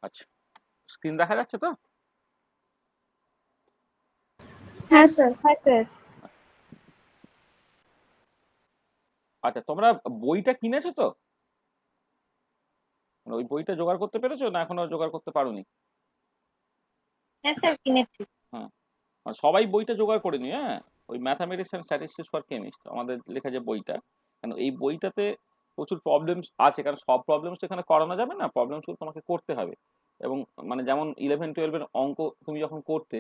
আচ্ছা, স্ক্রিন দেখা যাচ্ছে তো? হ্যাঁ স্যার। আচ্ছা, তোমরা বইটা কিনেছো তো? মানে ওই বইটা জোগাড় করতে পেরেছো না এখনো জোগাড় করতে পারোনি? হ্যাঁ স্যার, কিনেছি। হ্যাঁ, মানে সবাই বইটা জোগাড় করে নি। হ্যাঁ, ওই mathematics and statistics for chemist আমাদের লেখা যে বইটা, কারণ এই বইটাতে প্রচুর প্রবলেমস আছে, কারণ সব প্রবলেমস এখানে করানো যাবে না, প্রবলেমসগুলো তোমাকে করতে হবে। এবং মানে যেমন 11-12-এর অঙ্ক তুমি যখন করতে,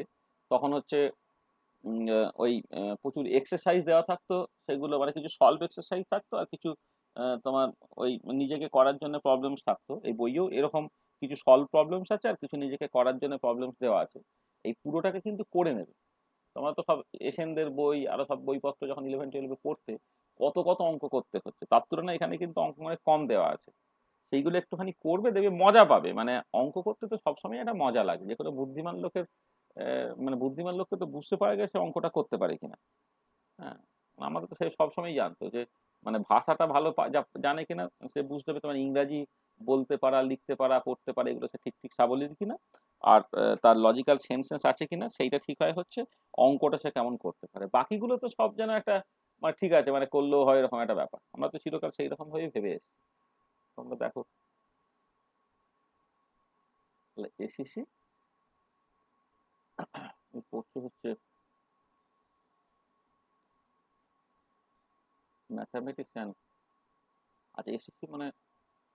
তখন হচ্ছে ওই প্রচুর এক্সারসাইজ দেওয়া থাকতো। সেগুলো মানে কিছু সলভ এক্সারসাইজ থাকতো, আর কিছু তোমার ওই নিজেকে করার জন্য প্রবলেমস থাকতো। এই বইয়েও এরকম কিছু সলভ প্রবলেমস আছে, আর কিছু নিজেকে করার জন্য প্রবলেমস দেওয়া আছে। এই পুরোটাকে কিন্তু করে নেবে। তোমরা তো সব এশিয়ানদের বই আরো সব বইপত্র যখন 11-12 পড়তে, কত কত অঙ্ক করতে হচ্ছে, তার তুলনায় এখানে কিন্তু অঙ্ক অনেক কম দেওয়া আছে। সেইগুলো একটুখানি করবে, দেখবে মজা পাবে। মানে অঙ্ক করতে তো সবসময় একটা মজা লাগে, যে কোনো বুদ্ধিমান লোকের মানে বুদ্ধিমান লোককে তো বুঝতে পারা গেছে অঙ্কটা করতে পারে কিনা। হ্যাঁ, আমাদের তো সে সবসময় জানতো যে মানে ভাষাটা ভালো জানে কিনা, সে বুঝতে হবে তোমার ইংরাজি বলতে পারা, লিখতে পারা, পড়তে পারা, এগুলো সে ঠিক ঠিক সাবলীল কিনা, আর তার লজিক্যাল সেন্স আছে কিনা সেইটা ঠিক হয় হচ্ছে অঙ্কটা সে কেমন করতে পারে। বাকিগুলো তো সব যেন একটা মানে ঠিক আছে, মানে করলেও হয় এরকম একটা ব্যাপার। আমরা তো চিরকাল সেই রকম ভাবেই ভেবে এসেছি। তোমরা দেখো, এসিসি পড়তে হচ্ছে ম্যাথামেটিক্স অ্যান্ড, আচ্ছা এসিসি মানে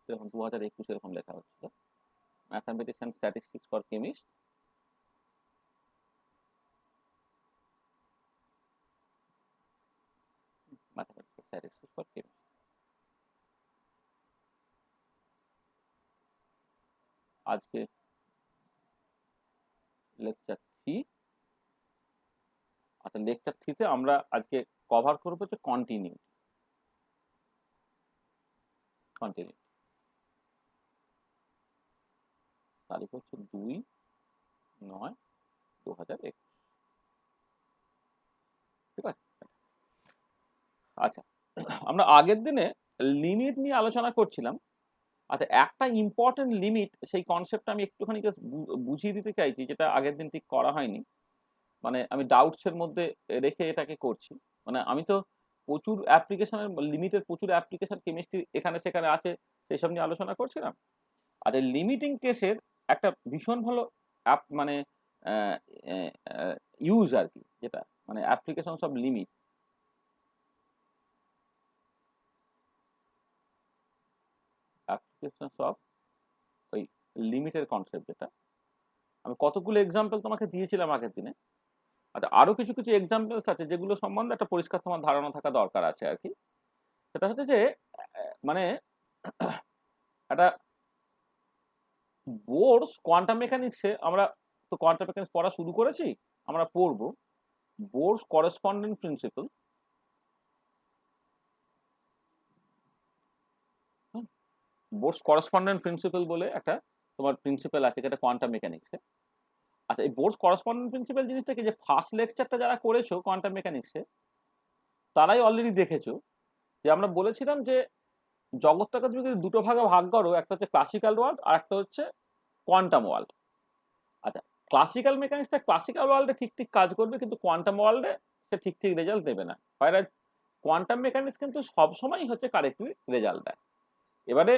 এরকম 2021 এরকম লেখা হচ্ছিল, mathematics and statistics for chemist. Mathematics statistics for chemist আজকে লেকচার 3। আচ্ছা, লেকচার 3-তে আমরা আজকে কভার করবো হচ্ছে কন্টিনিউটি। কন্টিনিউটি তারিখ হচ্ছে 2/9/2021। ঠিক আছে। আচ্ছা, আমরা আগের দিনে লিমিট নিয়ে আলোচনা করছিলাম। আচ্ছা, একটা ইম্পর্টেন্ট লিমিট, সেই কনসেপ্টটা আমি একটুখানি just বুঝিয়ে দিতে চাইছি, যেটা আগের দিন ঠিক করা হয়নি। মানে আমি ডাউটস এর মধ্যে রেখে এটাকে করছি। মানে আমি তো প্রচুর অ্যাপ্লিকেশনের লিমিটের প্রচুর অ্যাপ্লিকেশন কেমিস্ট্রি এখানে সেখানে আছে, সেসব নিয়ে আলোচনা করছিলাম। আর এই লিমিটিং কেসের একটা ভীষণ ভালো অ্যাপ মানে ইউজ আর কি, যেটা মানে application of limit, application of ওই লিমিটের কনসেপ্ট, যেটা আমি কতগুলো এক্সাম্পল তোমাকে দিয়েছিলাম আগের দিনে। আচ্ছা, আরো কিছু কিছু এক্সাম্পলস আছে যেগুলো সম্বন্ধে একটা পরিষ্কার তোমার ধারণা থাকা দরকার আছে আর কি। সেটা হচ্ছে যে মানে একটা বোর্স কোয়ান্টাম মেকানিক্সে, আমরা তো কোয়ান্টাম মেকানিক্স পড়া শুরু করেছি, আমরা পড়বো Bohr's correspondent principal. Bohr's correspondent principal বলে একটা তোমার প্রিন্সিপাল আছে, যেটা কোয়ান্টাম মেকানিক্সে। আচ্ছা, এই বোর্স করেসপন্ডেন্ট প্রিন্সিপাল জিনিসটা কি, যে ফার্স্ট লেকচারটা যারা করেছো কোয়ান্টাম মেকানিক্সে, তারাই অলরেডি দেখেছো যে আমরা বলেছিলাম যে জগৎটাকে তুমি যদি দুটো ভাগে ভাগ করো, একটা হচ্ছে ক্লাসিক্যাল ওয়ার্ল্ড আর একটা হচ্ছে কোয়ান্টাম ওয়ার্ল্ড। আচ্ছা, ক্লাসিক্যাল মেকানিক্সটা ক্লাসিক্যাল ওয়ার্ল্ডে ঠিক ঠিক কাজ করবে, কিন্তু কোয়ান্টাম ওয়ার্ল্ডে সে ঠিক ঠিক রেজাল্ট দেবে না। কোয়ান্টাম মেকানিক্স কিন্তু সবসময় হচ্ছে কারেক্টলি রেজাল্ট দেয়। এবারে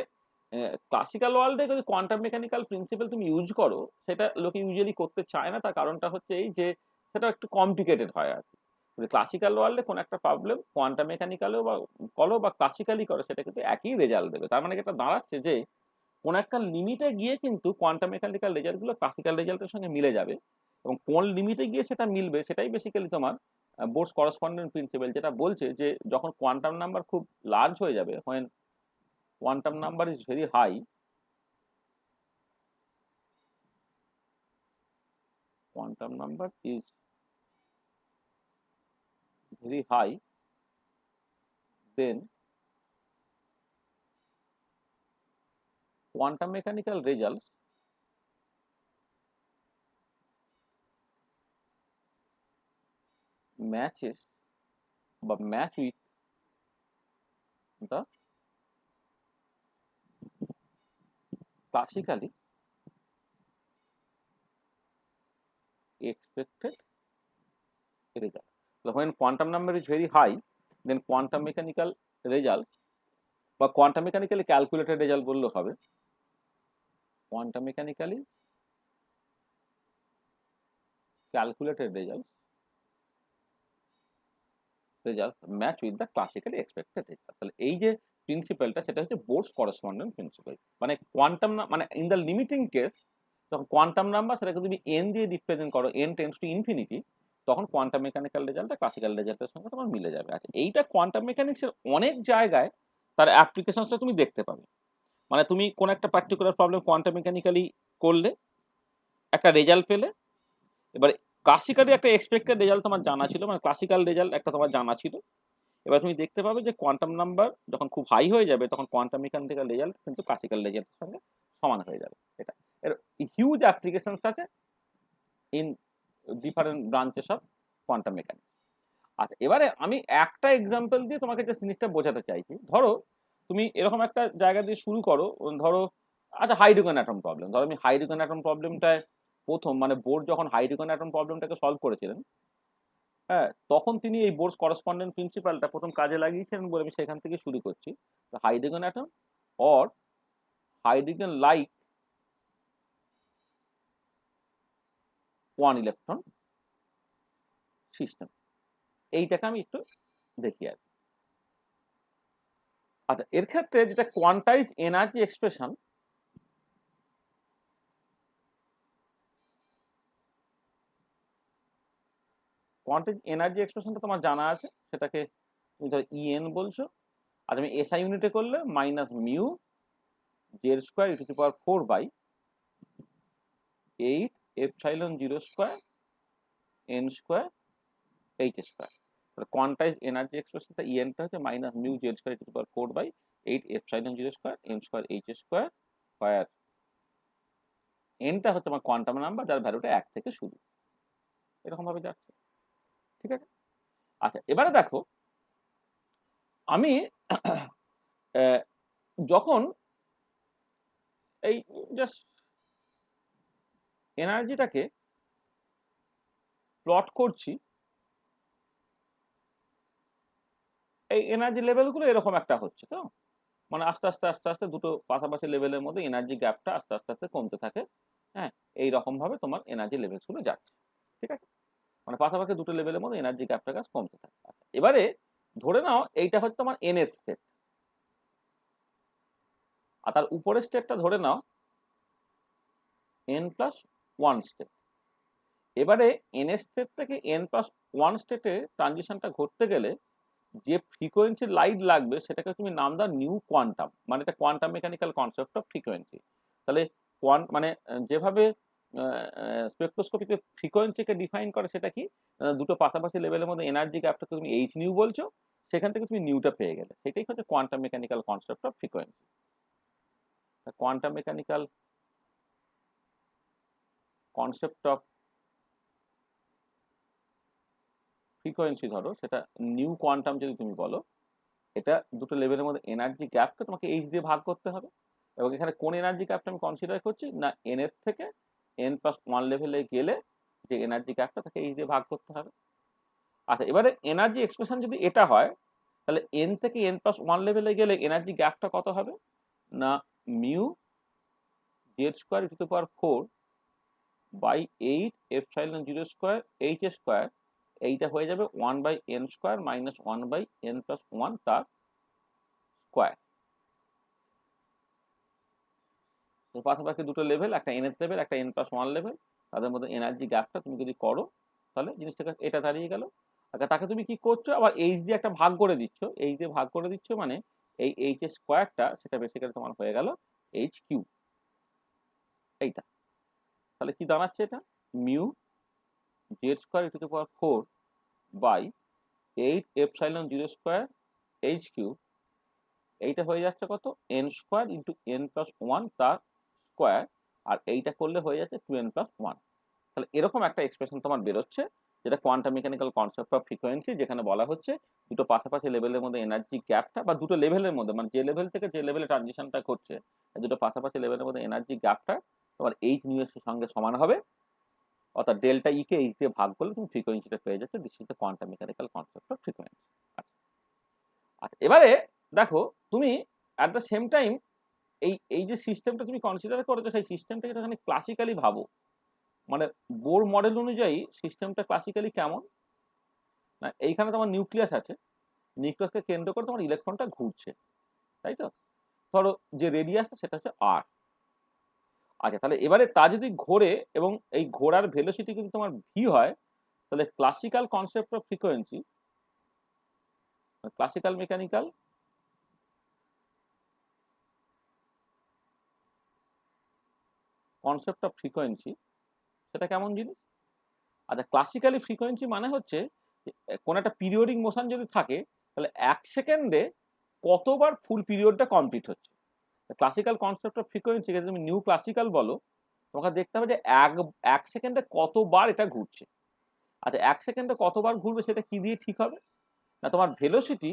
ক্লাসিক্যাল ওয়ার্ল্ডে যদি কোয়ান্টাম মেকানিক্যাল প্রিন্সিপাল তুমি ইউজ করো, সেটা লোকে ইউজুয়ালি করতে চায় না। তার কারণটা হচ্ছে এই যে সেটা একটু কমপ্লিকেটেড হয় আর কি। ক্লাসিক্যাল ওয়ার্ল্ডে কোন একটা প্রবলেম কোয়ান্টাম মেকানিক্যালেও বা করো বা ক্লাসিক্যালি করো, সেটা কিন্তু একই রেজাল্ট দেবে। তার মানে এটা দাঁড়াচ্ছে যে কোন একটা লিমিটে গিয়ে কিন্তু কোয়ান্টাম মেকানিক্যাল রেজাল্ট গুলো ক্লাসিক্যাল রেজাল্টের সঙ্গে মিলে যাবে, এবং কোন লিমিটে গিয়ে সেটা মিলবে সেটাই বেসিক্যালি তোমার বোর্স করেসপন্ডেন্ট প্রিন্সিপাল, যেটা বলছে যে যখন কোয়ান্টাম নাম্বার খুব লার্জ হয়ে যাবে, when quantum number is very high, quantum number is very high, then quantum mechanical results matches বা match with the classically expected result. So when quantum number is very high, then quantum mechanical result বা quantum mechanically calculated result বললে হবে, quantum mechanically calculated results match with the classically expected result. তাহলে এই যে প্রিন্সিপালটা সেটা হচ্ছে boards correspondence principal, মানে quantum মানে ইন দ্য লিমিটিং কেস যখন কোয়ান্টাম নাম্বার সেটাকে তুমি এন দিয়ে রিপ্রেজেন্ট করো, এন টেন্ডস টু ইনফিনিটি, তখন কোয়ান্টাম মেকানিক্যাল রেজাল্টটা ক্লাসিক্যাল রেজাল্টের সঙ্গে তোমার মিলে যাবে। আচ্ছা, এইটা কোয়ান্টাম মেকানিক্সের অনেক জায়গায় তার অ্যাপ্লিকেশনসটা তুমি দেখতে পাবে। মানে তুমি কোন একটা পার্টিকুলার প্রবলেম কোয়ান্টাম মেকানিক্যালি করলে একটা রেজাল্ট পেলে, এবার ক্লাসিক্যালি একটা এক্সপেক্টেড রেজাল্ট তোমার জানা ছিল, মানে ক্লাসিক্যাল রেজাল্ট একটা তোমার জানা ছিল, এবার তুমি দেখতে পাবে যে কোয়ান্টাম নাম্বার যখন খুব হাই হয়ে যাবে তখন কোয়ান্টাম মেকানিক্যাল রেজাল্ট কিন্তু ক্লাসিক্যাল রেজাল্টের সঙ্গে সমান হয়ে যাবে। এটা এর হিউজ অ্যাপ্লিকেশনস আছে in different branches of quantum mechanics. আচ্ছা, এবারে আমি একটা এক্সাম্পল দিয়ে তোমাকে যে জিনিসটা বোঝাতে চাইছি। ধরো তুমি এরকম একটা জায়গা দিয়ে শুরু করো, ধরো আচ্ছা হাইড্রোজেন অ্যাটম প্রবলেম, ধরো আমি হাইড্রোজেন অ্যাটম প্রবলেমটায় প্রথম মানে বোর্ড যখন হাইড্রোজেন অ্যাটম প্রবলেমটাকে সলভ করেছিলেন, হ্যাঁ, তখন তিনি এই বোর্ডস করসপন্ডেন্ট প্রিন্সিপালটা প্রথম কাজে লাগিয়েছিলেন বলে আমি সেখান থেকে শুরু করছি। Hydrogen atom or hydrogen like one electron system, এইটাকে আমি একটু দেখি আর। আচ্ছা, এর ক্ষেত্রে যেটা quantize energy expression, quantize energy এক্সপ্রেশনটা তোমার জানা আছে, সেটাকে তুমি ধরো ইএন বলছো। আর আমি এসআই ইউনিটে করলে minus mu Z square e to the power 4/8 epsilon 0 square n square h square. Quantize energy এক্সপ্রেশনটা ইএনটা হচ্ছে minus mu Z square e to the power 4/8 epsilon 0 square n square h square square. এনটা হচ্ছে আমার quantum number যার ভ্যালুটা 1 থেকে শুরু, এরকম ভাবে যাচ্ছে। ঠিক আছে। আচ্ছা, এবারে দেখো আমি যখন এই জাস্ট এনার্জিটাকে প্লট করছি, এই এনার্জি লেভেলগুলো এরকম একটা হচ্ছে, তো মানে আস্তে আস্তে আস্তে আস্তে দুটো পাশাপাশি লেভেলের মধ্যে এনার্জি গ্যাপটা আস্তে আস্তে আস্তে কমতে থাকে। হ্যাঁ, এইরকম ভাবে তোমার এনার্জি লেভেলসগুলো যাচ্ছে। ঠিক আছে, মানে পাশাপাশি দুটো লেভেলের মধ্যে এনার্জি গ্যাপটা কমতে থাকে। আচ্ছা, এবারে ধরে নাও এইটা হচ্ছে তোমার এন এর স্টেট, আর তার উপরের স্টেটটা ধরে নাও n+1 স্টেট। এবারে এন এর স্টেট থেকে n+1 স্টেটে ট্রানজিশনটা ঘটতে গেলে যে ফ্রিকোয়েন্সি লাইট লাগবে সেটাকে তুমি নাম দাও নিউ কোয়ান্টাম, মানে এটা quantum mechanical concept of frequency. তাহলে মানে যেভাবে স্পেকট্রোস্কোপিতে ফ্রিকোয়েন্সিকে ডিফাইন করে সেটা কি, দুটো পাশাপাশি লেভেলের মধ্যে এনার্জি গ্যাপটাকে তুমি এইচ নিউ বলছো, সেখান থেকে তুমি নিউটা পেয়ে গেলে, সেটাই হচ্ছে quantum mechanical concept of frequency. Quantum mechanical concept of frequency ধরো সেটা নিউ কোয়ান্টাম যদি তুমি বলো, এটা দুটো লেভেলের মধ্যে এনার্জি গ্যাপকে তোমাকে এইচ দিয়ে ভাগ করতে হবে। এবং এখানে কোন এনার্জি গ্যাপটা আমি কনসিডার করছি না, এন এর থেকে n+1 লেভেলে গেলে যে এনার্জি গ্যাপটা তাকে এইচ দিয়ে ভাগ করতে হবে। আচ্ছা, এবারে এনার্জি এক্সপ্রেশন যদি এটা হয়, তাহলে এন থেকে n+1 লেভেলে গেলে এনার্জি গ্যাপটা কত হবে না, mu Z square e to the power 4/8 epsilon 0 square h square, এইটা হয়ে যাবে 1/n স্কোয়ার মাইনাস 1/n+1 তার স্কোয়ার। পাশাপাশি দুটো লেভেল, একটা এন এর লেভেল একটা n+1 লেভেল, তাদের মধ্যে এনার্জি গ্যাপটা তুমি যদি করো তাহলে জিনিসটাকে এটা দাঁড়িয়ে গেল। আচ্ছা, তাকে তুমি কি করছো, আবার এইচ দিয়ে একটা ভাগ করে দিচ্ছ, এইচ দিয়ে ভাগ করে দিচ্ছ মানে এই এইচ এর স্কোয়ারটা সেটা বেসিক্যালি তোমার হয়ে গেল এইচ কিউ, এইটা। তাহলে কি দাঁড়াচ্ছে এটা, mu Z square e to the power 4/8 epsilon 0 square h q, এইটা হয়ে যাচ্ছে কত, এন স্কোয়ার ইন্টু n+1 তার স্কোয়ার, আর এইটা করলে হয়ে যাচ্ছে 2n+1। তাহলে এরকম একটা এক্সপ্রেশন তোমার বেরোচ্ছে, যেটা quantum mechanical concept of frequency, যেখানে বলা হচ্ছে দুটো পাশাপাশি লেভেলের মধ্যে এনার্জি গ্যাপটা, বা দুটো লেভেলের মধ্যে মানে যে লেভেল থেকে যে লেভেলে ট্রানজিশনটা করছে দুটো পাশাপাশি লেভেলের মধ্যে এনার্জি গ্যাপটা তোমার এইচ নিউ এর সঙ্গে সমান হবে। অর্থাৎ ডেল্টা ই কে এইচ দিয়ে ভাগ করলে তুমি ফ্রিকোয়েন্সিটা পেয়ে যাচ্ছ। This is the quantum mechanical concept of frequency. আচ্ছা, এবারে দেখো তুমি অ্যাট দ্য সেম টাইম এই যে সিস্টেমটা তুমি কনসিডার করেছো, সেই সিস্টেমটাকে একটুখানি ক্লাসিক্যালি ভাবো। মানে বোর মডেল অনুযায়ী সিস্টেমটা ক্লাসিক্যালি কেমন না, এইখানে তোমার নিউক্লিয়াস আছে, নিউক্লিয়াসকে কেন্দ্র করে তোমার ইলেকট্রনটা ঘুরছে, তাই তো? ধরো যে রেডিয়াসটা সেটা হচ্ছে আর। আচ্ছা, তাহলে এবারে তা যদি ঘোরে এবং এই ঘোরার ভেলোসিটি যদি তোমার ভি হয়, তাহলে classical concept of frequency, classical mechanical concept of frequency সেটা কেমন জিনিস? আচ্ছা, ক্লাসিক্যালি ফ্রিকোয়েন্সি মানে হচ্ছে কোন একটা পিরিয়ডিক মোশন যদি থাকে, তাহলে 1 সেকেন্ডে কতবার ফুল পিরিয়ডটা কমপ্লিট হচ্ছে। ক্লাসিক্যাল কনসেপ্ট অফ ফ্রিকোয়েন্সি যদি তুমি নিউ ক্লাসিক্যাল বলো, তোমাকে দেখতে হবে যে এক সেকেন্ডে কতবার এটা ঘুরছে। আচ্ছা, 1 সেকেন্ডে কতবার ঘুরবে সেটা কি দিয়ে ঠিক হবে? না, তোমার ভেলোসিটি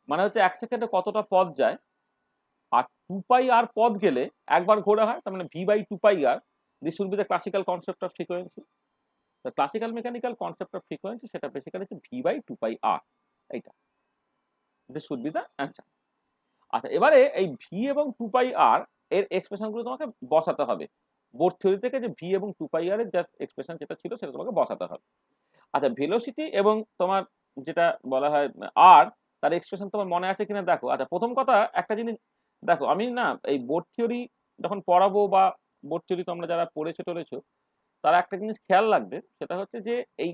মানে হচ্ছে 1 সেকেন্ডে কতটা পথ যায়, আর 2 পাই আর পথ গেলে একবার ঘোরা হয়, তার মানে v/2 pi r. This will be the classical concept of frequency. The classical mechanical concept of frequency সেটা বেসিক্যালি হচ্ছে v/2 পাই আর। এইটা this would be the answer. আচ্ছা, এবারে এই ভি এবং 2 পাই আর এর এক্সপ্রেশনগুলো তোমাকে বসাতে হবে। বোর থিওরি থেকে যে ভি এবং 2 পাই আর এর যা এক্সপ্রেশন যেটা ছিল সেটা তোমাকে বসাতে হবে। আচ্ছা, ভেলোসিটি এবং তোমার যেটা বলা হয় আর, তার এক্সপ্রেশন তোমার মনে আছে কিনা দেখো। আচ্ছা, প্রথম কথা একটা জিনিস দেখো, আমি না এই বোর থিওরি যখন পড়াবো বা বোর থিওরি তোমরা যারা পড়েছো টড়েছো, তারা একটা জিনিস খেয়াল রাখবে, সেটা হচ্ছে যে এই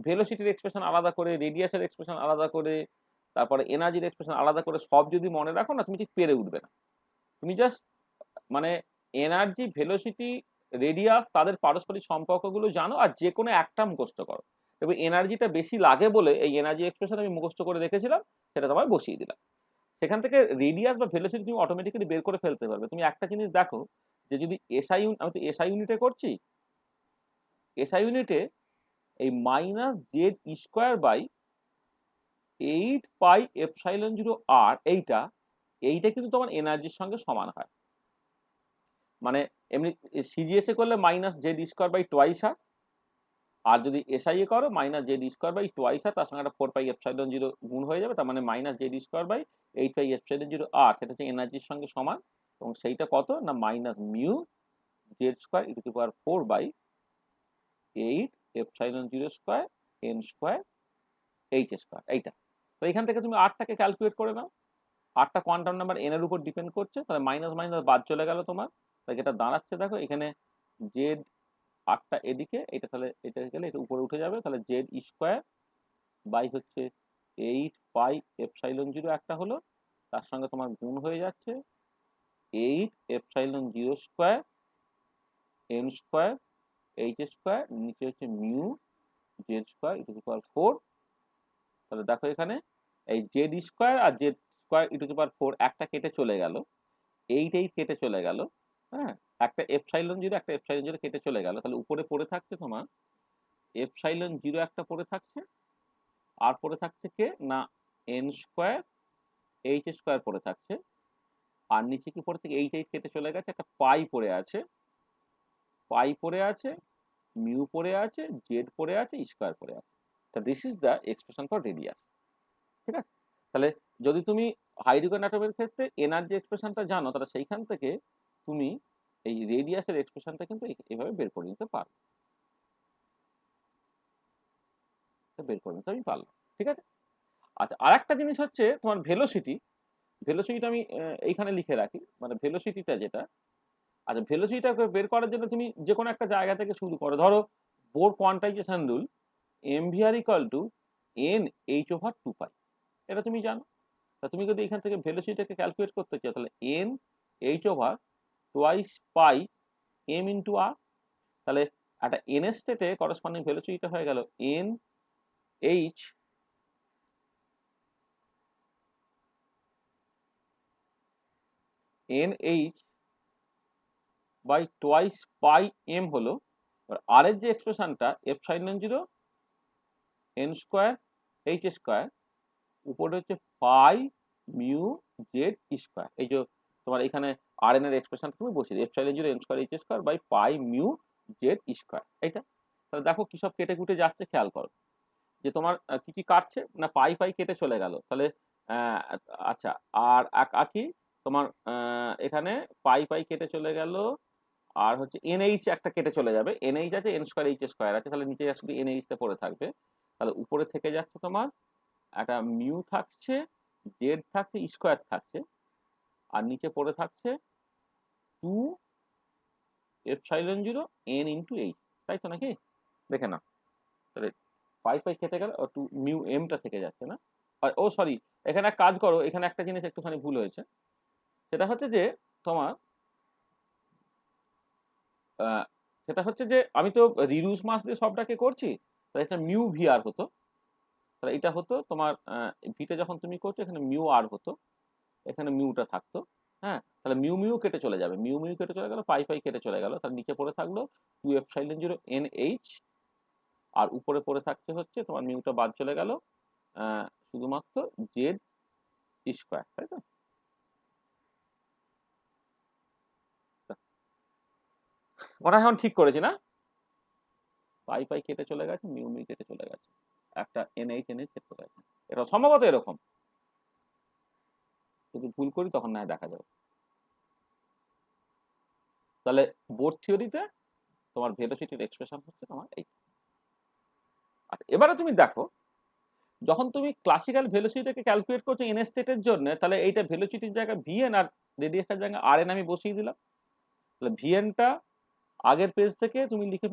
ভেলোসিটির এক্সপ্রেশন আলাদা করে, রেডিয়াসের এক্সপ্রেশন আলাদা করে, তারপরে এনার্জির এক্সপ্রেশন আলাদা করে সব যদি মনে রাখো না, তুমি ঠিক পেরে উঠবে না। তুমি জাস্ট মানে এনার্জি, ভেলোসিটি, রেডিয়াস তাদের পারস্পরিক সম্পর্কগুলো জানো, আর যে কোনো একটা মুখস্থ করো। তবে এনার্জিটা বেশি লাগে বলে এই এনার্জি এক্সপ্রেশন আমি মুখস্থ করে রেখেছিলাম, সেটা তোমায় বসিয়ে দিলাম। সেখান থেকে রেডিয়াস বা ভেলোসিটি তুমি অটোমেটিক্যালি বের করে ফেলতে পারবে। তুমি একটা জিনিস দেখো, যে যদি এসআই আমি তো এসআই ইউনিটে করছি, এসআই ইউনিটে এই -z²/8πε0r এইটা কিন্তু তোমার এনার্জির সঙ্গে সমান হয়। মানে এমনি সিজিএসএ করলে -z²/2r, আর যদি এসআইএ করো -z²/2r, তার সঙ্গে একটা 4πε0 গুণ হয়ে যাবে, তার মানে -z²/8πε0r, সেটা হচ্ছে এনার্জির সঙ্গে সমান। এবং সেইটা কত না -μz²e⁴/8ε0² এইটা। তো এখান থেকে তুমি আরটাকে ক্যালকুলেট করে নাও। আরটা কোয়ান্টাম নাম্বার এন এর উপর ডিপেন্ড করছে, তাহলে মাইনাস মাইনাস বাদ চলে গেল তোমার। তাই এটা দাঁড়াচ্ছে দেখো এখানে জেড, আরটা এদিকে, এটা তাহলে এটা গেলে এটা উপরে উঠে যাবে, তাহলে z² হচ্ছে 8πε0 একটা হলো, তার সঙ্গে তোমার গুণ হয়ে যাচ্ছে 8ε0² n²h², নিচে হচ্ছে μz²e⁴। তাহলে দেখো এখানে এই z² আর z²e⁴ একটা কেটে চলে গেল, 8 কেটে চলে গেল, হ্যাঁ, একটা ε0 একটা ε0 কেটে চলে গেল। তাহলে উপরে পড়ে থাকছে তোমার ε0 একটা পড়ে থাকছে, আর পড়ে থাকছে কে না n²h² পড়ে থাকছে, আর নিচে কি পড়ে থেকে 8 কেটে চলে গেছে, একটা পাই পড়ে আছে, মিউ পড়ে আছে, জেড পড়ে আছে, স্কোয়ার পড়ে আছে। তা this is the expression for radius. ঠিক আছে? তাহলে যদি তুমি হাইড্রোজেন অ্যাটমের ক্ষেত্রে এনার্জি এক্সপ্রেশনটা জানো, তাহলে সেইখান থেকে তুমি এই রেডিয়াসের এক্সপ্রেশনটা কিন্তু এভাবে বের করে নিতে পারো, আমি পারলাম। ঠিক আছে? আচ্ছা, আর একটা জিনিস হচ্ছে তোমার ভেলোসিটি। ভেলোসিটিটা আমি এইখানে লিখে রাখি, মানে ভেলোসিটিটা যেটা, আচ্ছা, ভেলোসিটিটা বের করার জন্য তুমি যে কোনো একটা জায়গা থেকে শুরু করো। ধরো bore quantisation rule, mvr = n/h/2π, এটা তুমি জানো। তা তুমি যদি এখান থেকে ভেলোসিটিটাকে ক্যালকুলেট করতে চাও, তাহলে n/2πm/r, তাহলে একটা n স্টেটে করসপন্ডিং ভেলোসিটিটা হয়ে গেল nh/2πm হলো। আর এর যে এক্সপ্রেশনটা ε0 n²h², উপরে হচ্ছে পাই মিউ জেড স্কোয়ার। এই যে তোমার এখানে আর এন এর এক্সপ্রেশন তুমি বসিয়ে দিই, ε0 n²h² পাই মিউ জেড স্কোয়ার। এইটা তাহলে দেখো কি সব কেটে কুটে যাচ্ছে, খেয়াল করো যে তোমার কি কি কাটছে না, পাই পাই কেটে চলে গেল। তাহলে আহ, আচ্ছা, আর কি তোমার এখানে পাই পাই কেটে চলে গেল, আর হচ্ছে এনএইচ একটা কেটে চলে যাবে, এনএইচ আছে, এন স্কোয়ার এইচ স্কোয়ার আছে, তাহলে নিচে শুধু এনএইচটা পড়ে থাকবে। তাহলে উপরে থেকে যাচ্ছে তোমার একটা মিউ থাকছে, জেড থাকছে, স্কোয়ার থাকছে, আর নিচে পড়ে থাকছে 2 এপসাইলন 0 এন ইন্টু এইচ, তাই তো নাকি? দেখে না, তাহলে পাই পাই কেটে গেল, টু মিউ এমটা থেকে যাচ্ছে না। ও সরি, এখানে এক কাজ করো, এখানে একটা জিনিস একটুখানি ভুল হয়েছে। সেটা হচ্ছে যে তোমার আহ, সেটা হচ্ছে যে আমি তো রিডিউস মাস দিয়ে সবটাকে করছি, তাহলে এটা মিউ ভি আর হতো। তাহলে এটা হতো তোমার ভিটা যখন তুমি করছো এখানে মিউ আর হতো, এখানে মিউটা থাকতো। হ্যাঁ, তাহলে মিউ মিউ কেটে চলে যাবে, মিউ মিউ কেটে চলে গেল, পাই পাই কেটে চলে গেল, তার নিচে পড়ে থাকলো 2 এপসাইলন 0 এন এইচ, আর উপরে পড়ে থাকছে হচ্ছে তোমার মিউটা বাদ চলে গেল, শুধুমাত্র জেড স্কোয়ার, তাই তো? ওরা এখন ঠিক করেছি না, পাই পাই কেটে চলে গেছে, মিউ মিউ কেটে চলে গেছে, একটা এনএইচ এনএইচ কেটে চলে গেছে। এটা সম্ভবত এরকম, যদি ভুল করি তখন না দেখা যাবে। তাহলে বোর্ড থিওরিতে তোমার ভেলোসিটির এক্সপ্রেশন হচ্ছে তোমার এই। আচ্ছা, এবারে তুমি দেখো যখন তুমি ক্লাসিক্যাল ভেলোসিটিকে ক্যালকুলেট করছো এন স্টেটের জন্য, তাহলে এইটা ভেলোসিটির জায়গায় ভিএন আর রেডিয়াসের জায়গায় আর এন আমি বসিয়ে দিলাম। তাহলে ভিএনটা আগের পেজ থেকে তুমি লিখে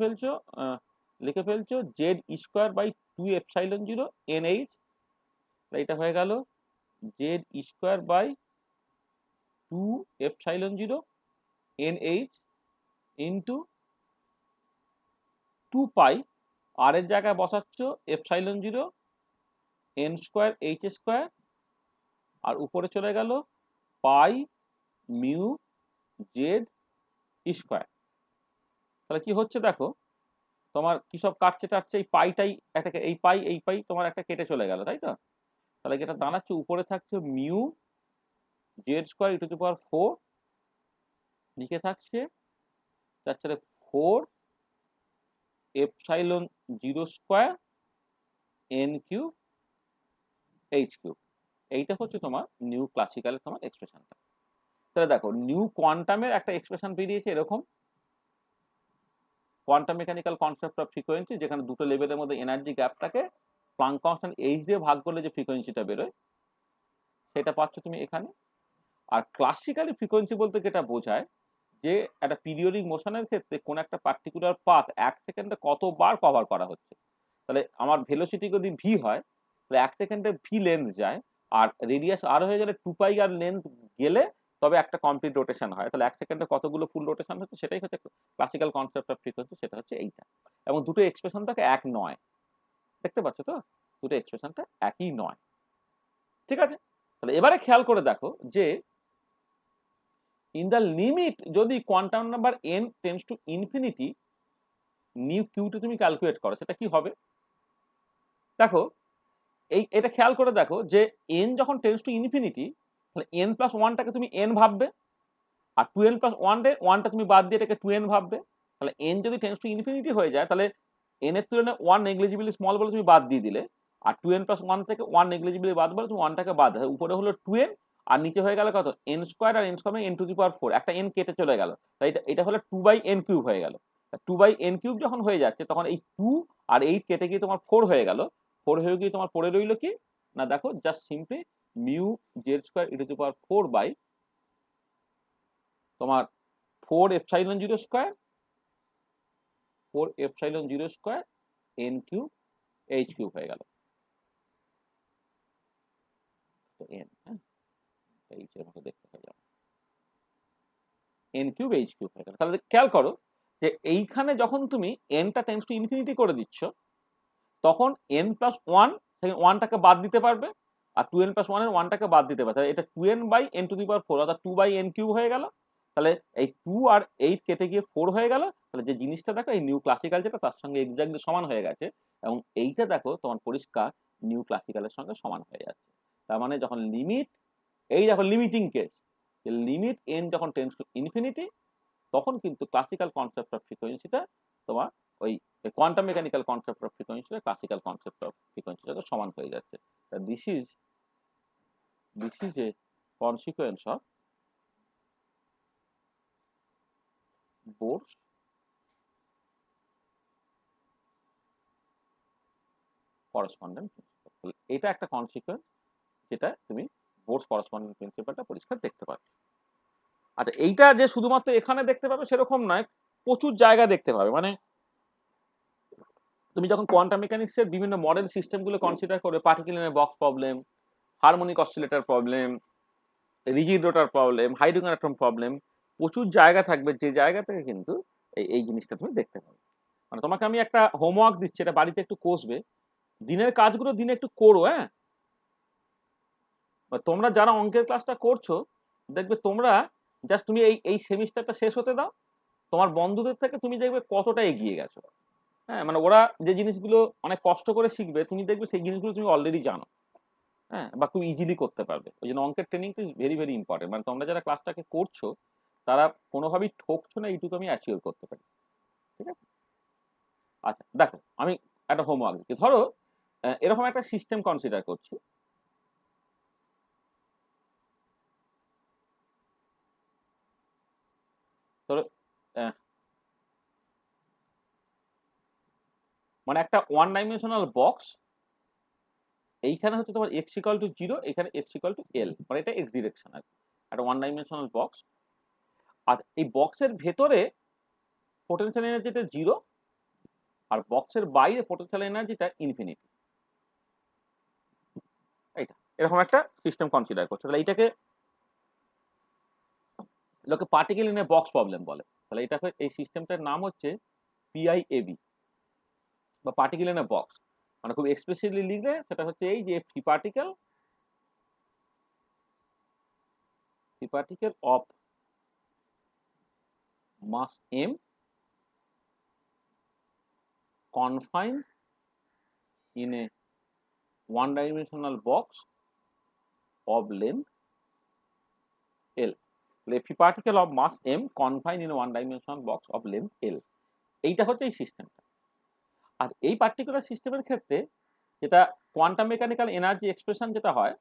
ফেলছো Z square by 2 epsilon 0 n h, এটা হয়ে গেল Z square by 2 epsilon 0 n h into 2 pi, আর এর জায়গায় বসাচ্ছ epsilon 0 n square h square, আর উপরে চলে গেল পাই মিউ জেড স্কোয়ার। তাহলে কি হচ্ছে দেখো, তোমার কি সব কাটছে টাটছে, এই পাইটাই একটা, এই পাই তোমার একটা কেটে চলে গেল, তাই তো? তাহলে এটা দাঁড়াচ্ছে উপরে থাকছে মিউ জেড স্কোয়ার e⁴, নিচে থাকছে 4 epsilon 0 square N cube H cube. এইটা হচ্ছে তোমার নিউ ক্লাসিক্যালের তোমার এক্সপ্রেশনটা। তাহলে দেখো নিউ কোয়ান্টামের একটা এক্সপ্রেশন বেরিয়েছে এরকম, quantum mechanical concept of frequency, যেখানে দুটো লেভেলের মধ্যে এনার্জি গ্যাপটাকে প্লাঙ্ক কনস্ট্যান্ট এইচ দিয়ে ভাগ করলে যে ফ্রিকোয়েন্সিটা বেরোয় সেটা পাচ্ছ তুমি এখানে। আর ক্লাসিক্যালি ফ্রিকোয়েন্সি বলতে যেটা বোঝায় যে একটা পিরিয়ডিক মোশনের ক্ষেত্রে কোন একটা পার্টিকুলার পাথ 1 সেকেন্ডে কতবার কভার করা হচ্ছে। তাহলে আমার ভেলোসিটি যদি ভি হয়, তাহলে 1 সেকেন্ডে ভি লেন্থ যায়, আর রেডিয়াস আর হয়ে গেলে 2 পাই আর লেন্থ গেলে তবে একটা কমপ্লিট রোটেশন হয়। তাহলে 1 সেকেন্ডে কতগুলো ফুল রোটেশন হচ্ছে, সেটাই হচ্ছে ক্লাসিক্যাল কনসেপ্ট অফ ফ্রিকোয়েন্সি, সেটা হচ্ছে এইটা। এবং দুটো এক্সপ্রেশনটাকে এক নয়, দেখতে পাচ্ছ তো, দুটো এক্সপ্রেশনটা একই নয়। ঠিক আছে, তাহলে এবারে খেয়াল করে দেখো যে ইন দ্য লিমিট যদি quantum number n tends to infinity, nu কিউটা তুমি ক্যালকুলেট করো, সেটা কি হবে দেখো। এটা খেয়াল করে দেখো যে n যখন টেন্ডস টু ইনফিনিটি, তাহলে n+1টাকে তুমি n ভাববে, আর 2n+1টা তুমি বাদ দিয়ে এটাকে 2n ভাববে। তাহলে n যদি টেন্ডস টু ইনফিনিটি হয়ে যায়, তাহলে n এর তুলনায় 1 নেগলিজিবলি স্মল বলে তুমি বাদ দিয়ে দিলে, আর 2n+1 থেকে 1 নেগলিজিবলি বাদ বলে তুমি 1টাকে বাদ দিলে, উপরে হলো 2n আর নিচে হয়ে গেল কত n স্কোয়ার, আর n স্কোয়ার n⁴, একটা n কেটে চলে গেল, তাই এটা হলো 2/n³ হয়ে গেল। 2/n³ যখন হয়ে যাচ্ছে তখন এই 2 আর 8 কেটে গিয়ে তোমার 4 হয়ে গেল, 4 হয়ে গিয়ে তোমার পড়ে রইল কি না, দেখো just simply mu Z square e⁴ by তোমার 4 epsilon 0 square, 4 epsilon 0 square n³ h³ হয়ে গেল। তো n, হ্যাঁ, এইচ এর মতো দেখতে হয়ে যাবে, n³ h³ হয়ে গেল। তাহলে খেয়াল করো যে এইখানে যখন তুমি nটা টেন্ডস টু ইনফিনিটি করে দিচ্ছ, তখন n+1 থেকে 1টাকে বাদ দিতে পারবে, আর 2n+1 এর 1টাকে বাদ দিতে পারবে, এটা 2n/n⁴, অর্থাৎ 2/n³ হয়ে গেল। তাহলে এই 2 আর 8 কেটে গিয়ে 4 হয়ে গেল। তাহলে যে জিনিসটা দেখো এই নিউ ক্লাসিক্যাল যেটা তার সঙ্গে এক্স্যাক্টলি সমান হয়ে গেছে, এবং এইটা দেখো তোমার পরিষ্কার নিউ ক্লাসিক্যালের সঙ্গে সমান হয়ে যাচ্ছে। তার মানে যখন লিমিট, এই দেখো লিমিটিং কেস, লিমিট n যখন টেন্ডস টু ইনফিনিটি, তখন কিন্তু ক্লাসিক্যাল কনসেপ্ট অফ ফ্রিকোয়েন্সিটা তোমার ওই quantum mechanical concept of frequency classical concept of ফ্রিকোয়েন্সির সাথে সমান হয়ে যাচ্ছে। This is a consequence of Bohr's correspondent principle. এটা একটা কনসিকুয়েন্স যেটা তুমি বোরস করসপন্ডেন্ট প্রিন্সিপালটা পরিষ্কার দেখতে পাচ্ছ। আচ্ছা, এইটা যে শুধুমাত্র এখানে দেখতে পাবে সেরকম নয়, প্রচুর জায়গা দেখতে পাবে। মানে তুমি যখন কোয়ান্টাম মেকানিক্সের বিভিন্ন মডেল সিস্টেমগুলো কনসিডার করবে, particle in a box problem, harmonic oscillator problem, rigid rotor problem, hydrogen atom problem, প্রচুর জায়গা থাকবে যে জায়গা থেকে কিন্তু এই জিনিসটা তুমি দেখতে পাবে। মানে তোমাকে আমি একটা হোমওয়ার্ক দিচ্ছি, এটা বাড়িতে একটু কষবে, দিনের কাজগুলো দিনে একটু করো। হ্যাঁ, তোমরা যারা অঙ্কের ক্লাসটা করছো দেখবে তোমরা জাস্ট তুমি এই সেমিস্টারটা শেষ হতে দাও, তোমার বন্ধুদের থেকে তুমি দেখবে কতটা এগিয়ে গেছো। হ্যাঁ, মানে ওরা যে জিনিসগুলো অনেক কষ্ট করে শিখবে তুমি দেখবে সেই জিনিসগুলো তুমি অলরেডি জানো। হ্যাঁ, বা খুব ইজিলি করতে পারবে। ওই জন্য অঙ্কের ট্রেনিংটা ভেরি ভেরি ইম্পর্টেন্ট। মানে তোমরা যারা ক্লাসটাকে করছো তারা কোনোভাবেই ঠকছো না, এইটুকু আমি অ্যাসিওর করতে পারি। ঠিক আছে? আচ্ছা দেখো, আমি একটা হোমওয়ার্ক দিচ্ছি। ধরো এরকম একটা সিস্টেম কনসিডার করছি। ধরো মানে একটা ওয়ান ডাইমেনশনাল বক্স, এইখানে হচ্ছে তোমার এক্স ইকুয়াল টু 0, এখানে এক্স ইকুয়াল টু এল, মানে এটা এক্স ডিরেকশন আর একটা ওয়ান ডাইমেনশনাল বক্স। আর এই বক্সের ভেতরে পোটেনশিয়াল এনার্জিটা 0, আর বক্সের বাইরে পোটেনশিয়াল এনার্জিটা ইনফিনিটি। এইটা এরকম একটা সিস্টেম কনসিডার করছে। তাহলে এইটাকে লোকে particle in a box problem বলে। তাহলে এটাকে এই সিস্টেমটার নাম হচ্ছে পিআইএবি বা পার্টিকেল ইন এ বক্স। মানে খুব এক্সপ্রেসিভলি লিখলে সেটা হচ্ছে এই যে free particle of mass m confined in a one dimensional box of length L. A free particle of mass m confined in a one dimensional box of length L. এইটা হচ্ছে এই সিস্টেমটা। আর এই পার্টিকুলার সিস্টেমের ক্ষেত্রে যেটা কোয়ান্টাম মেকানিক্যাল এনার্জি এক্সপ্রেশন যেটা হয়,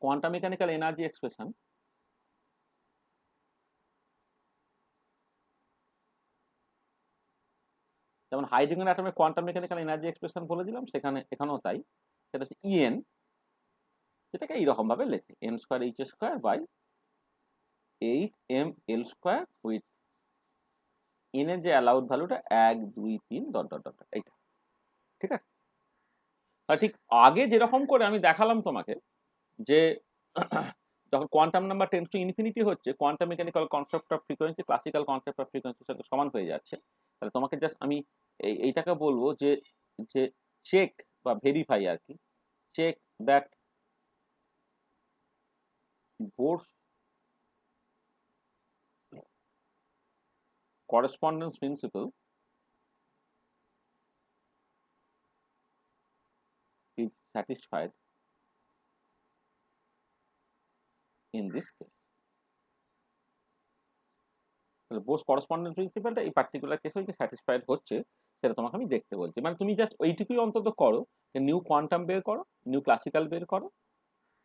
কোয়ান্টাম মেকানিক্যাল এনার্জি এক্সপ্রেশন যেমন হাইড্রোজেন অ্যাটমের কোয়ান্টাম মেকানিক্যাল এনার্জি এক্সপ্রেশন বলে দিলাম, সেখানে এখানেও তাই। সেটা হচ্ছে ইএন, যেটাকে এইরকম ভাবে লেখে m square h square by 8ml square with n এর যে অ্যালাউড ভ্যালুটা 1 2 3 ডট ডট ডট, এইটা। ঠিক আছে? আর ঠিক আগে যেরকম করে আমি দেখালাম তোমাকে যে যখন quantum number tends to infinity হচ্ছে, quantum mechanical concept of frequency classical concept of ফ্রিকোয়েন্সির সাথে সমান হয়ে যাচ্ছে। তাহলে তোমাকে জাস্ট আমি এইটাকে বলবো যে যে চেক বা ভেরিফাই আর কি, check that Bohr's correspondence principle is satisfied in this case. তাহলে বোস করসপন্ডেন্স প্রিন্সিপালটা এই পার্টিকুলার কেসে কি স্যাটিসফাইড হচ্ছে সেটা তোমাকে আমি দেখতে বলছি। মানে তুমি জাস্ট ওইটুকুই অন্তত করো যে নিউ কোয়ান্টাম বের করো, নিউ ক্লাসিক্যাল বের করো,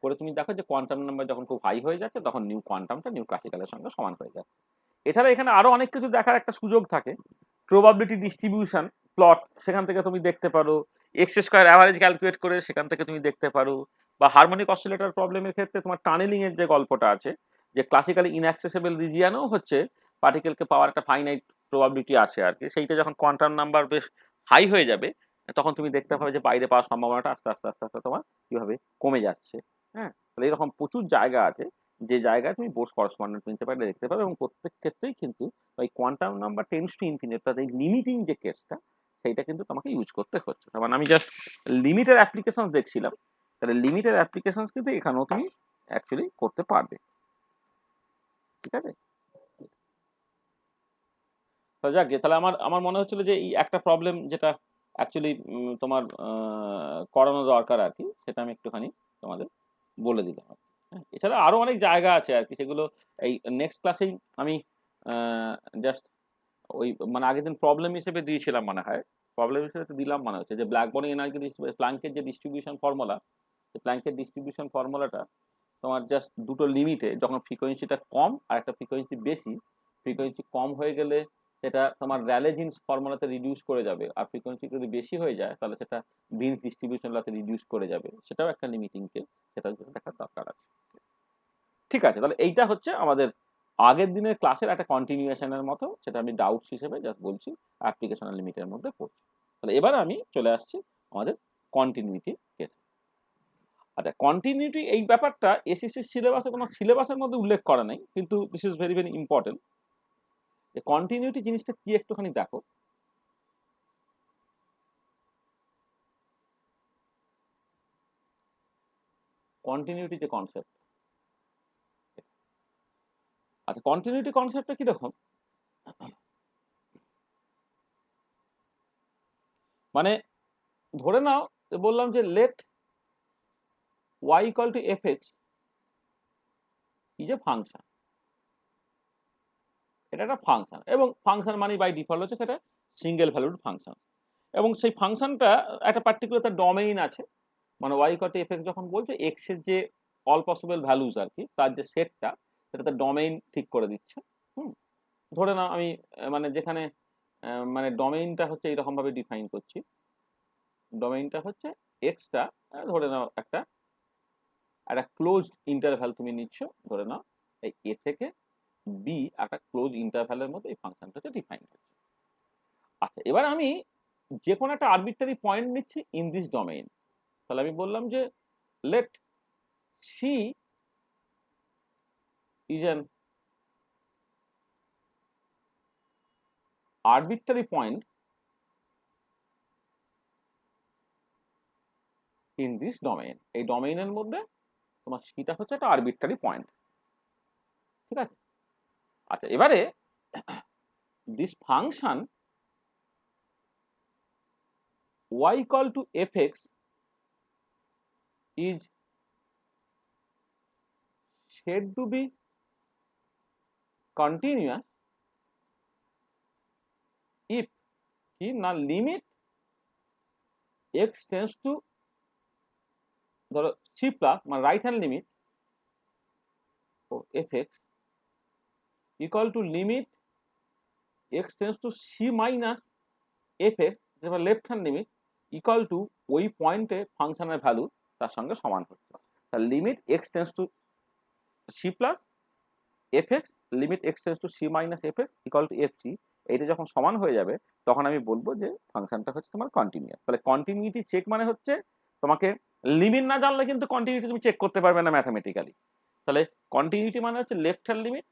করে তুমি দেখো যে কোয়ান্টাম নাম্বার যখন খুব হাই হয়ে যাচ্ছে তখন নিউ কোয়ান্টামটা নিউ ক্লাসিক্যালের সঙ্গে সমান হয়ে যাচ্ছে। এছাড়া এখানে আরো অনেক কিছু দেখার একটা সুযোগ থাকে। প্রবাবিলিটি ডিস্ট্রিবিউশন প্লট, সেখান থেকে তুমি দেখতে পারো। এক্স স্কোয়ার অ্যাভারেজ ক্যালকুলেট করে সেখান থেকে তুমি দেখতে পারো। বা হারমোনিক অসিলেটর প্রবলেমের ক্ষেত্রে তোমার টানেলিং এর যে গল্পটা আছে, যে ক্লাসিক্যালি ইনঅ্যাক্সেসিবল রিজিয়ানেও হচ্ছে পার্টিকেলকে পাওয়ার একটা ফাইনাইট প্রবাবিলিটি আছে আর কি। সেইটা যখন কোয়ান্টাম নাম্বার বেশ হাই হয়ে যাবে তখন তুমি দেখতে পাবে যে বাইরে পাওয়ার সম্ভাবনাটা আস্তে আস্তে আস্তে আস্তে তোমার কিভাবে কমে যাচ্ছে। হ্যাঁ, তাহলে এরকম প্রচুর জায়গা আছে যে জায়গায় তুমি বোস করসপন্ডেন্ট প্রিন্সিপালটা দেখতে পাবে, এবং প্রত্যেক ক্ষেত্রেই কিন্তু ওই quantum number tends to infinity অর্থাৎ এই লিমিটিং যে কেসটা সেইটা কিন্তু তোমাকে ইউজ করতে হচ্ছে। তার মানে আমি জাস্ট লিমিটের অ্যাপ্লিকেশন দেখছিলাম, তাহলে লিমিটের অ্যাপ্লিকেশন কিন্তু এখানেও তুমি অ্যাকচুয়ালি করতে পারবে। ঠিক আছে? তো যাক, তাহলে আমার আমার মনে হচ্ছিল যে এই একটা প্রবলেম যেটা অ্যাকচুয়ালি তোমার করানো দরকার আর কি, সেটা আমি একটুখানি তোমাদের বলে দিলাম। হ্যাঁ, এছাড়া আরো অনেক জায়গা আছে আর কি, সেগুলো এই নেক্সট ক্লাসেই আমি জাস্ট ওই মানে আগের দিন প্রবলেম হিসেবে দিয়েছিলাম মনে হয়, প্রবলেম হিসেবে তো দিলাম মনে হচ্ছে, যে ব্ল্যাক বডি এনার্জি প্ল্যাঙ্কের যে ডিস্ট্রিবিউশন ফর্মুলা, প্ল্যাঙ্কের ডিস্ট্রিবিউশন ফর্মুলাটা তোমার জাস্ট দুটো লিমিটে, যখন ফ্রিকোয়েন্সিটা কম আর একটা ফ্রিকোয়েন্সি বেশি, ফ্রিকোয়েন্সি কম হয়ে গেলে সেটা তোমার র্যালে জিন্স ফর্মুলাতে রিডিউস করে যাবে, আর ফ্রিকোয়েন্সি যদি বেশি হয়ে যায় তাহলে সেটা ভিন্স ডিস্ট্রিবিউশন লাতে রিডিউস করে যাবে, সেটাও একটা লিমিটিংকে, সেটাও দেখার দরকার আছে। ঠিক আছে, তাহলে এইটা হচ্ছে আমাদের আগের দিনের ক্লাসের একটা কন্টিনিউশনের মতো, সেটা আমি ডাউটস হিসেবে জাস্ট বলছি, অ্যাপ্লিকেশনাল লিমিটের মধ্যে পড়ছি। তাহলে এবার আমি চলে আসছি আমাদের কন্টিনিউটি কেসে। আচ্ছা, কন্টিনিউটি এই ব্যাপারটা এসএসসি সিলেবাসে, তোমার সিলেবাসের মধ্যে উল্লেখ করা নেই, কিন্তু this is very very important. যে কন্টিনিউটি জিনিসটা কি একটুখানি দেখো। কন্টিনিউটি যে কনসেপ্ট, আচ্ছা কন্টিনিউটি কনসেপ্টটা কিরকম, মানে ধরে নাও বললাম যে let y equal to f x is a function, এটা একটা ফাংশন, এবং ফাংশন মানে বাই ডিফল্ট হচ্ছে সেটা সিঙ্গেল ভ্যালুড ফাংশন, এবং সেই ফাংশনটা একটা পার্টিকুলার তার ডোমেইন আছে, মানে y equal to f x যখন বলছে এক্স এর যে অল পসিবল ভ্যালুজ আর কি, তার যে সেটটা, সেটা তার ডোমেইন ঠিক করে দিচ্ছে। হুম, ধরে নাও আমি মানে যেখানে মানে ডোমেইনটা হচ্ছে এইরকম ভাবে ডিফাইন করছি, ডোমেইনটা হচ্ছে এক্সটা, ধরে নাও একটা একটা ক্লোজড ইন্টারভ্যাল তুমি নিচ্ছ, ধরে নাও এই এ থেকে বি একটা ক্লোজ ইন্টারভ্যালের মধ্যে এই ফাংশনটাকে ডিফাইন করছে। আচ্ছা, এবার আমি যে কোনো একটা আরবিট্রারি পয়েন্ট নিচ্ছি ইন দিস ডোমেইন, তাহলে আমি বললাম যে let see is an arbitrary point in this domain, এই ডোমেইনের মধ্যে তোমার সিটা হচ্ছে একটা আরবিট্রারি পয়েন্ট। ঠিক আছে, আচ্ছা এবারে this function y equal to fx is said to be continuous if কি না লিমিট x টেন্ডস টু, ধরো c প্লাস মানে right hand limit fx equal to limit x tends to c minus fx, যেটা left hand limit equal to ওই পয়েন্টে ফাংশনের value তার সঙ্গে সমান হচ্ছে, তার limit x tends to c plus fx, limit x tends to c minus fx equal to fc, এইটা যখন সমান হয়ে যাবে তখন আমি বলবো যে ফাংশনটা হচ্ছে তোমার কন্টিনিউয়াস। তাহলে কন্টিনিউটি চেক মানে হচ্ছে তোমাকে লিমিট না জানলে কিন্তু কন্টিনিউটি তুমি চেক করতে পারবে না ম্যাথামেটিক্যালি। তাহলে কন্টিনিউটি মানে হচ্ছে left hand limit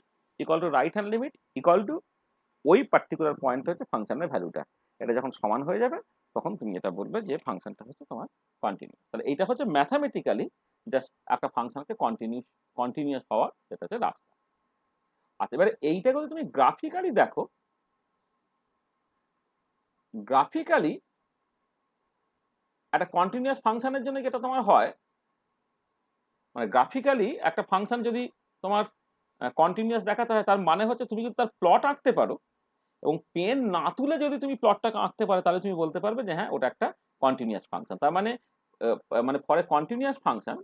equal to right hand limit equal to ওই পার্টিকুলার পয়েন্ট হচ্ছে ফাংশনের ভ্যালুটা, এটা যখন সমান হয়ে যাবে তখন তুমি এটা বলবে যে ফাংশনটা হচ্ছে তোমার কন্টিনিউয়াস। তাহলে এইটা হচ্ছে ম্যাথামেটিক্যালি জাস্ট একটা ফাংশনকে কন্টিনিউয়াস হওয়ার সেটা হচ্ছে রাস্তা। আচ্ছা, এবারে এইটা যদি তুমি গ্রাফিক্যালি দেখো, গ্রাফিক্যালি একটা কন্টিনিউয়াস ফাংশনের জন্য যেটা তোমার হয়, মানে গ্রাফিক্যালি একটা ফাংশন যদি তোমার কন্টিনিউয়াস দেখাতে হয়, তার মানে হচ্ছে তুমি যদি তার প্লট আঁকতে পারো এবং পেন না তুলে যদি তুমি প্লটটাকে আঁকতে পারো, তাহলে তুমি বলতে পারবে যে হ্যাঁ ওটা একটা কন্টিনিউয়াস ফাংশন। তার মানে মানে for a continuous function,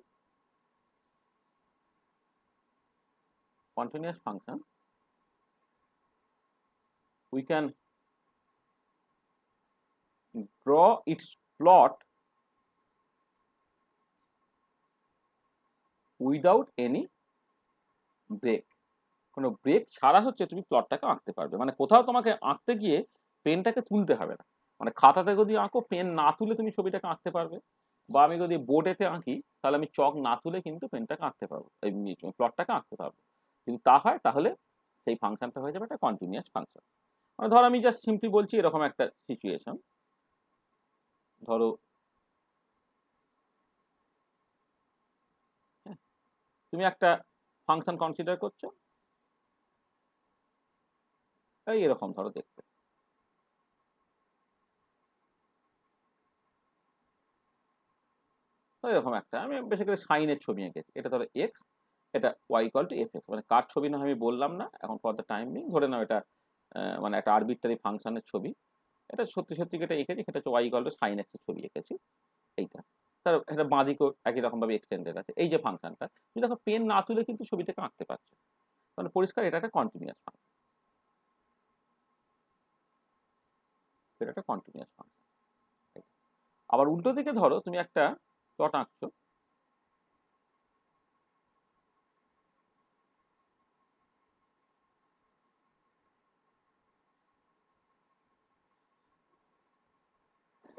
we can draw its plot without any break, কোনো ব্রেক ছাড়া হচ্ছে তুমি প্লটটাকে আঁকতে পারবে, মানে কোথাও তোমাকে আঁকতে গিয়ে পেনটাকে তুলতে হবে না, মানে খাতাতে যদি আঁকো পেন না তুলে তুমি ছবিটাকে আঁকতে পারবে, বা আমি যদি বোর্ডেতে আঁকি তাহলে আমি চক না তুলে কিন্তু পেনটাকে আঁকতে পারবো, এই প্লটটাকে আঁকতে পারবো। যদি তা হয় তাহলে সেই ফাংশনটা হয়ে যাবে একটা কন্টিনিউয়াস ফাংশন। মানে ধর আমি জাস্ট সিম্পলি বলছি এরকম একটা সিচুয়েশন, ধরো তুমি একটা ফাংশন কনসিডার করছো এই এরকম ধরো দেখতে, তো এরকম একটা আমি বেসিক্যালি সাইনের ছবি এঁকেছি, এটা ধরো এক্স, এটা y equal to f x, মানে কার ছবি না আমি বললাম না এখন ফর দ্য টাইম বিং, ধরে নাও এটা মানে একটা আরবিট্রারি ফাংশনের ছবি, এটা সত্যি সত্যি যেটা এঁকেছি সেটা হচ্ছে ওয়াই ইকুয়াল টু সাইন এক্সের ছবি এঁকেছি এইটা। তার এটা বাঁদিকেও একই রকম ভাবে এক্সটেন্ডেড আছে। এই যে ফাংশনটা তুমি দেখো পেন না তুলে কিন্তু ছবিটাকে আঁকতে পারছো, মানে পরিষ্কার এটা একটা কন্টিনিউয়াস ফাংশন, এটা একটা কন্টিনিউয়াস ফাংশন। আবার উল্টো দিকে ধরো তুমি একটা চট আঁকছো,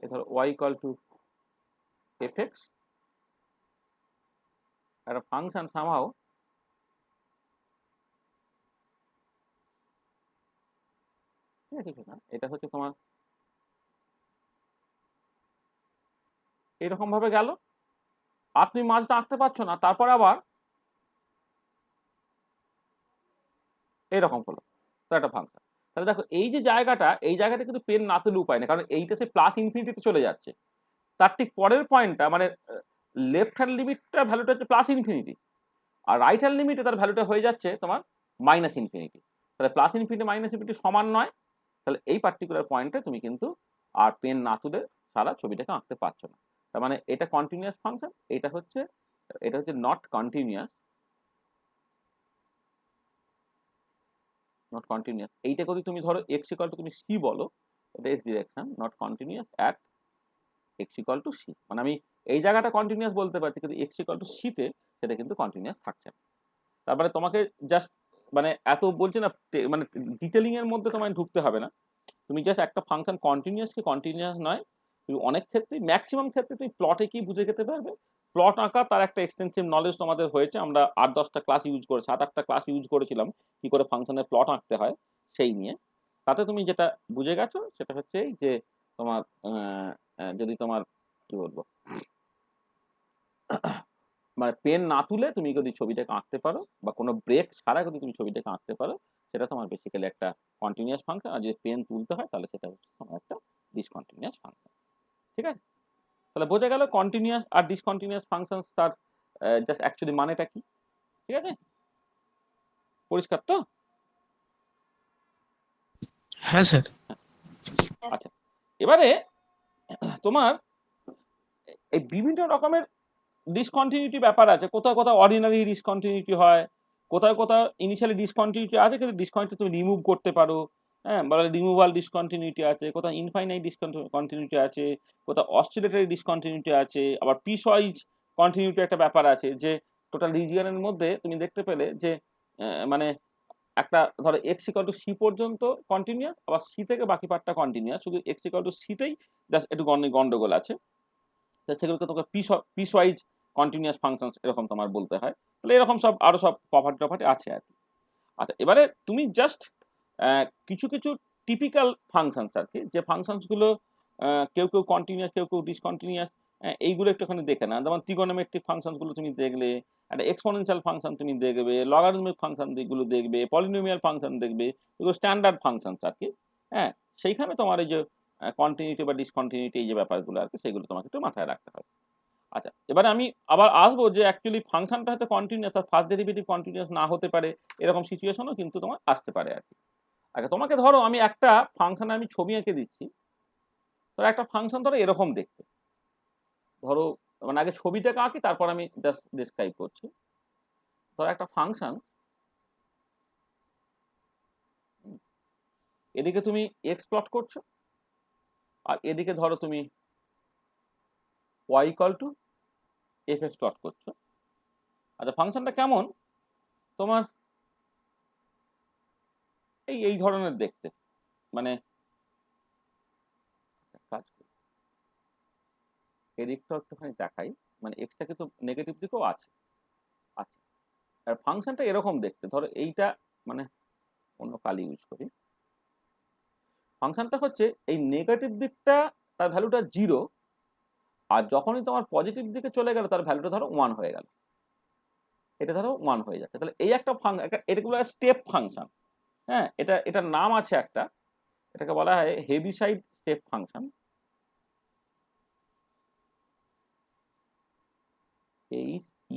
এ ধরো y equal to f x, একটা ফাংশন সামহাও ঠিক আছে কিছু না, এটা হচ্ছে তোমার এইরকম ভাবে গেল, আর তুমি মাছটা আঁকতে পারছো না, তারপর আবার এইরকম হলো, তো একটা ফাংশন। তাহলে দেখো এই যে জায়গাটা, এই জায়গাটা কিন্তু পেন না তুলে উপায় নেই, কারণ এইটা সে প্লাস ইনফিনিটিতে চলে যাচ্ছে, তার ঠিক পরের পয়েন্টটা মানে লেফট হ্যান্ড লিমিটটা ভ্যালুটা হচ্ছে প্লাস ইনফিনিটি, আর রাইট হ্যান্ড লিমিটে তার ভ্যালুটা হয়ে যাচ্ছে তোমার মাইনাস ইনফিনিটি। তাহলে প্লাস ইনফিনিটি মাইনাস ইনফিনিটি সমান নয়, তাহলে এই পার্টিকুলার পয়েন্টে তুমি কিন্তু আর পেন না তুলে সারা ছবিটাকে আঁকতে পারছো না। তার মানে এটা কন্টিনিউয়াস ফাংশন, এটা হচ্ছে নট কন্টিনিউয়াস, নট কন্টিনিউয়াস। এইটা যদি তুমি ধরো এক্স ইকুয়াল টু তুমি সি বলো, এটা x direction, not continuous at x equal to c, মানে আমি এই জায়গাটা কন্টিনিউয়াস বলতে পারছি কিন্তু এক্স ইকুয়াল টু সিতে সেটা কিন্তু কন্টিনিউয়াস থাকছে না। তারপরে তোমাকে জাস্ট মানে এত বলছি না, মানে ডিটেলিং এর মধ্যে তোমায় ঢুকতে হবে না, তুমি জাস্ট একটা ফাংশন কন্টিনিউয়াস কি কন্টিনিউয়াস নয়, তুমি অনেক ক্ষেত্রে ম্যাক্সিমাম ক্ষেত্রে তুমি প্লটে কি বুঝে যেতে পারবে, প্লট আঁকা তার একটা এক্সটেন্সিভ নলেজ তোমাদের হয়েছে, আমরা 8-10টা ক্লাস ইউজ করে 7-8টা ক্লাস ইউজ করেছিলাম কি করে ফাংশনের প্লট আঁকতে হয় সেই নিয়ে। তাতে তুমি যেটা বুঝে গেছো সেটা হচ্ছে এই যে তোমার যদি তোমার কি বলবো মানে পেন না তুলে তুমি যদি ছবিটাকে আঁকতে পারো বা কোনো ব্রেক ছাড়া যদি তুমি ছবিটাকে আঁকতে পারো, সেটা তোমার বেসিক্যালি একটা কন্টিনিউয়াস ফাংশন, আর যদি পেন তুলতে হয় তাহলে সেটা হচ্ছে তোমার একটা ডিসকন্টিনিউয়াস ফাংশন। ঠিক আছে, তাহলে বোঝা গেল কন্টিনিউয়াস আর ডিসকন্টিনিউয়াস ফাংশন তার জাস্ট অ্যাকচুয়ালি মানেটা কি। ঠিক আছে, পরিষ্কার তো? হ্যাঁ স্যার। আচ্ছা, এবারে তোমার এই বিভিন্ন রকমের ডিসকন্টিনিউটি ব্যাপার আছে, কোথাও কোথাও অর্ডিনারি ডিসকন্টিনিউটি হয়, কোথাও কোথাও ইনিশিয়ালি ডিসকন্টিনিউটি আছে কিন্তু ডিসকন্টিনিউটি তুমি রিমুভ করতে পারো, হ্যাঁ বলে রিমুভাল ডিসকন্টিনিউটি আছে, কোথাও ইনফাইনাইট ডিসকন্টিনিউটি আছে, কোথাও অসিলেটরি ডিসকন্টিনিউটি আছে, আবার পিস ওয়াইজ কন্টিনিউটি একটা ব্যাপার আছে, যে টোটাল রিজিয়নের মধ্যে তুমি দেখতে পেলে যে মানে একটা ধরো এক্স ইকাল টু সি পর্যন্ত কন্টিনিউয়াস, আবার সি থেকে বাকি পার্টটা কন্টিনিউয়াস, শুধু এক্স ইকাল টু সিতেই জাস্ট একটু গন্ডগোল আছে, সেগুলোকে তোমাকে পিস ওয়াইজ কন্টিনিউয়াস ফাংশন এরকম তোমার বলতে হয়। তাহলে এরকম সব আরো সব প্রপার্টি আছে আর কি। আচ্ছা, এবারে তুমি জাস্ট কিছু কিছু টিপিক্যাল ফাংশনস আর কি, যে ফাংশনসগুলো কেউ কেউ কন্টিনিউয়াস কেউ কেউ ডিসকন্টিনিউয়াস, এইগুলো একটুখানি দেখে না, যেমন ট্রিগোনোমেট্রিক ফাংশনসগুলো তুমি দেখলে, একটা এক্সপোনেনশিয়াল ফাংশন তুমি দেখবে, লগারিদমিক ফাংশন যেগুলো দেখবে, পলিনোমিয়াল ফাংশন দেখবে, এগুলো স্ট্যান্ডার্ড ফাংশনস আর কি। হ্যাঁ, সেইখানে তোমার এই যে কন্টিনিউটি বা ডিসকন্টিনিউটি এই যে ব্যাপারগুলো আর কি, সেগুলো তোমাকে একটু মাথায় রাখতে হবে। আচ্ছা, এবারে আমি আবার আসবো যে অ্যাকচুয়ালি ফাংশনটা হয়তো কন্টিনিউয়াস, তার ফার্স্ট ডেরিভেটিভ কন্টিনিউয়াস না হতে পারে, এরকম সিচুয়েশনও কিন্তু তোমার আসতে পারে আর কি। আচ্ছা, তোমাকে ধরো আমি একটা ফাংশনে আমি ছবি এঁকে দিচ্ছি, ধরো একটা ফাংশন ধরো এরকম দেখতে, ধরো মানে আগে ছবিটাকে আঁকি তারপর আমি জাস্ট ডিসক্রাইব করছি। ধরো একটা ফাংশন, এদিকে তুমি এক্স প্লট করছো, আর এদিকে ধরো তুমি y equal to f x plot করছো। আচ্ছা, ফাংশনটা কেমন তোমার এই ধরনের দেখতে, মানে কাজ করি এদিকটা একটুখানি দেখাই, মানে এক্সটা কিন্তু নেগেটিভ দিকেও আছে। আচ্ছা, আর ফাংশনটা এরকম দেখতে, ধরো এইটা মানে অন্য কালি ইউজ করি, ফাংশনটা হচ্ছে এই নেগেটিভ দিকটা তার ভ্যালুটা 0, আর যখনই তোমার পজিটিভ দিকে চলে গেল তার ভ্যালুটা ধরো 1 হয়ে গেল, এটা ধরো 1 হয়ে যাচ্ছে। তাহলে এই একটা এটাগুলো স্টেপ ফাংশন। হ্যাঁ, এটার নাম আছে একটা, এটাকে বলা হয় Heaviside step function.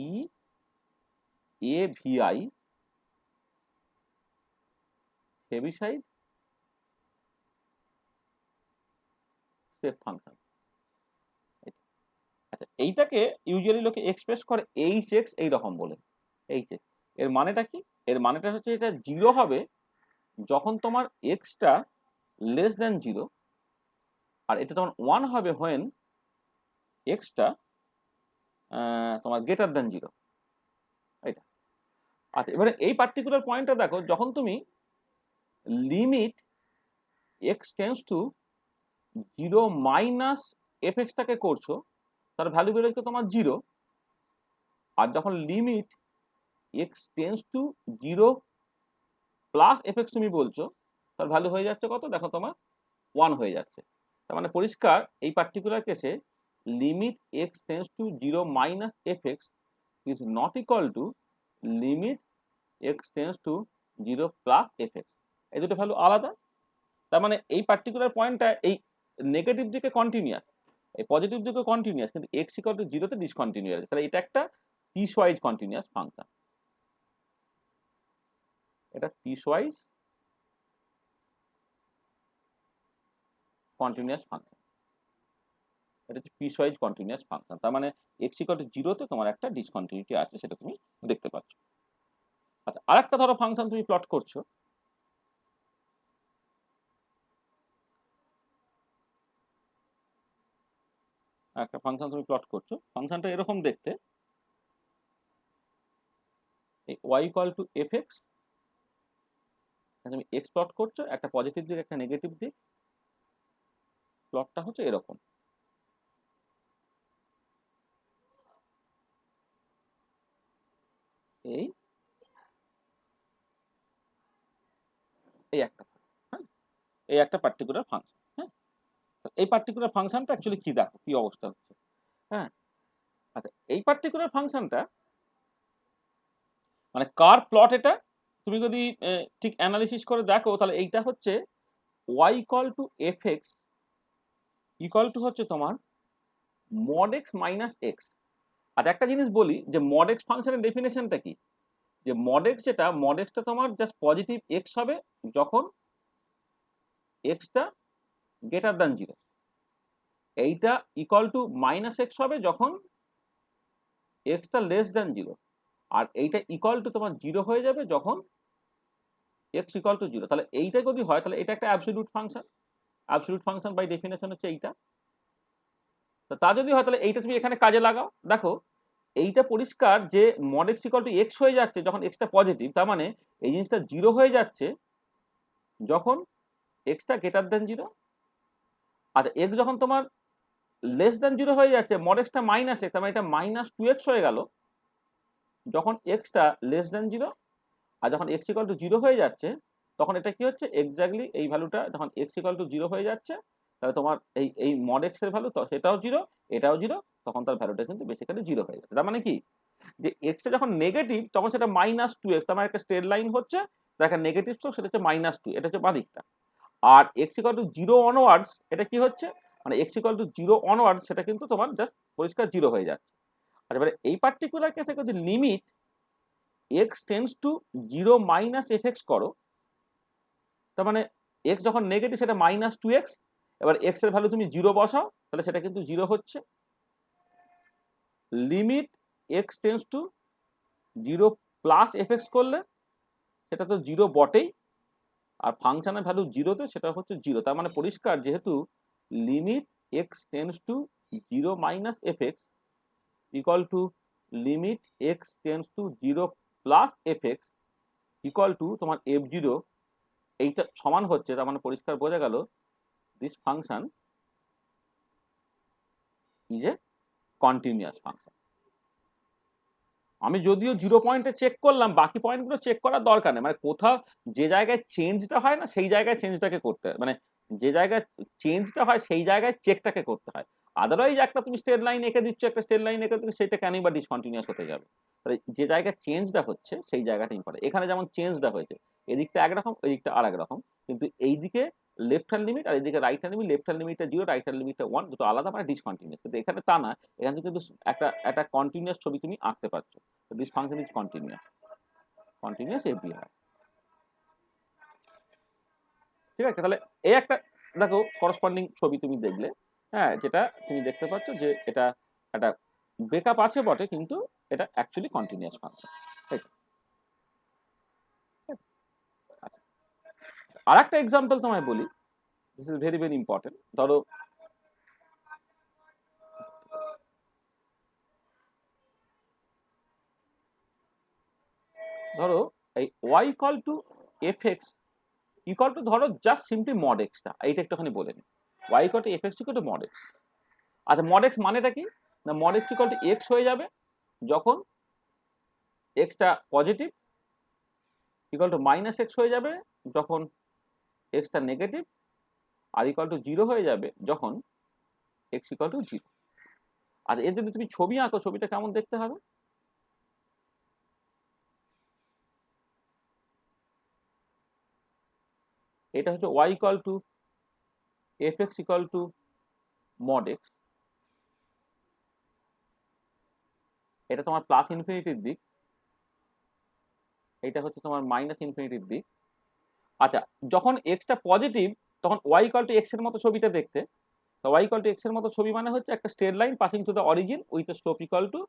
E A V I Heaviside step function. আচ্ছা, এইটাকে ইউজুয়ালি লোকে এক্সপ্রেস করে এইচ এক্স এইরকম বলে। এইচ এক্স এর মানেটা কি? এর মানেটা হচ্ছে এটা জিরো হবে যখন তোমার এক্সটা লেস দেন জিরো, আর এটা তোমার ওয়ান হবে হোয়েন এক্সটা তোমার গ্রেটার দেন জিরো। এটা আচ্ছা, এবারে এই পার্টিকুলার পয়েন্টটা দেখো, যখন তুমি limit x tends to zero minus f এক্সটাকে করছো, তার ভ্যালু বেরোচ্ছে তোমার জিরো। আর যখন limit x tends to zero plus f x তুমি বলছো, তার ভ্যালু হয়ে যাচ্ছে কত? দেখো তোমার ওয়ান হয়ে যাচ্ছে। তার মানে পরিষ্কার এই পার্টিকুলার কেসে limit x tends to zero minus f x is not equal to limit x tends to zero plus f x. এই দুটো ভ্যালু আলাদা। তার মানে এই পার্টিকুলার পয়েন্টটা এই নেগেটিভ দিকে কন্টিনিউয়াস, এই পজিটিভ দিকে কন্টিনিউয়াস, কিন্তু এক্স ইকুয়াল টু জিরোতে ডিসকন্টিনিউয়াস। তাহলে এটা একটা পিসওয়াইজ কন্টিনিউয়াস ফাংশন। এটা পিসওয়াইজ কন্টিনিউয়াস ফাংশন। এটা হচ্ছে পিসওয়াইজ কন্টিনিউয়াস ফাংশন। তার মানে এক্স ইকুয়াল টু জিরোতে তোমার একটা ডিসকন্টিনিউটি আছে, সেটা তুমি দেখতে পাচ্ছ। আচ্ছা, আরেকটা ধরো ফাংশন তুমি প্লট করছো, একটা ফাংশন তুমি প্লট করছো, ফাংশনটা এরকম দেখতে, এই y equal to f x, তুমি এক্স প্লট করছো, একটা পজিটিভ দিক একটা নেগেটিভ দিক, প্লটটা হচ্ছে এরকম। এই এই একটা, হ্যাঁ, এই একটা পার্টিকুলার ফাংশন। হ্যাঁ, এই পার্টিকুলার ফাংশনটা অ্যাকচুয়ালি কি দেখো কি অবস্থা হচ্ছে। হ্যাঁ, আচ্ছা, এই পার্টিকুলার ফাংশনটা মানে কার প্লট? এটা তুমি যদি ঠিক অ্যানালিসিস করে দেখো, তাহলে এইটা হচ্ছে y equal to f x equal to হচ্ছে তোমার মড এক্স মাইনাস এক্স। আর একটা জিনিস বলি যে মড এক্স ফাংশনের ডেফিনেশনটা কি, যে মড এক্স যেটা, মড এক্সটা তোমার জাস্ট পজিটিভ এক্স হবে যখন এক্সটা গ্রেটার দ্যান জিরো, এইটা ইকুয়াল টু মাইনাস এক্স হবে যখন এক্সটা লেস দ্যান জিরো, আর এইটা ইকুয়াল টু তোমার জিরো হয়ে যাবে যখন এক্স ইকুয়াল টু জিরো। তাহলে এইটা যদি হয় তাহলে এটা একটা absolute function. Absolute function by definition হচ্ছে এইটা। তা যদি হয় তাহলে এইটা তুমি এখানে কাজে লাগাও। দেখো এইটা পরিষ্কার যে mod x equal to x হয়ে যাচ্ছে যখন এক্সটা পজিটিভ, তার মানে এই জিনিসটা জিরো হয়ে যাচ্ছে যখন এক্সটা গ্রেটার দেন জিরো। আর এক্স যখন তোমার লেস দেন জিরো হয়ে যাচ্ছে, মড এক্সটা মাইনাস এক্স, তার মানে এটা মাইনাস টু এক্স হয়ে গেল যখন এক্সটা লেস দেন জিরো। আর যখন এক্স ইকুয়াল টু জিরো হয়ে যাচ্ছে তখন এটা কি হচ্ছে, এক্স্যাক্টলি এই ভ্যালুটা যখন এক্স ইকুয়াল টু জিরো হয়ে যাচ্ছে, তাহলে তোমার এই এই মড এক্স এর ভ্যালু সেটাও জিরো, এটাও জিরো, তখন তার ভ্যালুটা কিন্তু বেসিক্যালি জিরো হয়ে যাচ্ছে। তার মানে কি, যে এক্সটা যখন নেগেটিভ তখন সেটা মাইনাস টু এক্স, তার মানে একটা স্ট্রেট লাইন হচ্ছে, তার একটা নেগেটিভ স্লোপ, সেটা হচ্ছে মাইনাস টু, এটা হচ্ছে বাঁ দিকটা। আর x equal to zero onwards এটা কি হচ্ছে, মানে x equal to zero onwards সেটা কিন্তু তোমার জাস্ট পরিষ্কার জিরো হয়ে যাচ্ছে। আর এবারে এই পার্টিকুলার কেসে যদি limit x tends to zero minus f x করো, তার মানে এক্স যখন নেগেটিভ সেটা মাইনাস টু এক্স, এবার এক্স এর ভ্যালু তুমি জিরো বসাও, তাহলে সেটা কিন্তু জিরো হচ্ছে। Limit x tends to zero plus f x করলে সেটা তো জিরো বটেই, আর ফাংশনের ভ্যালু জিরোতে সেটা হচ্ছে জিরো। তার মানে পরিষ্কার যেহেতু limit x tends to zero minus f x equal to limit x tends to zero plus f x equal two তোমার এফ জিরো, এইটা সমান হচ্ছে, তার মানে পরিষ্কার বোঝা গেল this function is a continuous function. আমি যদিও জিরো পয়েন্টে চেক করলাম, বাকি পয়েন্টগুলো চেক করার দরকার নেই, মানে কোথাও যে জায়গায় চেঞ্জটা হয় না সেই জায়গায় চেঞ্জটাকে করতে হয়, মানে যে জায়গায় চেঞ্জটা হয় সেই জায়গায় চেকটাকে করতে হয়। আদারওয়াইজ একটা তুমি স্ট্রেট লাইন এঁকে দিচ্ছ, একটা স্ট্রেট লাইন এঁকে দিচ্ছ, সেটা কেনই বা ডিসকন্টিনিউয়াস হতে যাবে। তাহলে যে জায়গায় চেঞ্জটা হচ্ছে সেই জায়গাটা ইম্পর্টেন্ট। এখানে যেমন চেঞ্জটা হয়েছে, এদিকটা একরকম এদিকটা আর এক রকম, কিন্তু এইদিকে লেফট হ্যান্ড লিমিট আর এদিকে right hand limit, left hand লিমিটটা 0, রাইট হ্যান্ড লিমিটটা 1, দুটো আলাদা মানে ডিসকন্টিনিউয়াস। কিন্তু এখানে তা না, এখানে কিন্তু একটা কন্টিনিউয়াস ছবি তুমি আঁকতে পারছো। This function is continuous everywhere. ঠিক আছে, তাহলে এই একটা দেখো করসপন্ডিং ছবি তুমি দেখলে, হ্যাঁ, যেটা তুমি দেখতে পাচ্ছ যে এটা একটা ব্রেকআপ আছে বটে, কিন্তু এটা অ্যাকচুয়ালি কন্টিনিউয়াস ফাংশন। আর একটা এক্সাম্পল তোমায় বলি, this is very very important. ধরো এই y equal to f x equal to, ধরো জাস্ট সিম্পলি মড এক্সটা, এইটা একটুখানি বলে নি। y equal to f x equal to mod x. আচ্ছা, মড এক্স মানেটা কি? না, mod x equal to x হয়ে যাবে যখন এক্সটা positive, equal to minus x হয়ে যাবে যখন এক্সটা নেগেটিভ, আর ইকুয়াল টু 0 হয়ে যাবে যখন এক্স ইকুয়াল টু 0। আর এর যদি তুমি ছবি আঁকো, ছবিটা কেমন দেখতে হবে? এটা হচ্ছে y equal to f x equal to mod x. এটা তোমার প্লাস ইনফিনিটির দিক, এটা হচ্ছে তোমার মাইনাস ইনফিনিটির দিক। আচ্ছা, যখন এক্সটা পজিটিভ তখন y ইকুয়াল টু এক্স এর মতো ছবিটা দেখতে। তো y ইকুয়াল টু এক্স এর মতো ছবি মানে হচ্ছে একটা straight line passing to the origin with slope equal to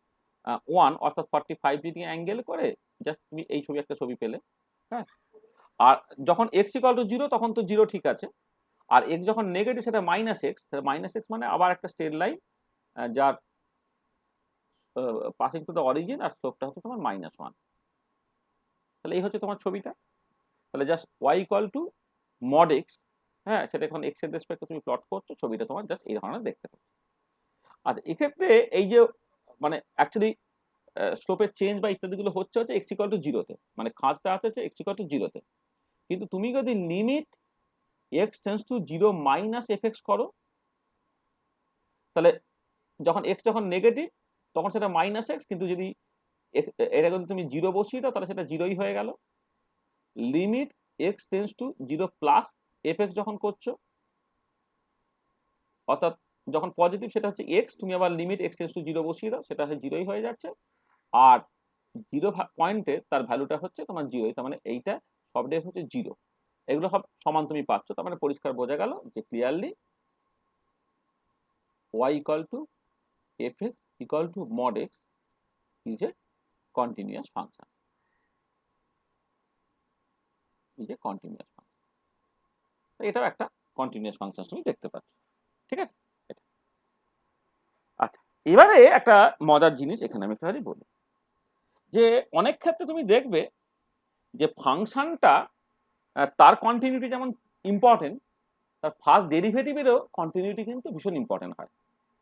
1, অর্থাৎ 45 ডিগ্রি অ্যাঙ্গেল করে জাস্ট তুমি এই ছবি একটা ছবি পেলে। হ্যাঁ, আর যখন এক্স ইকুয়াল টু 0 তখন তো 0 ঠিক আছে, আর এক্স যখন নেগেটিভ সেটা মাইনাস এক্স, মাইনাস এক্স মানে আবার একটা স্ট্রেট লাইন যার পাসিং টু দ্য অরিজিন আর স্লোপটা হচ্ছে তোমার -1। তাহলে এই হচ্ছে তোমার ছবিটা। তাহলে just y equal to mod x, হ্যাঁ, সেটা এখন এক্স এর রেসপেক্টে তুমি প্লট করছো, ছবিটা তোমার জাস্ট এই ধরনের দেখতে পাচ্ছ। আচ্ছা, এক্ষেত্রে এই যে মানে অ্যাকচুয়ালি স্লোপের চেঞ্জ বা ইত্যাদিগুলো হচ্ছে এক্স ইকুয়াল টু 0-তে, মানে খাঁজটা আছে হচ্ছে এক্স ইকুয়াল টু 0-তে। কিন্তু তুমি যদি limit x tends to 0 minus f x করো, তাহলে যখন এক্স যখন নেগেটিভ তখন সেটা মাইনাস এক্স, কিন্তু যদি এটা যদি তুমি 0 বসিয়ে দাও তাহলে সেটা 0ই হয়ে গেল। Limit x tends to 0 plus f x যখন করছো, অর্থাৎ যখন পজিটিভ সেটা হচ্ছে এক্স, তুমি আবার লিমিট এক্স টেন্স টু 0 বসিয়ে দাও, সেটা হচ্ছে 0ই হয়ে যাচ্ছে। আর 0 পয়েন্টে তার ভ্যালুটা হচ্ছে তোমার 0, তার মানে এইটা সবটাই হচ্ছে 0। এগুলো সব সমান তুমি পাচ্ছ, তার মানে পরিষ্কার বোঝা গেল যে clearly y equal to f x equal to mod x is a continuous function, এটাও একটা কন্টিনিউয়াস ফাংশন তুমি দেখতে পাচ্ছ। ঠিক আছে, আচ্ছা, এবারে একটা মজার জিনিস এখানে আমি একটু বলি, যে অনেক ক্ষেত্রে তুমি দেখবে যে ফাংশনটা তার কন্টিনিউটি যেমন ইম্পর্টেন্ট, তার ফার্স্ট ডেরিভেটিভেরও কন্টিনিউটি কিন্তু ভীষণ ইম্পর্টেন্ট হয়।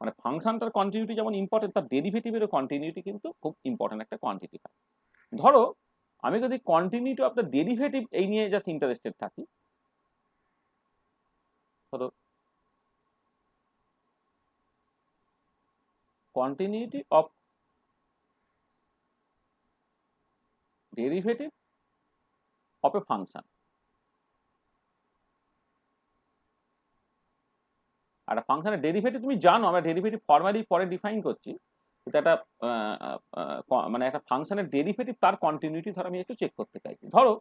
মানে ফাংশনটার কন্টিনিউটি যেমন ইম্পর্টেন্ট, তার ডেরিভেটিভেরও কন্টিনিউটি কিন্তু খুব ইম্পর্টেন্ট একটা কোয়ান্টিটি হয়। ধরো আমি যদি কন্টিনিউটি অফ দ্য ডেরিভেটিভ এই নিয়ে জাস্ট ইন্টারেস্টেড থাকি, ধরো continuity of derivative of a function। আর ফাংশনের ডেরিভেটিভ তুমি জানো, আমরা ডেরিভেটিভ ফর্মালি পরে ডিফাইন করছি, এটা একটা মানে একটা ফাংশনের ডেরিভেটিভ তার কন্টিনিউটি ধরো আমি একটু চেক করতে চাইছি। ধরো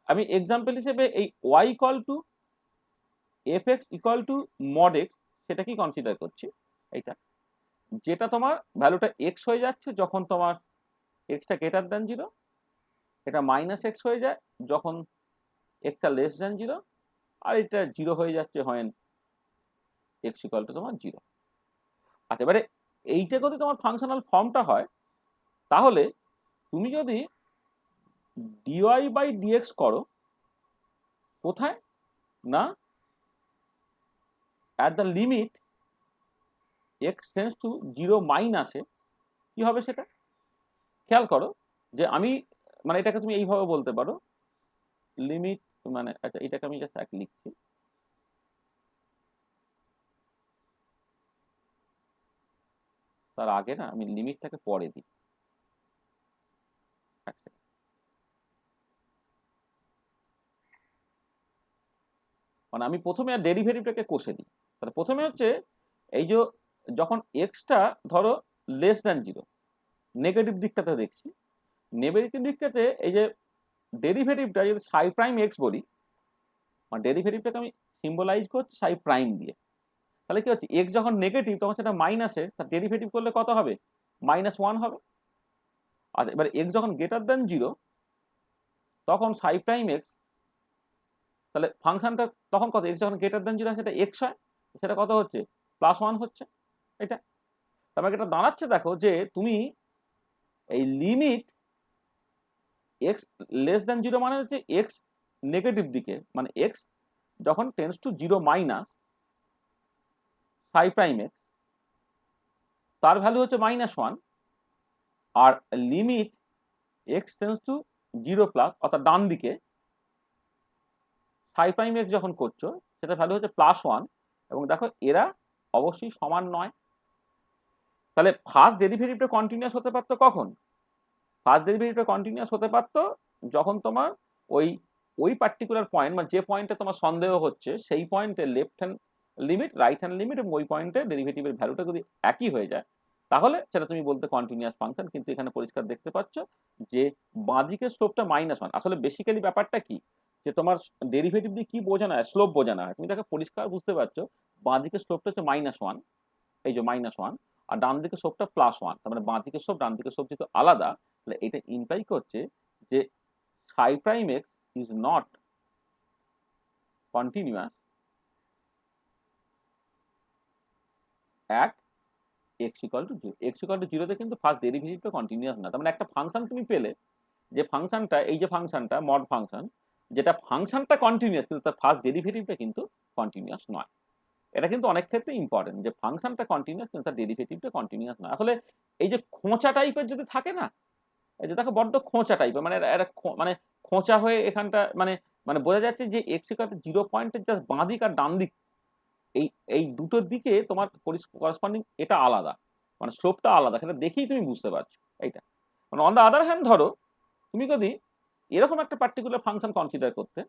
আমি এক্সাম্পল হিসেবে এই y equal to f x equal to mod x সেটা কি কনসিডার করছি, এইটা যেটা তোমার ভ্যালুটা এক্স হয়ে যাচ্ছে যখন তোমার এক্সটা গ্রেটার দ্যান 0, এটা মাইনাস এক্স হয়ে যায় যখন এক্সটা লেস দ্যান 0, আর এটা 0 হয়ে যাচ্ছে হয় এক্স ইকুয়াল টু তোমার 0। আচ্ছা, এবারে এইটা যদি তোমার ফাংশনাল ফর্মটা হয়, তাহলে তুমি যদি ডিওয়াই বাই ডিএক্স করো, কোথায় না at the limit x tends to 0 মাইনাসে, কি হবে সেটা খেয়াল করো। যে আমি মানে এটাকে তুমি এইভাবে বলতে পারো, লিমিট মানে, আচ্ছা এটাকে আমি জাস্ট এক লিখছি, তার আগে না আমি লিমিটটাকে পরে দিই। মানে আমি প্রথমে আর ডেরিভেটিভটাকে কষে দিই। তাহলে প্রথমে হচ্ছে এই যে যখন এক্সটা ধরো লেস দ্যান জিরো, নেগেটিভ দিকটাতে দেখছি, নেগেটিভ দিকটাতে এই যে ডেরিভেটিভটা যদি সাই প্রাইম এক্স বলি, মানে ডেরিভেটিভটাকে আমি সিম্বলাইজ করছি সাই প্রাইম দিয়ে, তাহলে কি হচ্ছে এক্স যখন নেগেটিভ তখন সেটা মাইনাসে, তার ডেরিভেটিভ করলে কত হবে? -1 হবে। আর এবার এক্স যখন গ্রেটার দ্যান জিরো তখন সাই প্রাইম এক্স, তাহলে ফাংশনটা তখন কত? এক্স যখন গ্রেটার দ্যান জিরো সেটা এক্স হয়, সেটা কত হচ্ছে? +1 হচ্ছে। এটা তারপরে এটা দাঁড়াচ্ছে দেখো যে তুমি এই limit x less than zero মানে হচ্ছে এক্স নেগেটিভ দিকে, মানে এক্স যখন tends to zero minus psi prime x, তার ভ্যালু হচ্ছে -1, আর limit x tends to zero plus অর্থাৎ ডান দিকে সাই প্রাইম এক্স যখন করছো সেটা ভ্যালু হচ্ছে +1, এবং দেখো এরা অবশ্যই সমান নয়। তাহলে ফার্স্ট ডেরিভেটিভটা কন্টিনিউয়াস হতে পারতো কখন? ফার্স্ট ডেরিভেটিভটা কন্টিনিউয়াস হতে পারতো যখন তোমার ওই ওই পার্টিকুলার পয়েন্ট, মানে যে পয়েন্টে তোমার সন্দেহ হচ্ছে সেই পয়েন্টে left hand limit, right hand limit এবং ওই পয়েন্টে ডেরিভেটিভের ভ্যালুটা যদি একই হয়ে যায় তাহলে সেটা তুমি বলতে কন্টিনিউয়াস ফাংশন। কিন্তু এখানে পরিষ্কার দেখতে পাচ্ছ যে বাঁদিকের স্লোপটা -1। আসলে বেসিক্যালি ব্যাপারটা কি, যে তোমার ডেরিভেটিভ দিয়ে কি বোঝানো হয়? স্লোপ বোঝানো হয়। তুমি তাকে পরিষ্কার বুঝতে পারছো বাঁদিকের স্লোপটা হচ্ছে -1, এই যে -1, আর ডান দিকের স্লোপটা +1, তার মানে বাঁ দিকের স্লোপ ডান দিকের স্লোপ যেহেতু আলাদা, তাহলে এটা ইমপ্লাই করছে যে psi prime x is not continuous at x equal to 0। x equal to 0 তে কিন্তু ফার্স্ট ডেরিভেটিভটা কন্টিনিউয়াস না। তার মানে একটা ফাংশন তুমি পেলে, যে ফাংশনটা, এই যে ফাংশনটা মড ফাংশন, যেটা ফাংশনটা কন্টিনিউয়াস কিন্তু তার ফার্স্ট ডেরিভেটিভটা কিন্তু কন্টিনিউয়াস নয়। এটা কিন্তু অনেক ক্ষেত্রে ইম্পর্টেন্ট, যে ফাংশনটা কন্টিনিউয়াস কিন্তু তার ডেরিভেটিভটা কন্টিনিউয়াস নয়। আসলে এই যে খোঁচা টাইপের যদি থাকে না, এই যে দেখো বড্ড খোঁচা টাইপের, মানে একটা মানে খোঁচা হয়ে এখানটা মানে মানে বোঝা যাচ্ছে যে এক্স ইকুয়াল টু 0 পয়েন্টের জাস্ট বাঁ দিক আর ডান দিক, এই এই দুটোর দিকে তোমার করেসপন্ডিং এটা আলাদা, মানে স্লোপটা আলাদা, সেটা দেখেই তুমি বুঝতে পারছো এইটা। মানে অন দ্য আদার হ্যান্ড ধরো তুমি যদি এরকম একটা পার্টিকুলার ফাংশন কনসিডার করতে,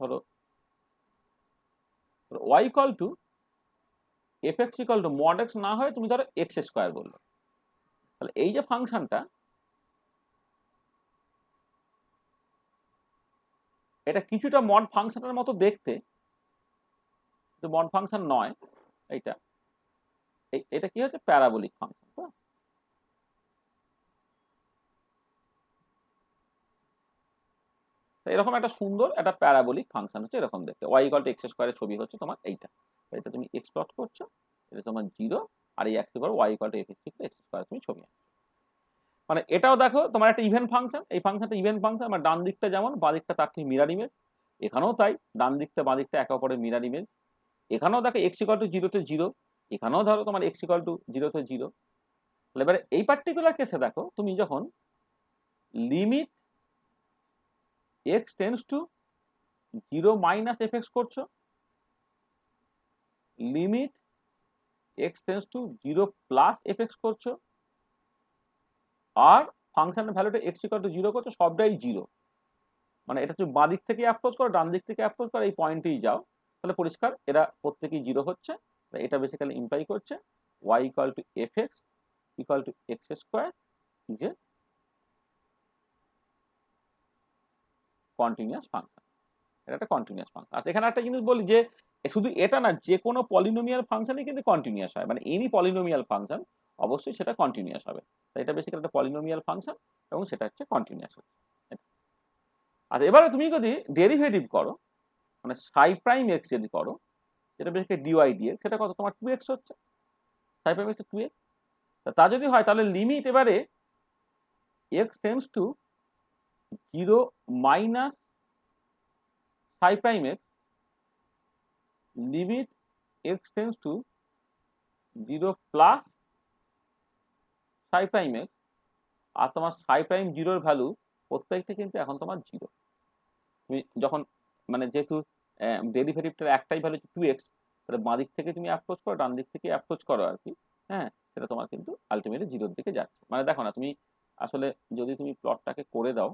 ধরো y equal two fx equal to mod x না হয় তুমি ধরো x স্কোয়ার বললো, তাহলে এই যে ফাংশনটা, এটা কিছুটা মড ফাংশনের মতো দেখতে, কিন্তু মড ফাংশন নয় এইটা। এটা কি হচ্ছে? Parabolic function. এরকম একটা সুন্দর একটা প্যারাবোলিক ফাংশন হচ্ছে এরকম দেখতে, y ইকুয়াল টু x স্কোয়ারের ছবি হচ্ছে তোমার এইটা। এটা তুমি এক্স প্লট করছো, এটা তোমার 0, আর এই x equal y equal two fx square তুমি ছবি আঁকছো। মানে এটাও দেখো তোমার একটা ইভেন ফাংশন, এই ফাংশনটা ইভেন ফাংশন, মানে ডান দিকটা যেমন বাঁ দিকটা তার ঠিক মিরার ইমেজ, এখানেও তাই ডান দিকটা বাঁ দিকটা একে অপরের মিরার ইমেজ। এখানেও দেখো x ইকুয়াল টু 0 তে 0, এখানেও ধরো তোমার x ইকুয়াল টু 0 তে 0। এবারে এই পার্টিকুলার কেসে দেখো তুমি যখন limit x tense to 0 minus fx করছো, limit x tense to 0 plus fx করছো, আর ফাংশনের ভ্যালুটা x ইকুয়াল টু 0 করছো, সবটাই 0। মানে এটা তুমি বাঁ দিক থেকে অ্যাপ্রোচ করো, ডান দিক থেকে অ্যাপ্রোচ করো, এই পয়েন্টেই যাও, তাহলে পরিষ্কার এরা প্রত্যেকেই 0 হচ্ছে। এটা বেসিক্যালি ইমপ্লাই করছে y equal two fx equal to x square is a continuous function. এটা একটা কন্টিনিউয়াস ফাংশন। আচ্ছা, এখানে একটা জিনিস বলি যে শুধু এটা না, যে কোনো পলিনোমিয়াল ফাংশনই কিন্তু কন্টিনিউয়াস হয়, মানে এনি পলিনোমিয়াল ফাংশন অবশ্যই সেটা কন্টিনিউয়াস হবে। তাই এটা বেসিক্যালি একটা পলিনোমিয়াল ফাংশন এবং সেটা হচ্ছে কন্টিনিউয়াস হচ্ছে। আচ্ছা, এবারে তুমি যদি ডেরিভেটিভ করো, মানে সাই প্রাইম এক্স যদি করো, যেটা বেসিক্যালি ডিওয়াই ডিএক্স, সেটা কত? তোমার 2x হচ্ছে, সাই প্রাইম এক্স 2x। তা যদি হয় তাহলে লিমিট এবারে x tends to 0 minus psi prime x, limit x tends to 0 plus Sai prime x, আর তোমার সাই প্রাইম 0 ভ্যালু প্রত্যেকটা কিন্তু এখন তোমার 0। তুমি যখন মানে যেহেতু ডেরিভেটিভটার একটাই ভ্যালু 2x, তাহলে বাঁ দিক থেকে তুমি অ্যাপ্রোচ করো, ডান দিক থেকে অ্যাপ্রোচ করো আর কি, হ্যাঁ, সেটা তোমার কিন্তু আলটিমেটলি 0-র দিকে যাচ্ছে। মানে দেখো না তুমি আসলে যদি তুমি প্লটটাকে করে দাও,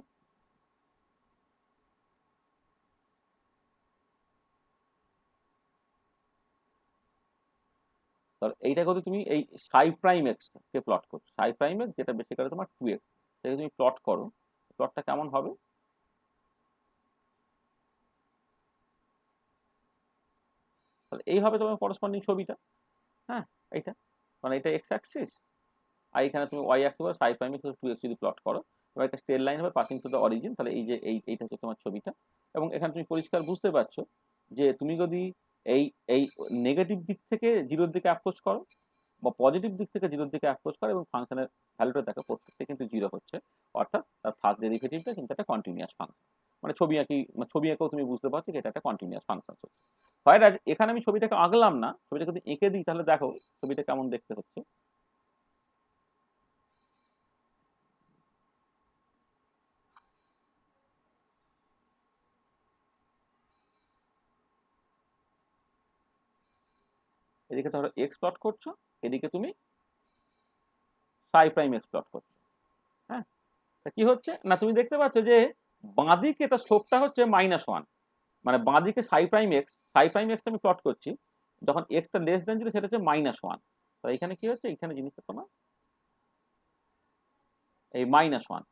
ধর এইটা যদি তুমি এই সাই প্রাইম এক্স কে প্লট করছো, সাই প্রাইম এক্স যেটা বেসিক্যালি তোমার 2x, সেটাকে তুমি প্লট করো, প্লটটা কেমন হবে? তাহলে এই হবে তোমার করসপন্ডিং ছবিটা। হ্যাঁ, এইটা মানে এটা এক্স অ্যাক্সিস, আর এখানে তুমি ওয়াই অ্যাক্সিস বা সাই প্রাইম এক্স 2x যদি প্লট করো, এবার একটা স্ট্রেট লাইন হবে পাসিং টু দ্য অরিজিন। তাহলে এই যে এইটা হচ্ছে তোমার ছবিটা। এবং এখানে তুমি পরিষ্কার বুঝতে পারছো যে তুমি যদি এই এই নেগেটিভ দিক থেকে জিরোর দিকে অ্যাপ্রোচ করো বা পজিটিভ দিক থেকে জিরোর দিকে অ্যাপ্রোচ করো এবং ফাংশনের ভ্যালুটা দেখো প্রত্যেকটা কিন্তু জিরো হচ্ছে, অর্থাৎ তার ফার্স্ট ডেরিভেটিভটা কিন্তু একটা কন্টিনিউয়াস ফাংশন। মানে ছবি এঁকেও তুমি বুঝতে পারছো যে এটা একটা কন্টিনিউয়াস ফাংশন হচ্ছে। হয় এখানে আমি ছবিটাকে আঁকলাম না, ছবিটাকে যদি এঁকে দিই তাহলে দেখো ছবিটা কেমন দেখতে হচ্ছে। এদিকে ধরো এক্স প্লট করছো, এদিকে তুমি সাই প্রাইম এক্স প্লট করছো। হ্যাঁ, তা কি হচ্ছে না, তুমি দেখতে পাচ্ছ যে বাঁদিকে তার স্লোপটা হচ্ছে -1, মানে বাঁদিকে সাই প্রাইম এক্স আমি প্লট করছি, যখন এক্সটা লেস দেন ছিল সেটা হচ্ছে -1। তো এখানে কি হচ্ছে, এখানে জিনিসটা তোমার এই -1,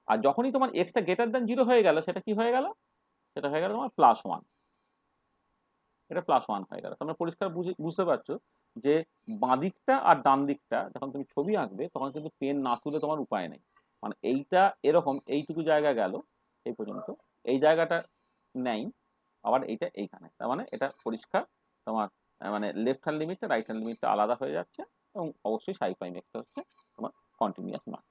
আর যখনই তোমার এক্সটা গ্রেটার দেন 0 হয়ে গেল, সেটা কি হয়ে গেল, সেটা হয়ে গেল তোমার +1। এটা +1 হয়ে গেল। তোমরা পরিষ্কার বুঝতে পারছো যে বাঁদিকটা আর ডান দিকটা যখন তুমি ছবি আঁকবে তখন কিন্তু পেন না তুলে তোমার উপায় নেই। মানে এইটা এরকম এইটুকু জায়গা গেল এই পর্যন্ত, এই জায়গাটা নেই, আবার এইটা এইখানে, তার মানে এটা পরিষ্কার তোমার মানে লেফট হ্যান্ড লিমিটটা রাইট হ্যান্ড লিমিটটা আলাদা হয়ে যাচ্ছে, এবং অবশ্যই সাই প্রাইম এক্সটা হচ্ছে তোমার কন্টিনিউয়াস মান।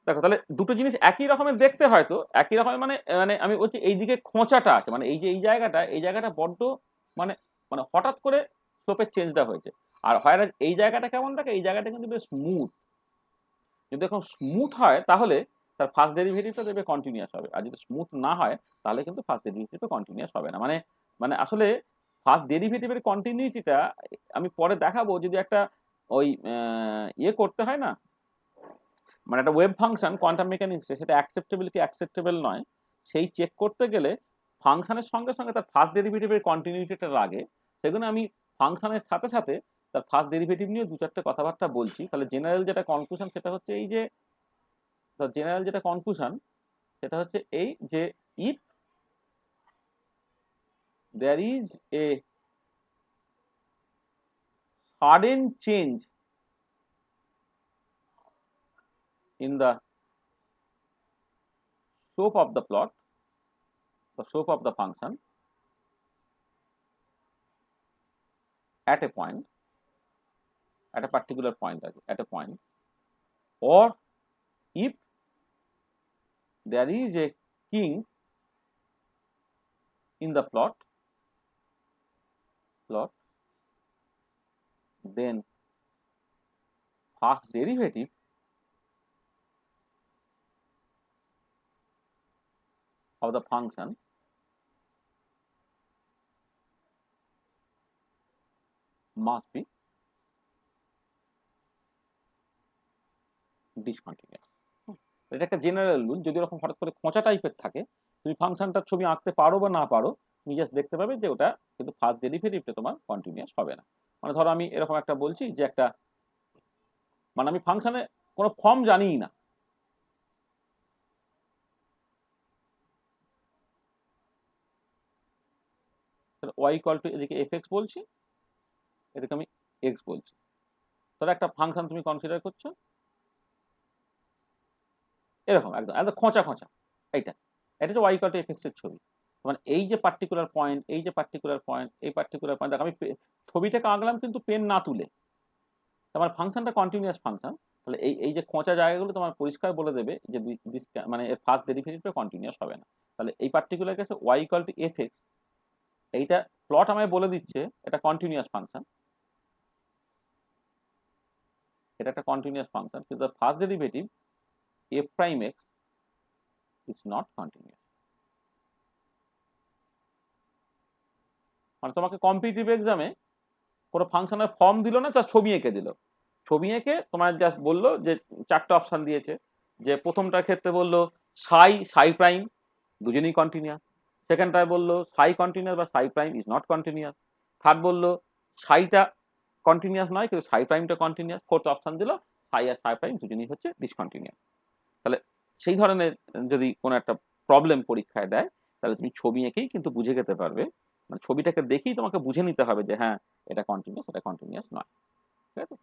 দেখো তাহলে দুটো জিনিস একই রকমের দেখতে, হয়তো একই রকমের, মানে মানে আমি বলছি এইদিকে খোঁচাটা আছে, মানে এই যে এই জায়গাটা বড্ড মানে মানে হঠাৎ করে স্লোপের চেঞ্জটা হয়েছে। আর হয় এই জায়গাটা কেমন থাকে, এই জায়গাটা কিন্তু বেশ স্মুথ। যদি এখন স্মুথ হয় তাহলে তার ফার্স্ট ডেরিভেটিভটা দেবে কন্টিনিউয়াস হবে, আর যদি স্মুথ না হয় তাহলে কিন্তু ফার্স্ট ডেরিভেটিভটা কন্টিনিউয়াস হবে না। মানে মানে আসলে ফার্স্ট ডেরিভেটিভের কন্টিনিউটিটা আমি পরে দেখাবো, যদি একটা ওই ইয়ে করতে হয় না, মানে একটা ওয়েভ ফাংশন কোয়ান্টাম মেকানিক্সে সেটা অ্যাকসেপ্টেবল কি অ্যাকসেপ্টেবল নয়, সেই চেক করতে গেলে ফাংশনের সঙ্গে সঙ্গে তার ফার্স্ট ডেরিভেটিভের কন্টিনিউটিটা লাগে। সেজন্য আমি ফাংশনের সাথে সাথে তার ফার্স্ট ডেরিভেটিভ নিয়ে দু চারটে কথাবার্তা বলছি। তাহলে জেনারেল যেটা কনক্লুশন সেটা হচ্ছে এই যে, জেনারেল যেটা কনক্লুশন সেটা হচ্ছে এই যে, if there is a sudden change in the slope of the plot, the slope of the function at a point, at a particular point, at a point, or if there is a kink in the plot, then first derivative of the function must be discontinuous. এটা একটা general rule. যদি এরকম হঠাৎ করে খোঁচা টাইপের থাকে, তুমি ফাংশনটার ছবি আঁকতে পারো বা না পারো, তুমি জাস্ট দেখতে পাবে যে ওটা কিন্তু ফার্স্ট ডেরিভেটিভটা তোমার কন্টিনিউয়াস হবে না। মানে ধরো আমি এরকম একটা বলছি যে একটা, মানে আমি ফাংশনে কোনো ফর্ম জানিই না, ওয়াই ইকুয়াল টু এদিকে এফ এক্স বলছি, এদিকে আমি এক্স বলছি। তাহলে একটা ফাংশন তুমি কনসিডার করছো এরকম একদম একদম খোঁচা খোঁচা, এইটা এটা হচ্ছে y equal to f x এর ছবি। মানে এই যে পার্টিকুলার পয়েন্ট, এই যে পার্টিকুলার পয়েন্ট, এই পার্টিকুলার পয়েন্ট, আমি ছবিটাকে আঁকলাম কিন্তু পেন না তুলে, তোমার ফাংশনটা কন্টিনিউয়াস ফাংশন। তাহলে এই যে খোঁচা জায়গাগুলো তোমার পরিষ্কার বলে দেবে যে মানে এর ফার্স্ট ডেরিভেটিভটা কন্টিনিউয়াস হবে না। তাহলে এই পার্টিকুলার কেসে y equal to f x, এইটা প্লট আমায় বলে দিচ্ছে এটা কন্টিনিউয়াস ফাংশন, এটা একটা কন্টিনিউয়াস ফাংশন, কিন্তু first derivative f prime x is not continuous. মানে তোমাকে কম্পিটিটিভ এক্সামে কোনো ফাংশনের ফর্ম দিল না, জাস্ট ছবি এঁকে দিল। ছবি এঁকে তোমার জাস্ট বললো যে চারটে অপশান দিয়েছে, যে প্রথমটার ক্ষেত্রে বললো সাই প্রাইম দুজনেই কন্টিনিউয়াস, সেকেন্ডটায় বললো সাই কন্টিনিউয়াস বা সাই prime is not continuous, third বললো সাইটা কন্টিনিউয়াস নয়, কিন্তু সাই প্রাইমটা কন্টিনিউয়াস। ফোর্থ অপশন দিল সাই আর সাই প্রাইম দুজনই হচ্ছে ডিসকন্টিনিউয়াস। তাহলে সেই ধরনের যদি কোনো একটা প্রবলেম পরীক্ষায় দেয়, তাহলে তুমি ছবি এঁকেই কিন্তু বুঝে যেতে পারবে, মানে ছবিটাকে দেখেই তোমাকে বুঝে নিতে হবে যে হ্যাঁ এটা কন্টিনিউয়াস, এটা কন্টিনিউয়াস নয়। ঠিক আছে?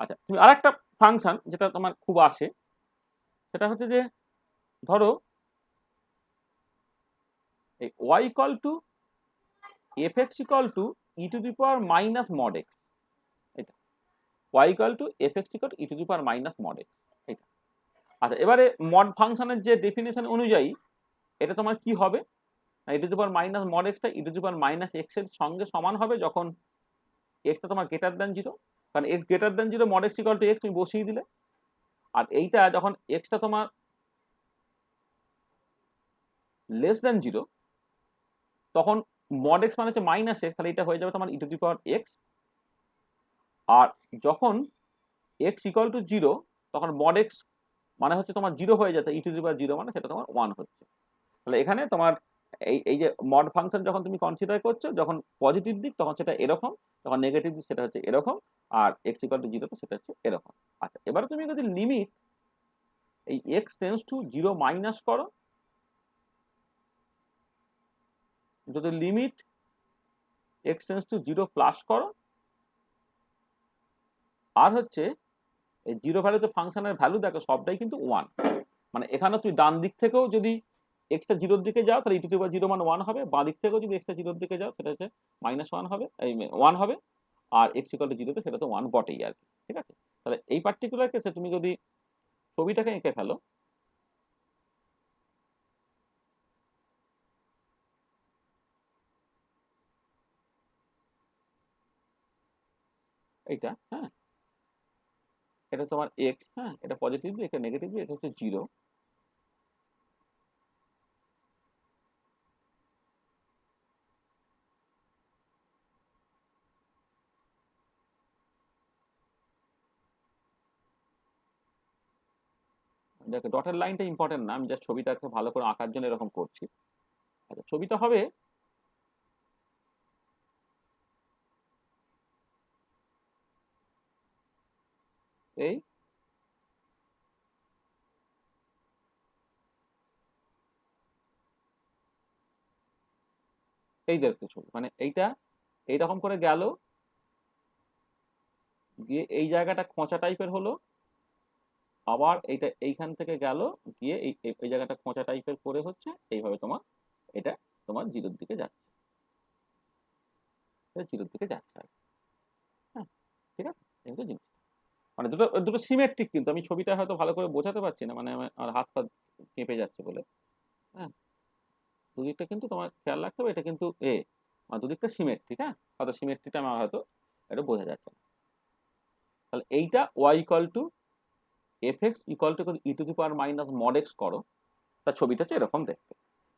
আচ্ছা, তুমি আর একটা ফাংশন যেটা তোমার খুব আসে, সেটা হচ্ছে যে ধরো এই y equal two fx equal to e to the power minus mod x, এটা y equal two fx equal to e to the power minus mod x, এটা। আচ্ছা, এবারে মড ফাংশনের যে ডেফিনেশন অনুযায়ী এটা তোমার কি হবে, e to the power minus mod extra e to the power minus x এর সঙ্গে সমান হবে যখন এক্সটা তোমার গ্রেটার দ্যান জিরো, কারণ x greater than zero mod x equal to x তুমি বসিয়ে দিলে। আর এইটা যখন এক্সটা তোমার লেস দ্যান জিরো, তখন মড এক্স মানে হচ্ছে মাইনাস এক্স, তাহলে এটা হয়ে যাবে তোমার ই টু দি পাওয়ার এক্স। আর যখন এক্স ইকুয়াল টু জিরো, তখন মড এক্স মানে হচ্ছে তোমার জিরো হয়ে যাচ্ছে, ই টু দি পাওয়ার জিরো মানে সেটা তোমার ওয়ান হচ্ছে। তাহলে এখানে তোমার এই যে মড ফাংশন যখন তুমি কনসিডার করছো, যখন পজিটিভ দিক তখন সেটা এরকম, যখন নেগেটিভ দিক সেটা হচ্ছে এরকম, আর এক্স ইকুয়াল টু জিরোতে সেটা হচ্ছে এরকম। আচ্ছা, এবারে তুমি যদি লিমিট এই x tends to zero minus করো, যদি limit x tends to zero plus করো, আর হচ্ছে এই জিরো ভ্যালুতে ফাংশনের ভ্যালু দেখো সবটাই কিন্তু ওয়ান, মানে এখানে তুমি ডান দিক থেকেও যদি এক্সটা জিরোর দিকে যাও তাহলে e to the power zero মান ওয়ান হবে, বাঁ দিক থেকেও যদি এক্সটা জিরোর দিকে যাও সেটা হচ্ছে মাইনাস ওয়ান হবে, এই ওয়ান হবে, আর এক্স ইকুয়াল টু জিরোতে সেটা তো ওয়ান বটেই আর কি। ঠিক আছে? তাহলে এই পার্টিকুলার কেসে তুমি যদি ছবিটাকে এঁকে ফেলো, এইটা, হ্যাঁ এটা তোমার এক্স, হ্যাঁ এটা পজিটিভ, এটা নেগেটিভ, এটা হচ্ছে জিরো। দেখো ডটের লাইনটা ইম্পর্টেন্ট না, আমি জাস্ট ছবিটাকে ভালো করে আঁকার জন্য এরকম করছি। আচ্ছা, ছবিটা হবে এই এই দেখতে ছবি, মানে এইটা এইরকম করে গেল, গিয়ে এই জায়গাটা খোঁচা টাইপের হলো, আবার এইটা এইখান থেকে গেল, গিয়ে এই এই জায়গাটা খোঁচা টাইপের করে হচ্ছে এইভাবে তোমার এটা তোমার জিরোর দিকে যাচ্ছে, জিরোর দিকে যাচ্ছে আর কি। হ্যাঁ, ঠিক আছে, এই হচ্ছে জিনিস। মানে দুটো দুটো সিমেট্রিক, কিন্তু আমি ছবিটা হয়তো ভালো করে বোঝাতে পারছি না, মানে আমার হাত পা কেঁপে যাচ্ছে বলে। হ্যাঁ, দুদিকটা কিন্তু তোমার খেয়াল রাখতে হবে, এটা কিন্তু মানে দুদিকটা সিমেট্রিক, হ্যাঁ হয়তো সিমেট্রিটা আমার হয়তো এটা বোঝা যাচ্ছে না। তাহলে এইটা y equal to f x equal to e to the power minus mod x করো, তার ছবিটা হচ্ছে এরকম দেখতে।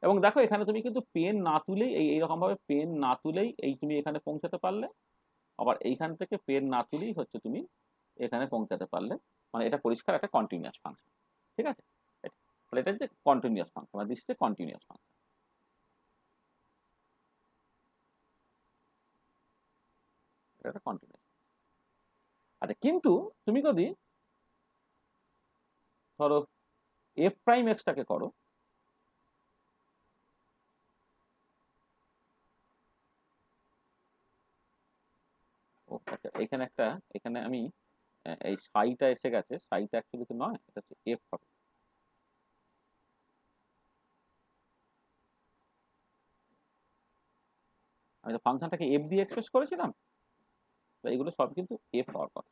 এবং দেখো এখানে তুমি কিন্তু পেন না তুলেই এইরকম ভাবে পেন না তুলেই এই তুমি এখানে পৌঁছাতে পারলে, আবার এইখান থেকে পেন না তুলেই হচ্ছে তুমি এখানে পৌঁছাতে পারলে, মানে এটা পরিষ্কার একটা কন্টিনিউয়াস ফাংশন। ঠিক আছে? তাহলে এটা হচ্ছে কন্টিনিউয়াস ফাংশন, মানে this is a continuous function, এটা একটা কন্টিনিউয়াস। আচ্ছা, কিন্তু তুমি যদি ধরো এফ প্রাইম এক্সটাকে করো, ও আচ্ছা এখানে একটা, এখানে আমি এই সাইটা এসে গেছে, সাইটা অ্যাকচুয়ালি তো নয়, এটা হচ্ছে এফ হবে। আমি তো ফাংশনটাকে এফ দিয়ে এক্সপ্রেস করেছিলাম, তো এগুলো সব কিন্তু এফ হওয়ার কথা,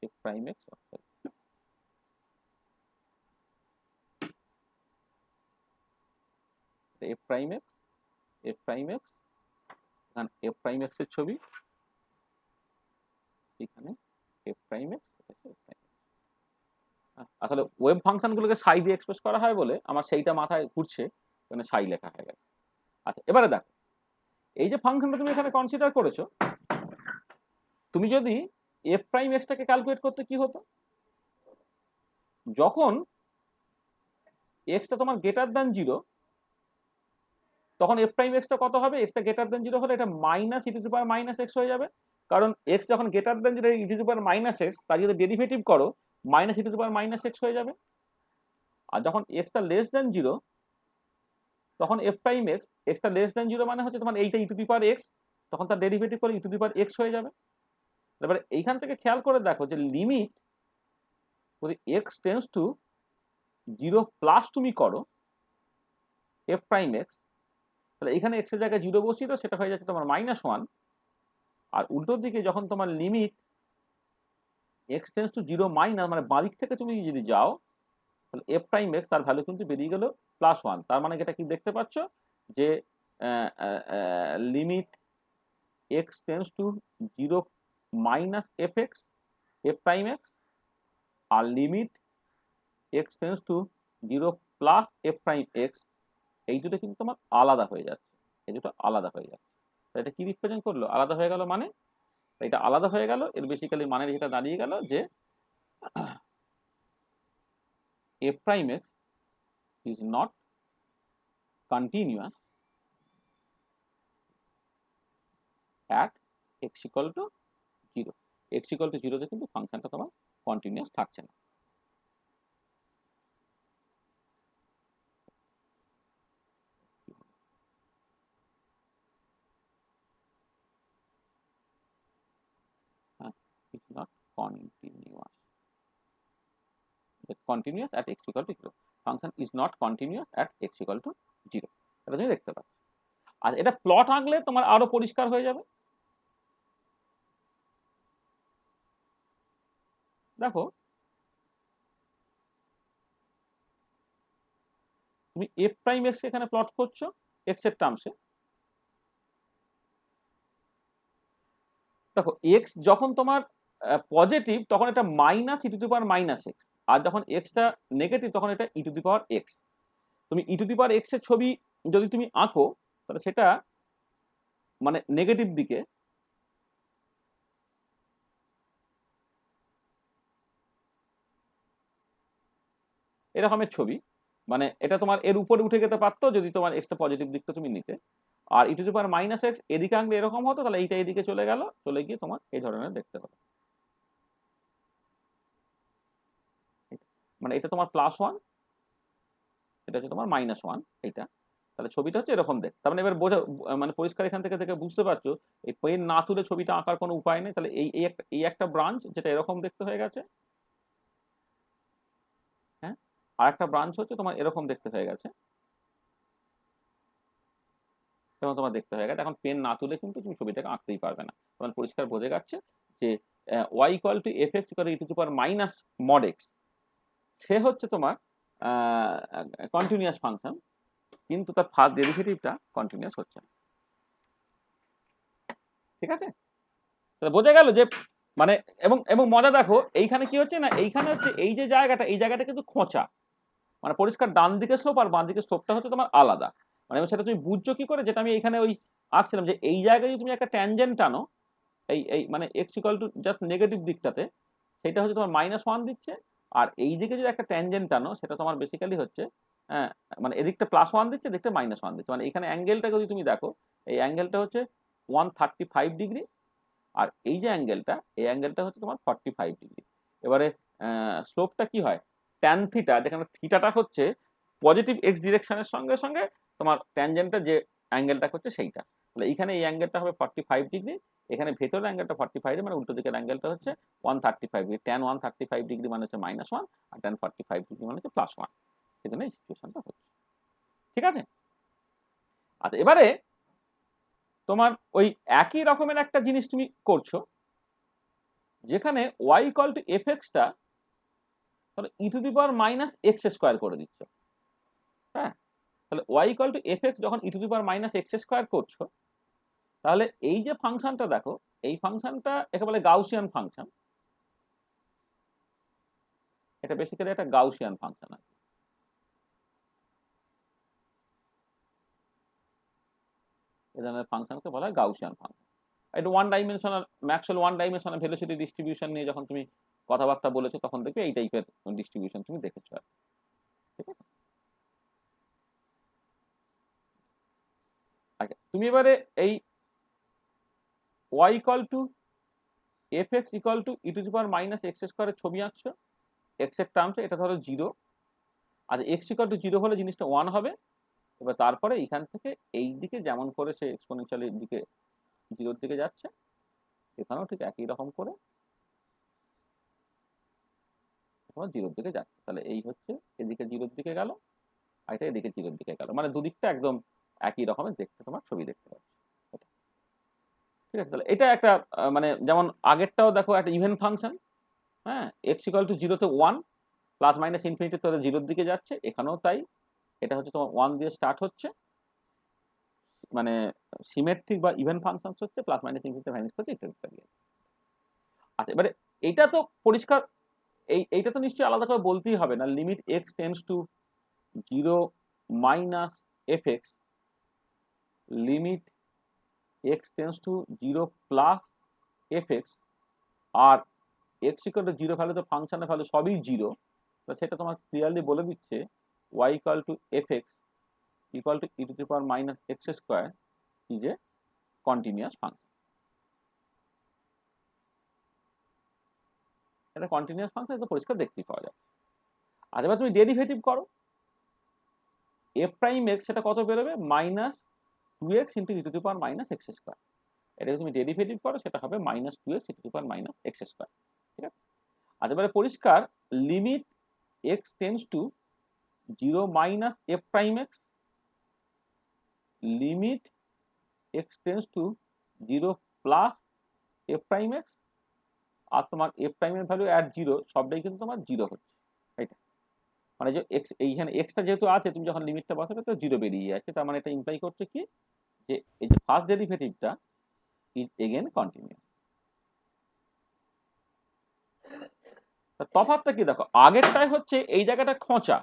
F prime x, f prime x, f prime x, এখানে এফ প্রাইম এক্স এর ছবি, এখানে এফ প্রাইম এক্স, আসলে ওয়েব ফাংশনগুলোকে সাই দিয়ে এক্সপ্রেস করা হয় বলে আমার সেইটা মাথায় ঘুরছে, মানে সাই লেখা হয়ে গেছে। আচ্ছা, এবারে দেখো এই যে ফাংশনটা তুমি এখানে কনসিডার করেছো, তুমি যদি এফ প্রাইম এক্সটাকে ক্যালকুলেট করতে কি হতো, যখন এক্সটা তোমার গ্রেটার দ্যান জিরো, তখন এফ প্রাইম এক্সটা কত হবে? এক্সটা গ্রেটার দেন 0 হলে এটা minus e to the power minus x হয়ে যাবে, কারণ এক্স যখন greater than 0 E to the power minus x, তার যদি ডেরিভেটিভ করো minus e to the power minus x হয়ে যাবে। আর যখন এক্সটা লেস দেন 0 তখন F prime x, extra less দেন 0 মানে হচ্ছে তোমার এইটা ই টু দি পাওয়ার এক্স, তখন তার ডেরিভেটিভ করে ই টু দি পাওয়ার এক্স হয়ে যাবে। এবারে এইখান থেকে খেয়াল করে দেখো যে লিমিট যদি এক্স টেন্স টু 0 প্লাস তুমি করো এফ প্রাইম এক্স, তাহলে এখানে এক্স এর জায়গায় 0 বসিয়ে দাও, সেটা হয়ে যাচ্ছে তোমার -1। আর উল্টোর দিকে যখন তোমার limit x tends to 0 minus, মানে বাঁদিক থেকে তুমি যদি যাও, তাহলে এফ প্রাইম এক্স তার ভ্যালু কিন্তু বেরিয়ে গেল +1। তার মানে এটা কি দেখতে পাচ্ছ যে limit x tends to 0 minus f x, f prime x, আর limit x tends to 0 plus f prime x, এই দুটো কিন্তু তোমার আলাদা হয়ে যাচ্ছে, এই দুটো আলাদা হয়ে যাচ্ছে। এটা কি রিপ্রেজেন্ট করলো? আলাদা হয়ে গেল মানে এটা আলাদা হয়ে গেল, এর বেসিক্যালি মানে যেটা দাঁড়িয়ে গেল যে F prime x is not continuous at x equal to 0। X equal to 0 তে কিন্তু ফাংশনটা তোমার কন্টিনিউয়াস থাকছে না। It's not continuous. It's continuous at x equal to 0. Function is not continuous at x equal to 0. এটা তুমি দেখতে পাচ্ছ। আর এটা প্লট আঁকলে তোমার আরো পরিষ্কার হয়ে যাবে। দেখো তুমি এফ প্রাইম এক্স এখানে প্লট করছো এক্স এর টার্মসে। দেখো এক্স যখন তোমার পজিটিভ তখন এটা minus e to the power minus x, আর যখন এক্সটা নেগেটিভ তখন এটা ই টু দি পাওয়ার এক্স। তুমি ই টু দি পাওয়ার এক্স এর ছবি যদি তুমি আঁকো তাহলে সেটা মানে নেগেটিভ দিকে এরকমের ছবি, মানে এটা তোমার এর উপরে উঠে যেতে পারতো যদি তোমার এক্সটা পজিটিভ দিকটা তুমি নিতে। আর e to the power minus x এদিকে আঁকলে এরকম হতো, তাহলে এইটা এদিকে চলে গেল, চলে গিয়ে তোমার এই ধরনের দেখতে হবে। মানে এটা তোমার +1, এটা হচ্ছে তোমার -1, এইটা। তাহলে ছবিটা হচ্ছে এরকম দেখ। তার মানে এবার বোঝা মানে পরিষ্কার এখান থেকে থেকে বুঝতে পারছো এই পেন না তুলে ছবিটা আঁকার কোনো উপায় নেই। তাহলে এই একটা ব্রাঞ্চ যেটা এরকম দেখতে হয়ে গেছে, হ্যাঁ, আর একটা ব্রাঞ্চ হচ্ছে তোমার এরকম দেখতে হয়ে গেছে, এবং তোমার দেখতে হয়ে গেছে। এখন পেন না তুলে কিন্তু তুমি ছবিটাকে আঁকতেই পারবে না। তোমার পরিষ্কার বোঝা যাচ্ছে যে y equal to f x equal e to the power minus mod x, সে হচ্ছে তোমার কন্টিনিউয়াস ফাংশন, কিন্তু তার ফার্স্ট ডেরিভেটিভটা কন্টিনিউয়াস হচ্ছে না। ঠিক আছে, তাহলে বোঝা গেল যে মানে এবং এবং মজা দেখো এইখানে কি হচ্ছে না, এইখানে হচ্ছে এই যে জায়গাটা, এই জায়গাটা কিন্তু খোঁচা, মানে পরিষ্কার ডান দিকে স্লোপ আর বাঁ দিকে স্লোপটা হচ্ছে তোমার আলাদা। মানে সেটা তুমি বুঝছো কি করে, যেটা আমি এখানে ওই আঁকছিলাম যে এই জায়গায় যদি তুমি একটা ট্যানজেন্ট টানো, এই এই মানে x equal two just negative দিকটাতে, সেটা হচ্ছে তোমার -1 দিচ্ছে। আর এই দিকে যদি একটা ট্যানজেন্ট টানো সেটা তোমার বেসিক্যালি হচ্ছে হ্যাঁ, মানে এদিকটা +1 দিচ্ছে, এদিকটা -1 দিচ্ছে। মানে এখানে অ্যাঙ্গেলটা যদি তুমি দেখো, এই অ্যাঙ্গেলটা হচ্ছে 135 ডিগ্রি, আর এই যে অ্যাঙ্গেলটা, এই অ্যাঙ্গেলটা হচ্ছে তোমার 45 ডিগ্রি। এবারে স্লোপটা কি হয়, ট্যান থিটা, যেখানে থিটাটা হচ্ছে পজিটিভ এক্স ডিরেকশনের সঙ্গে সঙ্গে তোমার ট্যানজেন্টটা যে অ্যাঙ্গেলটা হচ্ছে সেইটা। তাহলে এইখানে এই অ্যাঙ্গেলটা হবে 45 ডিগ্রি, এখানে ভেতরের অ্যাঙ্গেলটা 45 ডিগ্রি, মানে উল্টো দিকের অ্যাঙ্গেলটা হচ্ছে 135 ডিগ্রি। ট্যান 135 ডিগ্রি মানে হচ্ছে -1, আর ট্যান 45 ডিগ্রি মানে হচ্ছে +1। সেখানে এই সিচুয়েশনটা হচ্ছে। ঠিক আছে, আচ্ছা এবারে তোমার ওই একই রকমের একটা জিনিস তুমি করছো, যেখানে y ইকুয়াল টু এফ এক্সটা তাহলে e to the power minus x square করে দিচ্ছ। হ্যাঁ, তাহলে y equal to f x যখন e to the power minus x square করছো, তাহলে এই যে ফাংশনটা দেখো, এই ফাংশনটা একে বলে গাউসিয়ান ফাংশন। এটা বেসিক্যালি একটা গাউসিয়ান ফাংশন আছে। এই ধরনের ফাংশনকে বলা হয় গাউসিয়ান ফাংশন। এটা one dimensional, Maxwell one dimensional velocity distribution নিয়ে যখন তুমি কথাবার্তা বলেছো তখন দেখবে এই টাইপের ডিস্ট্রিবিউশন তুমি দেখেছো। ঠিক আছে, তুমি এবারে এই y equal two fx equal to e to the power minus x স্কোয়ারের ছবি আঁকছো, এক্স এর টার্মসে, এটা ধরো 0। আর এক্স ইকুয়াল টু 0 হলে জিনিসটা 1 হবে। এবার তারপরে এখান থেকে এই দিকে যেমন করে সে এক্সপোনেনশিয়ালের দিকে 0-র দিকে যাচ্ছে, এখানেও ঠিক একই রকম করে 0-র দিকে যাচ্ছে। তাহলে এই হচ্ছে এদিকে 0-র দিকে গেল, আর এটা এদিকে 0-র দিকে গেল, মানে দুদিকটা একদম একই রকমের দেখতে তোমার ছবি দেখতে পাচ্ছ। ঠিক আছে, তাহলে এটা একটা মানে যেমন আগেরটাও দেখো একটা ইভেন ফাংশন, হ্যাঁ, এক্স ইকুয়াল টু 0-তে 1, প্লাস মাইনাস ইনফিনিটি তো 0-র দিকে যাচ্ছে, এখানেও তাই। এটা হচ্ছে তোমার 1 দিয়ে স্টার্ট হচ্ছে, মানে সিমেট্রিক বা ইভেন ফাংশন হচ্ছে, প্লাস মাইনাস ইনফিনিটি ভ্যানিশ করছে ইত্যাদি। আচ্ছা, এবারে এইটা তো পরিষ্কার, এইটা তো নিশ্চয়ই আলাদা করে বলতেই হবে না, limit x tends to 0 minus f x, limit x tends to 0 plus f x, আর এক্স ইকুয়াল টু 0 ভ্যালু তো ফাংশনের ভ্যালু সবই 0, তো সেটা তোমার ক্লিয়ারলি বলে দিচ্ছে y equal to f x equal to e to the power minus x square is a continuous function. এটা কন্টিনিউয়াস ফাংশন, এটা পরিষ্কার দেখতেই পাওয়া যায়। আর এবার তুমি ডেরিভেটিভ করো, এফ প্রাইম এক্স সেটা কত বেরোবে, minus 2x into e to the power minus x square. এটাকে তুমি ডেরিভেটিভ করো, সেটা হবে minus 2x e to the power minus x square. ঠিক আছে, আর এবারে পরিষ্কার limit x tends to 0 minus f prime x, limit x tends to 0 plus f prime x, আর তোমার এফ প্রাইমের ভ্যালু অ্যাট 0 সবটাই কিন্তু তোমার 0 হচ্ছে। এটা মানে যে এক্স, এইখানে এক্সটা যেহেতু আছে, তুমি যখন লিমিটটা বসাবে তো 0 বেরিয়ে যাচ্ছে, তার মানে এটা ইমপ্লাই করছে কি, যে এই যে ফার্স্ট ডেরিভেটিভটা ইজ এগেন কন্টিনিউয়াস। তফাৎটা কি দেখো, আগেরটাই হচ্ছে এই জায়গাটা খোঁচা,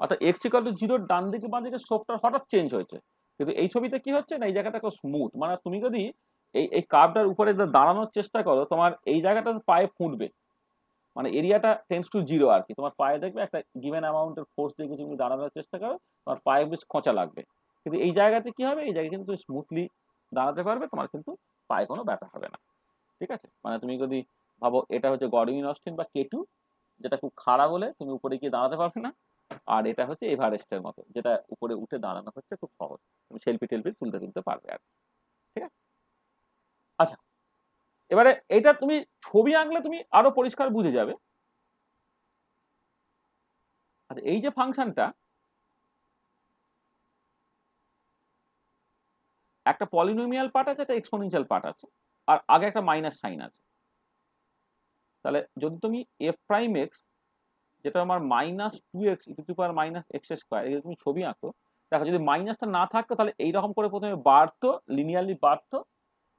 অর্থাৎ এক্স ইকুয়াল টু 0 ডান দিকে বাঁ দিকে স্লোপটা হঠাৎ চেঞ্জ হয়েছে, কিন্তু এই ছবিতে কি হচ্ছে না, এই জায়গাটা স্মুথ, মানে তুমি যদি এই কার্ভটার উপরে দাঁড়ানোর চেষ্টা করো, তোমার এই জায়গাটা পায়ে ফুটবে, মানে এরিয়াটা টেন্ডস টু 0 আর কি, তোমার পায়ে দেখবে একটা গিভেন অ্যামাউন্টের ফোর্স দিয়ে তুমি দাঁড়ানোর চেষ্টা করো, তোমার পায়ে বেশ খোঁচা লাগবে, কিন্তু এই জায়গাতে কি হবে, এই জায়গায় কিন্তু স্মুথলি দাঁড়াতে পারবে, তোমার কিন্তু পায়ে কোনো ব্যথা হবে না। ঠিক আছে, মানে তুমি যদি ভাবো এটা হচ্ছে গডউইন অস্টিন বা K2, যেটা খুব খাড়া বলে তুমি উপরে গিয়ে দাঁড়াতে পারবে না, আর এটা হচ্ছে এভারেস্টের মতো, যেটা উপরে উঠে দাঁড়ানো হচ্ছে খুব সহজ, তুমি সেলফি টেলফি তুলতে পারবে আর। ঠিক আছে, আচ্ছা, এবারে এটা তুমি ছবি আঁকলে তুমি আরো পরিষ্কার বুঝে যাবে। আচ্ছা, এই যে ফাংশনটা, একটা পলিনোমিয়াল পার্ট আছে, একটা এক্সপোনেনশিয়াল পার্ট আছে, আর আগে একটা মাইনাস সাইন আছে। তাহলে যদি তুমি এফ প্রাইম এক্স, যেটা আমার minus 2x e to the power minus x square, যদি তুমি ছবি আঁকো, দেখো যদি মাইনাসটা না থাকতো তাহলে এইরকম করে প্রথমে বাড়তো, লিনিয়ারলি বাড়তো,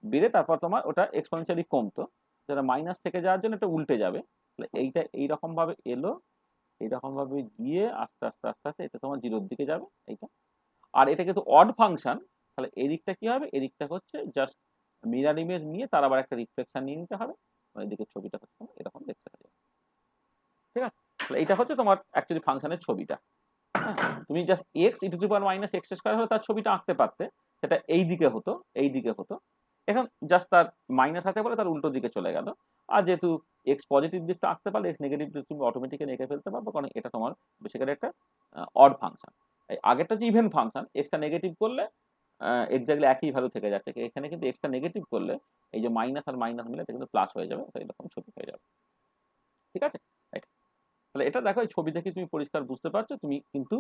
বেড়ে তারপর তোমার ওটা এক্সপোনেনশিয়ালি কমতো, যেটা মাইনাস থেকে যাওয়ার জন্য এটা উল্টে যাবে। তাহলে এইটা এইরকম ভাবে এলো, এইরকম ভাবে গিয়ে আস্তে আস্তে আস্তে আস্তে এটা তোমার 0-র দিকে যাবে এইটা। আর এটা কিন্তু অড ফাংশন, তাহলে এই দিকটা কি হবে, এদিকটা হচ্ছে জাস্ট মিরার ইমেজ নিয়ে তার আবার একটা রিফ্লেকশন নিয়ে নিতে হবে, এদিকে ছবিটা হচ্ছে এরকম দেখতে হবে। ঠিক আছে, তাহলে এটা হচ্ছে তোমার অ্যাকচুয়ালি ফাংশনের ছবিটা। হ্যাঁ, তুমি just x E to the power minus x square হলে তার ছবিটা আঁকতে পারতে, সেটা এই দিকে হতো, এই দিকে হতো, এখন জাস্ট তার মাইনাস আছে বলে তার উল্টো দিকে চলে গেল। আর যেহেতু এক্স পজিটিভ দিকটা আঁকতে পারলে এক্স নেগেটিভ দিক তুমি অটোমেটিক্যালি এঁকে ফেলতে পারবে, কারণ এটা তোমার বেসিক্যালি একটা অড ফাংশন। এই আগেরটা যে ইভেন ফাংশন, এক্সটা নেগেটিভ করলে এক্স্যাক্টলি একই ভ্যালু থেকে যাচ্ছে, এখানে কিন্তু এক্সটা নেগেটিভ করলে এই যে মাইনাস আর মাইনাস মিলে এটা কিন্তু প্লাস হয়ে যাবে, এরকম ছবি হয়ে যাবে। ঠিক আছে, তাহলে এটা দেখো, এই ছবি দেখে তুমি পরিষ্কার বুঝতে পারছো, তুমি কিন্তু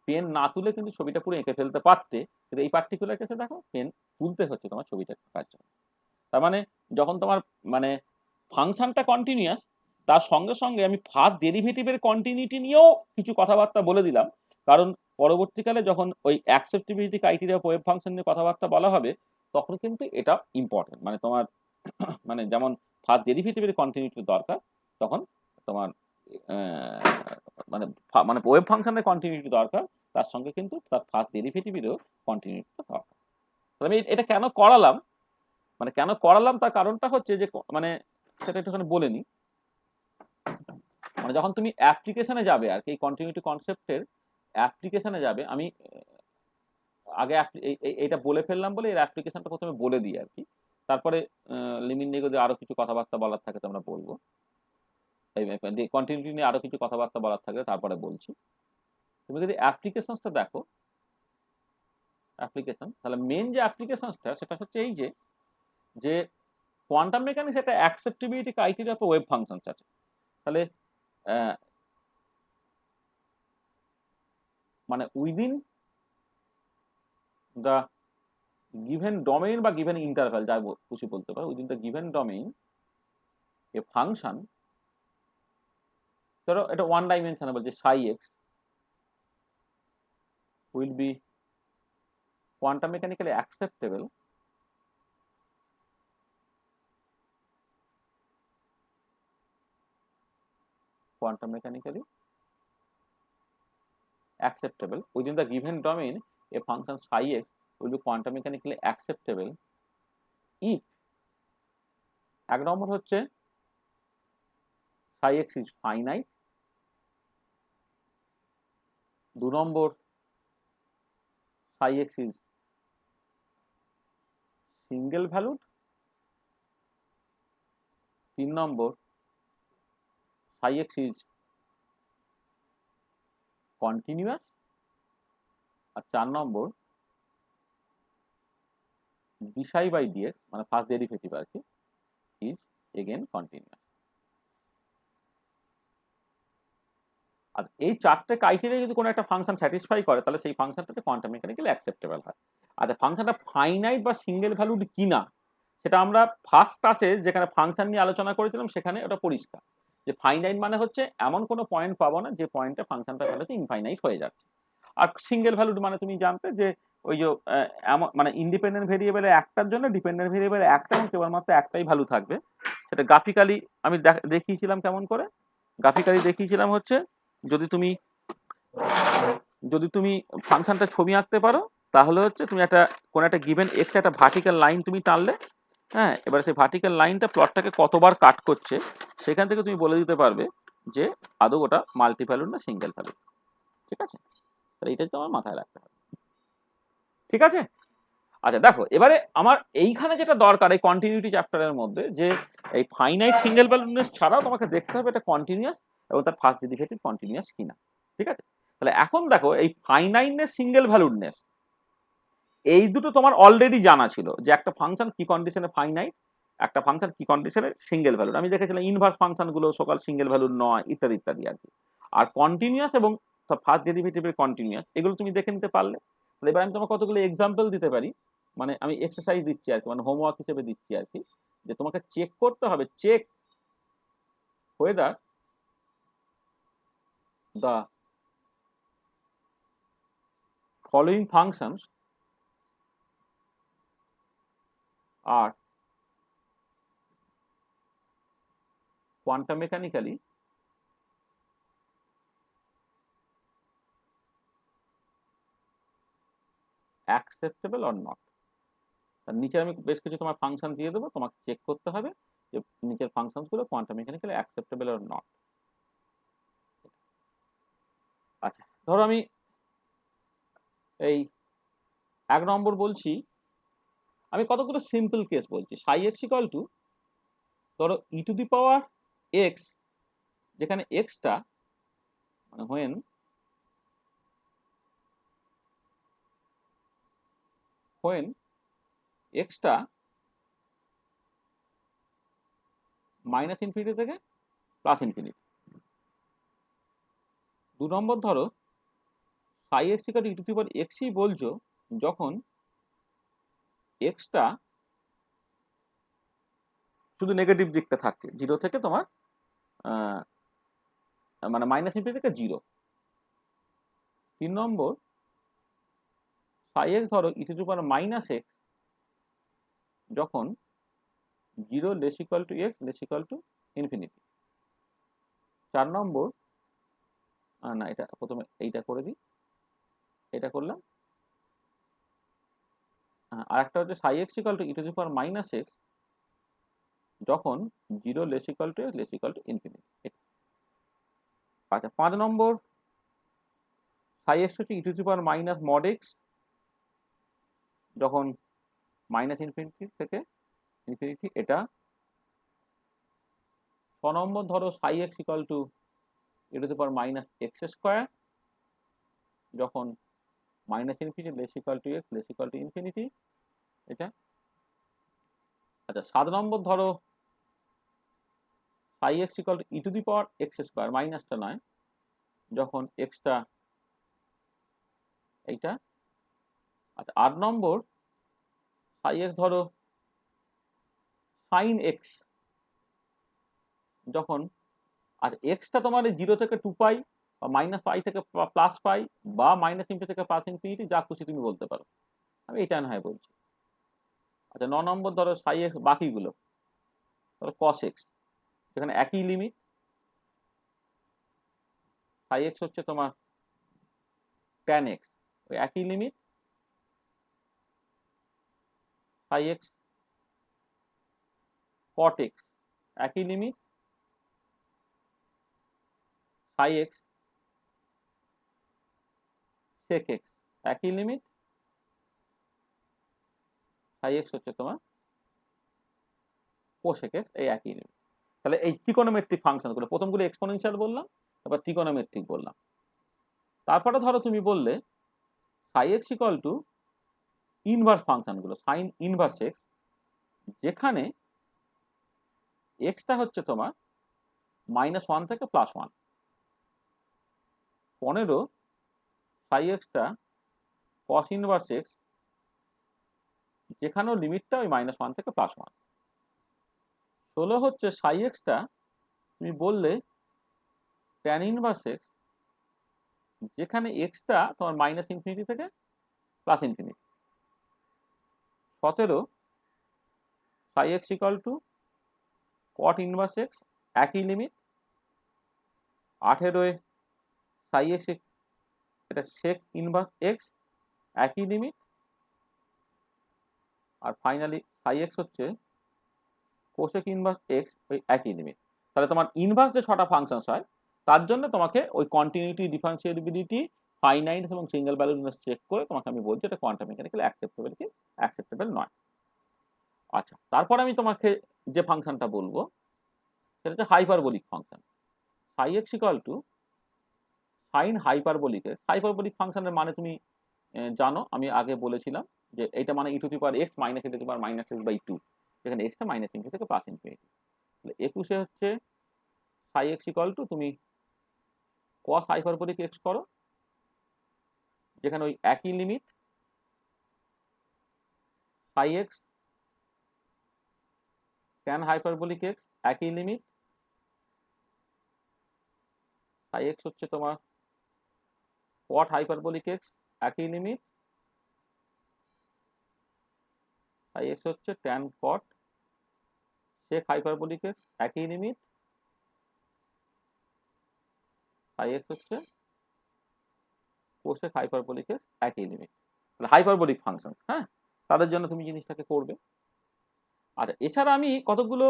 পেন না তুলে কিন্তু ছবিটা পুরো এঁকে ফেলতে পারতে, কিন্তু এই পার্টিকুলার কেসে দেখো পেন তুলতে হচ্ছে তোমার ছবিটা আঁকার জন্য। তার মানে যখন তোমার মানে ফাংশনটা কন্টিনিউয়াস, তার সঙ্গে সঙ্গে আমি ফার্স্ট ডেরিভেটিভের কন্টিনিউটি নিয়েও কিছু কথাবার্তা বলে দিলাম, কারণ পরবর্তীকালে যখন ওই acceptability criteria of wave function নিয়ে কথাবার্তা বলা হবে, তখন কিন্তু এটা ইম্পর্টেন্ট, মানে তোমার মানে যেমন ফার্স্ট ডেরিভেটিভের কন্টিনিউটি দরকার, তখন তোমার মানে মানে ওয়েভ ফাংশনের কন্টিনিউটি দরকার, তার সঙ্গে কিন্তু তার ফার্স্ট ডেরিভেটিভেরও কন্টিনিউটি দরকার। তাহলে আমি এটা কেন করালাম, মানে কেন করালাম তার কারণটা হচ্ছে যে মানে সেটা একটুখানি বলে নিই। মানে যখন তুমি অ্যাপ্লিকেশনে যাবে আর কি, এই কন্টিনিউটি কনসেপ্টের অ্যাপ্লিকেশনে যাবে, আমি আগে এইটা বলে ফেললাম বলে এর অ্যাপ্লিকেশনটা প্রথমে বলে দিই আর কি, তারপরে লিমিট নিয়ে যদি আরো কিছু কথাবার্তা বলার থাকে তো আমরা বলবো, এই কন্টিনিউটি নিয়ে আরো কিছু কথাবার্তা বলার থাকে তারপরে বলছি। তুমি যদি অ্যাপ্লিকেশনসটা দেখো, অ্যাপ্লিকেশন, তাহলে মেন যে অ্যাপ্লিকেশনসটা সেটা হচ্ছে এই যে যে কোয়ান্টাম মেকানিক্স একটা acceptability criteria for wave functions আছে। তাহলে মানে উইদিন দ্য গিভেন ডোমেইন বা গিভেন ইন্টারভ্যাল যা খুশি বলতে পারো, within the given domain A function, ধরো এটা ওয়ান ডাইমেনশনে বলছে সাই x will be quantum mechanically acceptable quantum mechanically acceptable within the given domain a function psi x will be quantum mechanically acceptable if এক নম্বর হচ্ছে psi x is finite, দু নম্বর psi x is single valued, তিন নম্বর psi x is continuous, আর চার নম্বর dψ by dx মানে first derivative আর কি is again continuous। আর এই চারটে criteria যদি কোনো একটা ফাংশন স্যাটিসফাই করে তাহলে সেই ফাংশনটাতে কোয়ান্টাম মেকানিক্যালি অ্যাকসেপ্টেবল হয়। আচ্ছা ফাংশনটা ফাইনাইট বা সিঙ্গেল ভ্যালুড কিনা সেটা আমরা ফার্স্ট ক্লাসে যেখানে ফাংশন নিয়ে আলোচনা করেছিলাম সেখানে ওটা পরিষ্কার যে ফাইনাইট মানে হচ্ছে এমন কোনো পয়েন্ট পাবো না যে পয়েন্টে ফাংশনটা ভ্যালুতে ইনফাইনাইট হয়ে যাচ্ছে। আর সিঙ্গেল ভ্যালুড মানে তুমি জানতে যে ওই যে এমন মানে ইন্ডিপেন্ডেন্ট ভেরিয়েবলে একটার জন্য ডিপেন্ডেন্ট ভেরিয়েবলে একটা এবং কেবলমাত্র একটাই ভ্যালু থাকবে। সেটা গ্রাফিক্যালি আমি দেখিয়েছিলাম কেমন করে, গ্রাফিক্যালি দেখিয়েছিলাম হচ্ছে যদি তুমি ফাংশনটা ছবি আঁকতে পারো তাহলে হচ্ছে তুমি একটা কোন একটা গিভেন এক্স একটা ভার্টিক্যাল লাইন তুমি টানলে, হ্যাঁ, এবার সেই ভার্টিক্যাল লাইনটা প্লটটাকে কতবার কাট করছে সেখান থেকে তুমি বলে দিতে পারবে যে আদৌ ওটা মাল্টি ভ্যালুড না সিঙ্গেল ভ্যালুড। ঠিক আছে, তাহলে এইটাই তো আমার মাথায় রাখতে হবে। ঠিক আছে, আচ্ছা দেখো এবারে আমার এইখানে যেটা দরকার এই কন্টিনিউটি চ্যাপ্টারের মধ্যে যে এই ফাইনাইট সিঙ্গেল ভ্যালুডনেস ছাড়াও তোমাকে দেখতে হবে এটা কন্টিনিউয়াস এবং তার ফার্স্ট ডেরিভেটিভ কন্টিনিউয়াস কিনা। ঠিক আছে, তাহলে এখন দেখো এই ফাইনাইটনেস সিঙ্গেল ভ্যালুডনেস এই দুটো তোমার অলরেডি জানা ছিল যে একটা ফাংশন কি কন্ডিশনে ফাইনাইট, একটা ফাংশন কি কন্ডিশনে সিঙ্গেল ভ্যালুড। আমি দেখেছিলাম ইনভার্স ফাংশনগুলো সকাল সিঙ্গেল ভ্যালুড নয় ইত্যাদি ইত্যাদি আর কি। আর কন্টিনিউয়াস এবং ফার্স্ট ডেরিভেটিভের কন্টিনিউয়াস এগুলো তুমি দেখে নিতে পারলে। এবার আমি তোমাকে কতগুলো এক্সাম্পল দিতে পারি, মানে আমি এক্সারসাইজ দিচ্ছি আর কি, মানে হোমওয়ার্ক হিসেবে দিচ্ছি আর কি, যে তোমাকে চেক করতে হবে, check whether the following functions are quantum mechanically acceptable or not। তার নিচে আমি বেশ কিছু তোমার ফাংশন দিয়ে দেবো, তোমাকে চেক করতে হবে যে নিচের ফাংশনসগুলো quantum mechanically acceptable or not. আচ্ছা ধরো আমি এই এক নম্বর বলছি, আমি কতগুলো সিম্পল কেস বলছি। সাই এক্স ইকুয়াল টু ধরো e to the power x, যেখানে এক্সটা মানে হোয়েন এক্সটা মাইনাস ইনফিনিটি থেকে প্লাস ইনফিনিটি। দু নম্বর ধরো psi x equal to e to the power এক্সই বলছো যখন এক্সটা শুধু নেগেটিভ দিকটা থাকছে জিরো থেকে তোমার মানে মাইনাস ইনফিনিটি থেকে জিরো। তিন নম্বর সাই এক্স ধরো e to the power minus x যখন zero less equal to x less equal to infinity. চার নম্বর না এটা প্রথমে এইটা করে দিই, এটা করলাম। আর একটা হচ্ছে psi x equal to e to the power minus x যখন zero less equal to x less equal to infinity. আচ্ছা পাঁচ নম্বর সাই এক্স হচ্ছে e to the power minus mod x যখন মাইনাস ইনফিনিটি থেকে ইনফিনিটি, এটা 6 নম্বর ধরো psi x equal to e to the power minus x square, যখন minus infinity less equal to x less equal to infinity, এটা। আচ্ছা 7 নম্বর ধরো psi x equal two e to the power x square, মাইনাসটা নয়, যখন extra এইটা। আচ্ছা 8 নম্বর psi x ধরো সাইন এক্স, যখন আর এক্সটা তোমার 0 থেকে 2 পাই বা মাইনাস পাই থেকে প্লাস পাই বা মাইনাস ইনফিনিটি থেকে প্লাস ইনফিনিটি, যা খুশি তুমি বলতে পারো, আমি এটা না হয় বলছি। আচ্ছা 9 নম্বর ধরো সাই এক্স বাকিগুলো, ধরো কস এক্স, যেখানে একই লিমিট, সাই এক্স হচ্ছে তোমার ট্যান এক্স, ওই একই লিমিট, সাই এক্স কট এক্স একই লিমিট, সাই এক্স সেক এক্স একই লিমিট, সাই এক্স হচ্ছে তোমার কোসেক এক্স এই একই লিমিট। তাহলে এই ত্রিকোণমিতিক ফাংশনগুলো, প্রথমগুলো এক্সপোনেনশিয়াল বললাম, তারপর ত্রিকোণমিতিক বললাম। তারপরে ধরো তুমি বললে psi x equal to inverse ফাংশনগুলো, সাইন ইনভার্স এক্স, যেখানে এক্সটা হচ্ছে তোমার -1 থেকে +1। 15 সাই এক্সটা কস ইনভার্স এক্স, যেখানেও লিমিটটা ওই -1 থেকে +1। 16 হচ্ছে সাই এক্সটা তুমি বললে ট্যান ইনভার্স এক্স, যেখানে এক্সটা তোমার মাইনাস ইনফিনিটি থেকে প্লাস ইনফিনিটি। 17 সাই এক্স ইকাল টু কট ইনভার্স এক্স একই লিমিট। 18 সাই এক্স এটা সেক ইনভার্স এক্স একই লিমিট। আর ফাইনালি সাই এক্স হচ্ছে কোসেক ইনভার্স এক্স ওই একই লিমিট। তাহলে তোমার ইনভার্স যে 6টা ফাংশনস হয়, তার জন্য তোমাকে ওই কন্টিনিউটি, ডিফারেন্সিয়েবিলিটি, ফাইনাইট এবং সিঙ্গেল ভ্যালুনেস চেক করে তোমাকে আমি বলছি এটা কোয়ান্টাম মেকানিক্যালি অ্যাকসেপ্টেবল কি অ্যাকসেপ্টেবল নয়। আচ্ছা তারপর আমি তোমাকে যে ফাংশনটা বলবো সেটা হচ্ছে হাইপারবোলিক ফাংশন। সাই x equal two sign hyperbolic x. Hyperbolic ফাংশনের মানে তুমি জানো, আমি আগে বলেছিলাম যে এটা মানে e to the power x minus e to the power minus x by 2, যেখানে এক্সটা মাইনাস ইনফিনিটি থেকে প্লাস ইনফিনিটি। তাহলে 21 হচ্ছে সাই এক্স ইকুয়াল টু তুমি কস হাইপারবোলিক এক্স করো, যেখানে ওই একই লিমিট, সাই এক্স ট্যান হাইপারবোলিক এক্স একই লিমিট, সাই এক্স হচ্ছে তোমার কট হাইপারবোলিক এক্স একই লিমিট, সাই এক্স হচ্ছে ট্যান কট সেক হাইপারবোলিক এক্স একই লিমিট, সাই এক্স হচ্ছে কোসেক হাইপারবোলিক এক্স একই লিমিট। তাহলে হাইপারবোলিক ফাংশন, হ্যাঁ, তাদের জন্য তুমি জিনিসটাকে করবে। আচ্ছা এছাড়া আমি কতগুলো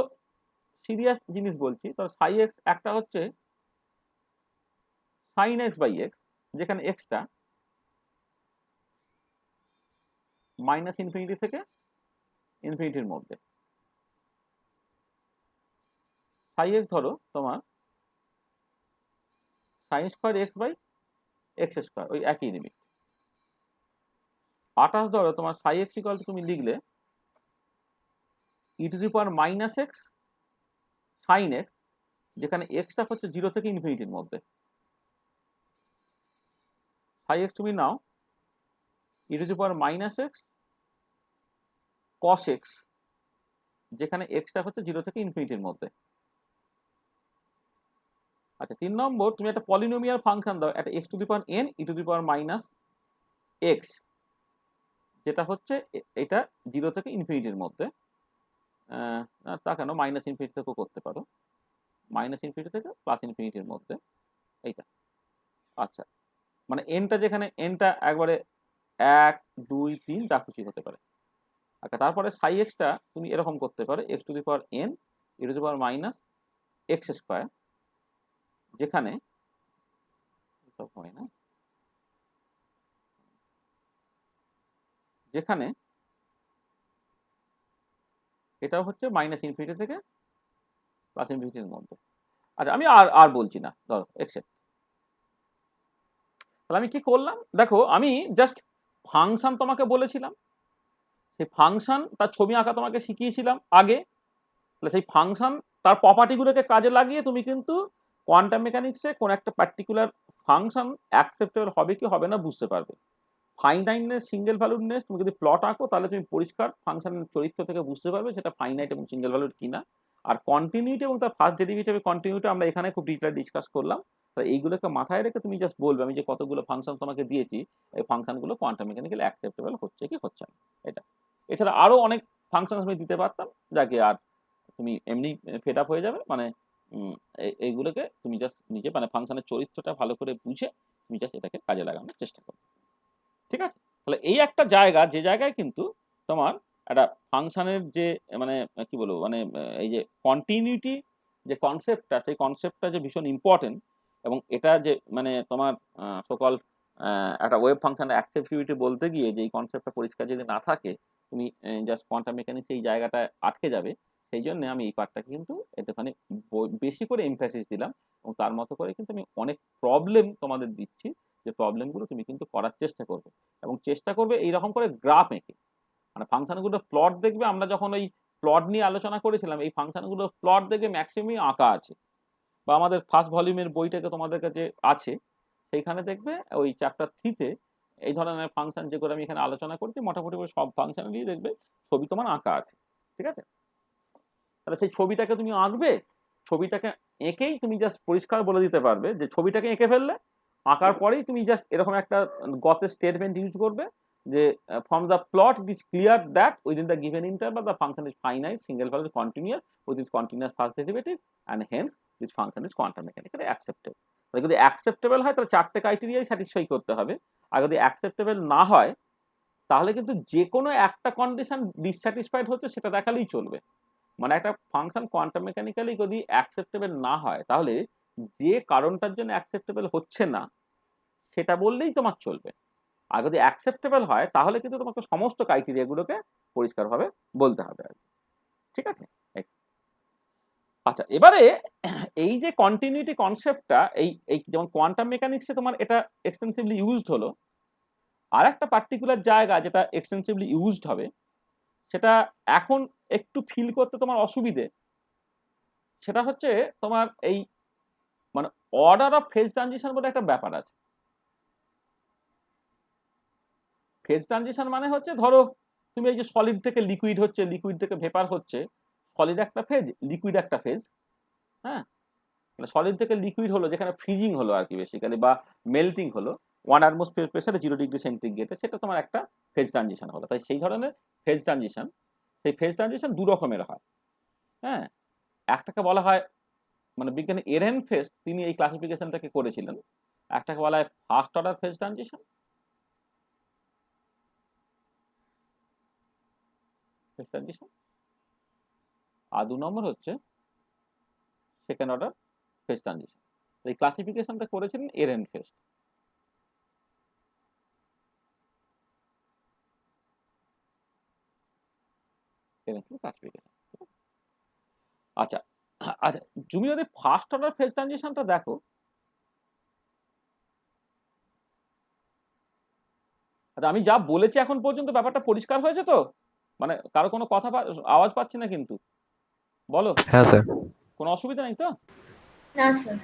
সিরিয়াস জিনিস বলছি। তো সাই এক্স একটা হচ্ছে সাইন এক্স বাই এক্স, যেখানে এক্সটা মাইনাস ইনফিনিটি থেকে ইনফিনিটির মধ্যে। সাই এক্স ধরো তোমার sine square x by x square ওই একই লিমিট। 28 ধরো তোমার সাই এক্স ইকুয়াল টু তুমি লিখলে e to the power minus x sine x, যেখানে এক্সটা হচ্ছে 0 থেকে ইনফিনিটির মধ্যে। সাই এক্স তুমি নাও e to the power minus x cos x, যেখানে এক্সটা হচ্ছে 0 থেকে ইনফিনিটির মধ্যে। আচ্ছা 3 নম্বর তুমি একটা পলিনোমিয়াল ফাংশন দাও, একটা x two the power N E to the power minus x, যেটা হচ্ছে এটা 0 থেকে ইনফিনিটির মধ্যে। তা কেন, মাইনাস ইনফিনিটি থেকেও করতে পারো, মাইনাস ইনফিনিটি থেকে প্লাস ইনফিনিটির মধ্যে এইটা। আচ্ছা মানে এনটা, যেখানে এনটা একবারে 1 2 3 যা খুশি হতে পারে। আচ্ছা তারপরে সাই এক্সটা তুমি এরকম করতে পারো x two the power N E to the power minus x square, যেখানে হয় না, যেখানে এটা হচ্ছে মাইনাস ইনফিনিটি থেকে প্লাস ইনফিনিটির মধ্যে। আচ্ছা আমি আর আর বলছি না, ধরো এক্সেপ্ট। তাহলে আমি কি করলাম দেখো, আমি জাস্ট ফাংশন তোমাকে বলেছিলাম, সেই ফাংশন তার ছবি আঁকা তোমাকে শিখিয়েছিলাম আগে। তাহলে সেই ফাংশন তার প্রপার্টিগুলোকে কাজে লাগিয়ে তুমি কিন্তু কোয়ান্টাম মেকানিক্সে কোন একটা পার্টিকুলার ফাংশন অ্যাকসেপ্টেবল হবে কি হবে না বুঝতে পারবে। ফাইনাইটনেস, সিঙ্গেল ভ্যালুডনেস তুমি যদি প্লট আঁকো তাহলে তুমি পরিষ্কার ফাংশনের চরিত্র থেকে বুঝতে পারবে সেটা ফাইনাইট এবং সিঙ্গেল ভ্যালুড কিনা। আর কন্টিনিউটি এবং তার ফার্স্ট ডেরিভেটিভের কন্টিনিউটি আমরা এখানে খুব ডিটেইলে ডিসকাস করলাম। তাহলে এইগুলোকে মাথায় রেখে তুমি জাস্ট বলবে আমি যে কতগুলো ফাংশন তোমাকে দিয়েছি এই ফাংশনগুলো কোয়ান্টাম মেকানিক্যালি অ্যাকসেপ্টেবল হচ্ছে কি হচ্ছে না। এটা এছাড়া আরো অনেক ফাংশন আমি দিতে পারতাম, যাকে আর তুমি এমনি ফেড আপ হয়ে যাবে। মানে এইগুলোকে তুমি জাস্ট নিজে মানে ফাংশনের চরিত্রটা ভালো করে বুঝে তুমি জাস্ট এটাকে কাজে লাগানোর চেষ্টা করো, ঠিক আছে? তাহলে এই একটা জায়গা, যে জায়গায় কিন্তু তোমার একটা ফাংশনের যে মানে কি বলবো মানে এই যে কন্টিনিউটি যে কনসেপ্টটা, সেই কনসেপ্টটা যে ভীষণ ইম্পর্টেন্ট। এবং এটা যে মানে তোমার সকল একটা ওয়েব ফাংশনের অ্যাক্সেসিবিলিটি বলতে গিয়ে যে এই কনসেপ্টটা পরিষ্কার যদি না থাকে, তুমি জাস্ট কোয়ান্টাম মেকানিক্স এই জায়গাটা আটকে যাবে। সেই জন্য আমি এই পার্টটাকে কিন্তু একটুখানি বেশি করে এমফ্যাসিস দিলাম, এবং তার মতো করে কিন্তু আমি অনেক প্রবলেম তোমাদের দিচ্ছি, যে প্রবলেমগুলো তুমি কিন্তু করার চেষ্টা করবে। এবং চেষ্টা করবে এইরকম করে গ্রাফ এঁকে, মানে ফাংশনগুলো প্লট দেখবে। আমরা যখন ওই প্লট নিয়ে আলোচনা করেছিলাম, এই ফাংশনগুলো প্লট দেখবে ম্যাক্সিমামই আঁকা আছে, বা আমাদের ফার্স্ট ভলিউমের বইটাকে তোমাদের কাছে আছে, সেইখানে দেখবে ওই চ্যাপ্টার 3-তে এই ধরনের ফাংশন যেগুলো আমি এখানে আলোচনা করছি মোটামুটি সব ফাংশনেরই দেখবে ছবি তোমার আঁকা আছে, ঠিক আছে? তাহলে সেই ছবিটাকে তুমি আঁকবে, ছবিটাকে এঁকেই তুমি জাস্ট পরিষ্কার বলে দিতে পারবে যে ছবিটাকে এঁকে ফেললে, আঁকার পরেই তুমি জাস্ট এরকম একটা গতের স্টেটমেন্ট ইউজ করবে যে from the plot it is clear that within the given interval the function is finite single value continuous with is continuous first derivative and hence this function is quantum mechanically acceptable. তাহলে যদি acceptable হয় তাহলে 4টে ক্রাইটেরিয়াই satisfy করতে হবে। আর যদি acceptable না হয় তাহলে কিন্তু যে কোনো একটা কন্ডিশন ডিসস্যাটিসফাইড হচ্ছে সেটা দেখালেই চলবে। মানে একটা ফাংশন কোয়ান্টাম মেকানিক্যালি যদি অ্যাকসেপ্টেবল না হয় তাহলে যে কারণটার জন্য অ্যাকসেপ্টেবল হচ্ছে না সেটা বললেই তোমার চলবে। আর যদি অ্যাকসেপ্টেবল হয় তাহলে কিন্তু তোমাকে সমস্ত ক্রাইটেরিয়াগুলোকে পরিষ্কারভাবে বলতে হবে আর কি, ঠিক আছে? আচ্ছা এবারে এই যে কন্টিনিউটি কনসেপ্টটা এই এই যেমন কোয়ান্টাম মেকানিক্সে তোমার এটা এক্সটেন্সিভলি ইউজড হলো, আর একটা পার্টিকুলার জায়গা যেটা এক্সটেন্সিভলি ইউজড হবে সেটা এখন একটু ফিল করতে তোমার অসুবিধে, সেটা হচ্ছে তোমার এই মানে অর্ডার অফ ফেজ ট্রানজিশন বলে একটা ব্যাপার আছে। ফেজ ট্রানজিশন মানে হচ্ছে ধরো তুমি এই যে সলিড থেকে লিকুইড হচ্ছে, লিকুইড থেকে ভেপার হচ্ছে, সলিড একটা ফেজ, লিকুইড একটা ফেজ। হ্যাঁ, সলিড থেকে লিকুইড হলো যেখানে ফ্রিজিং হলো আর কি বেসিক্যালি, বা মেল্টিং হলো 1 atmosphere প্রেসারে 0 ডিগ্রি সেন্টিগ্রেডে, সেটা তোমার একটা ফেজ ট্রানজিশন হলো। তাই সেই ধরনের ফেজ ট্রানজিশন, সেই ফেজ ট্রানজিশন দু রকমের হয়। হ্যাঁ, একটাকে বলা হয় মানে বিজ্ঞানী এরেনফেস্ট তিনি এই ক্লাসিফিকেশনটাকে করেছিলেন, একটাকে বলা হয় ফার্স্ট অর্ডার ফেজ ট্রানজিশন, আর 2 নম্বর হচ্ছে সেকেন্ড অর্ডার ফেজ ট্রানজিশন। এই ক্লাসিফিকেশনটা করেছিলেন এরেনফেস্ট। ক্লাসিফিকেশন। আচ্ছা আচ্ছা, তুমি যদি ফার্স্ট অর্ডার ফেজ ট্রানজিশনটা দেখো, আচ্ছা আমি যা বলেছি এখন পর্যন্ত ব্যাপারটা পরিষ্কার হয়েছে তো? মানে কারো কোনো কথা আওয়াজ পাচ্ছি না কিন্তু, বলো। হ্যাঁ স্যার। কোনো অসুবিধা নেই তো? না sir.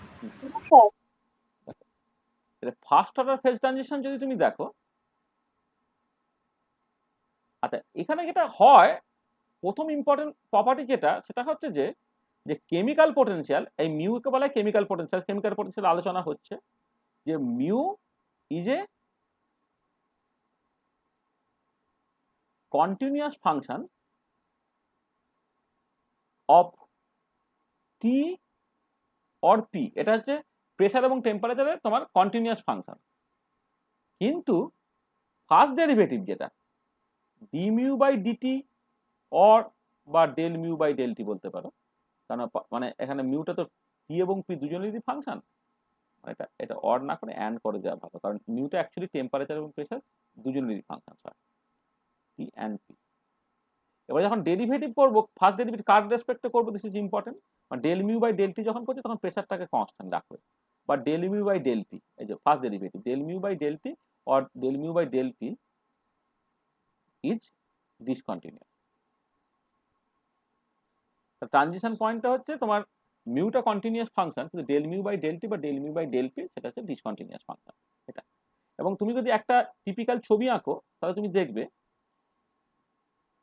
First order phase transition যদি তুমি দেখো, আচ্ছা এখানে যেটা হয় প্রথম ইম্পর্টেন্ট প্রপার্টি যেটা, সেটা হচ্ছে যে যে কেমিক্যাল পোটেনশিয়াল, এই মিউকে বলা হয় কেমিক্যাল পোটেনশিয়াল। কেমিক্যাল পোটেনশিয়াল আলোচনা হচ্ছে যে mu is a continuous function of t or p. এটা হচ্ছে প্রেসার এবং টেম্পারেচারে তোমার কন্টিনিউয়াস ফাংশন, কিন্তু ফার্স্ট ডেরিভেটিভ যেটা d mu by dt or বা del mu by del t বলতে পারো, কারণ মানে এখানে মিউটা তো টি এবং পি দুজনেরই ফাংশন, এটা এটা অর না করে অ্যান্ড করে দেওয়া ভালো, কারণ মিউটা অ্যাকচুয়ালি টেম্পারেচার এবং প্রেসার দুজনেরই ফাংশন হয়, টি অ্যান্ড পি। এবার যখন ডেরিভেটিভ করবো, ফার্স্ট ডেরিভেটিভ কার রেসপেক্টে করবো, this is important. Del mu by del t যখন করছি তখন প্রেশারটাকে কনস্ট্যান্ট রাখবে, বা del mu by del t, এই যে first derivative del mu by del t or del mu by del t is discontinuous. Transition পয়েন্টটা হচ্ছে তোমার মিউটা কন্টিনিউয়াস ফাংশন, কিন্তু del mu by del t বা del mu by del p সেটা হচ্ছে ডিসকন্টিনিউয়াস ফাংশন এটা। এবং তুমি যদি একটা টিপিক্যাল ছবি আঁকো তাহলে তুমি দেখবে,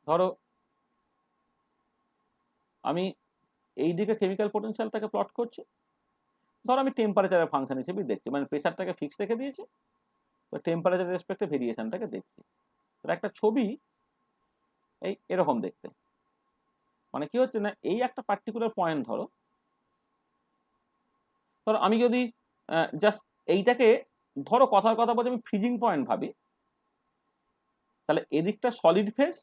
ধরো আমি এই দিকে কেমিক্যাল পোটেনশিয়ালটাকে প্লট করছি, ধরো আমি টেম্পারেচারের ফাংশন হিসেবে দেখছি, মানে প্রেশারটাকে ফিক্স রেখে দিয়েছি, তো টেম্পারেচার রেসপেক্টে ভেরিয়েশনটাকে দেখছি। তো একটা ছবি এই এরকম দেখতে, মানে কি হচ্ছে না, এই একটা পার্টিকুলার পয়েন্ট ধরো ধরো আমি যদি জাস্ট এইটাকে ধরো কথার কথা বলছি আমি ফ্রিজিং পয়েন্ট ভাবি, তাহলে এদিকটা সলিড ফেজ,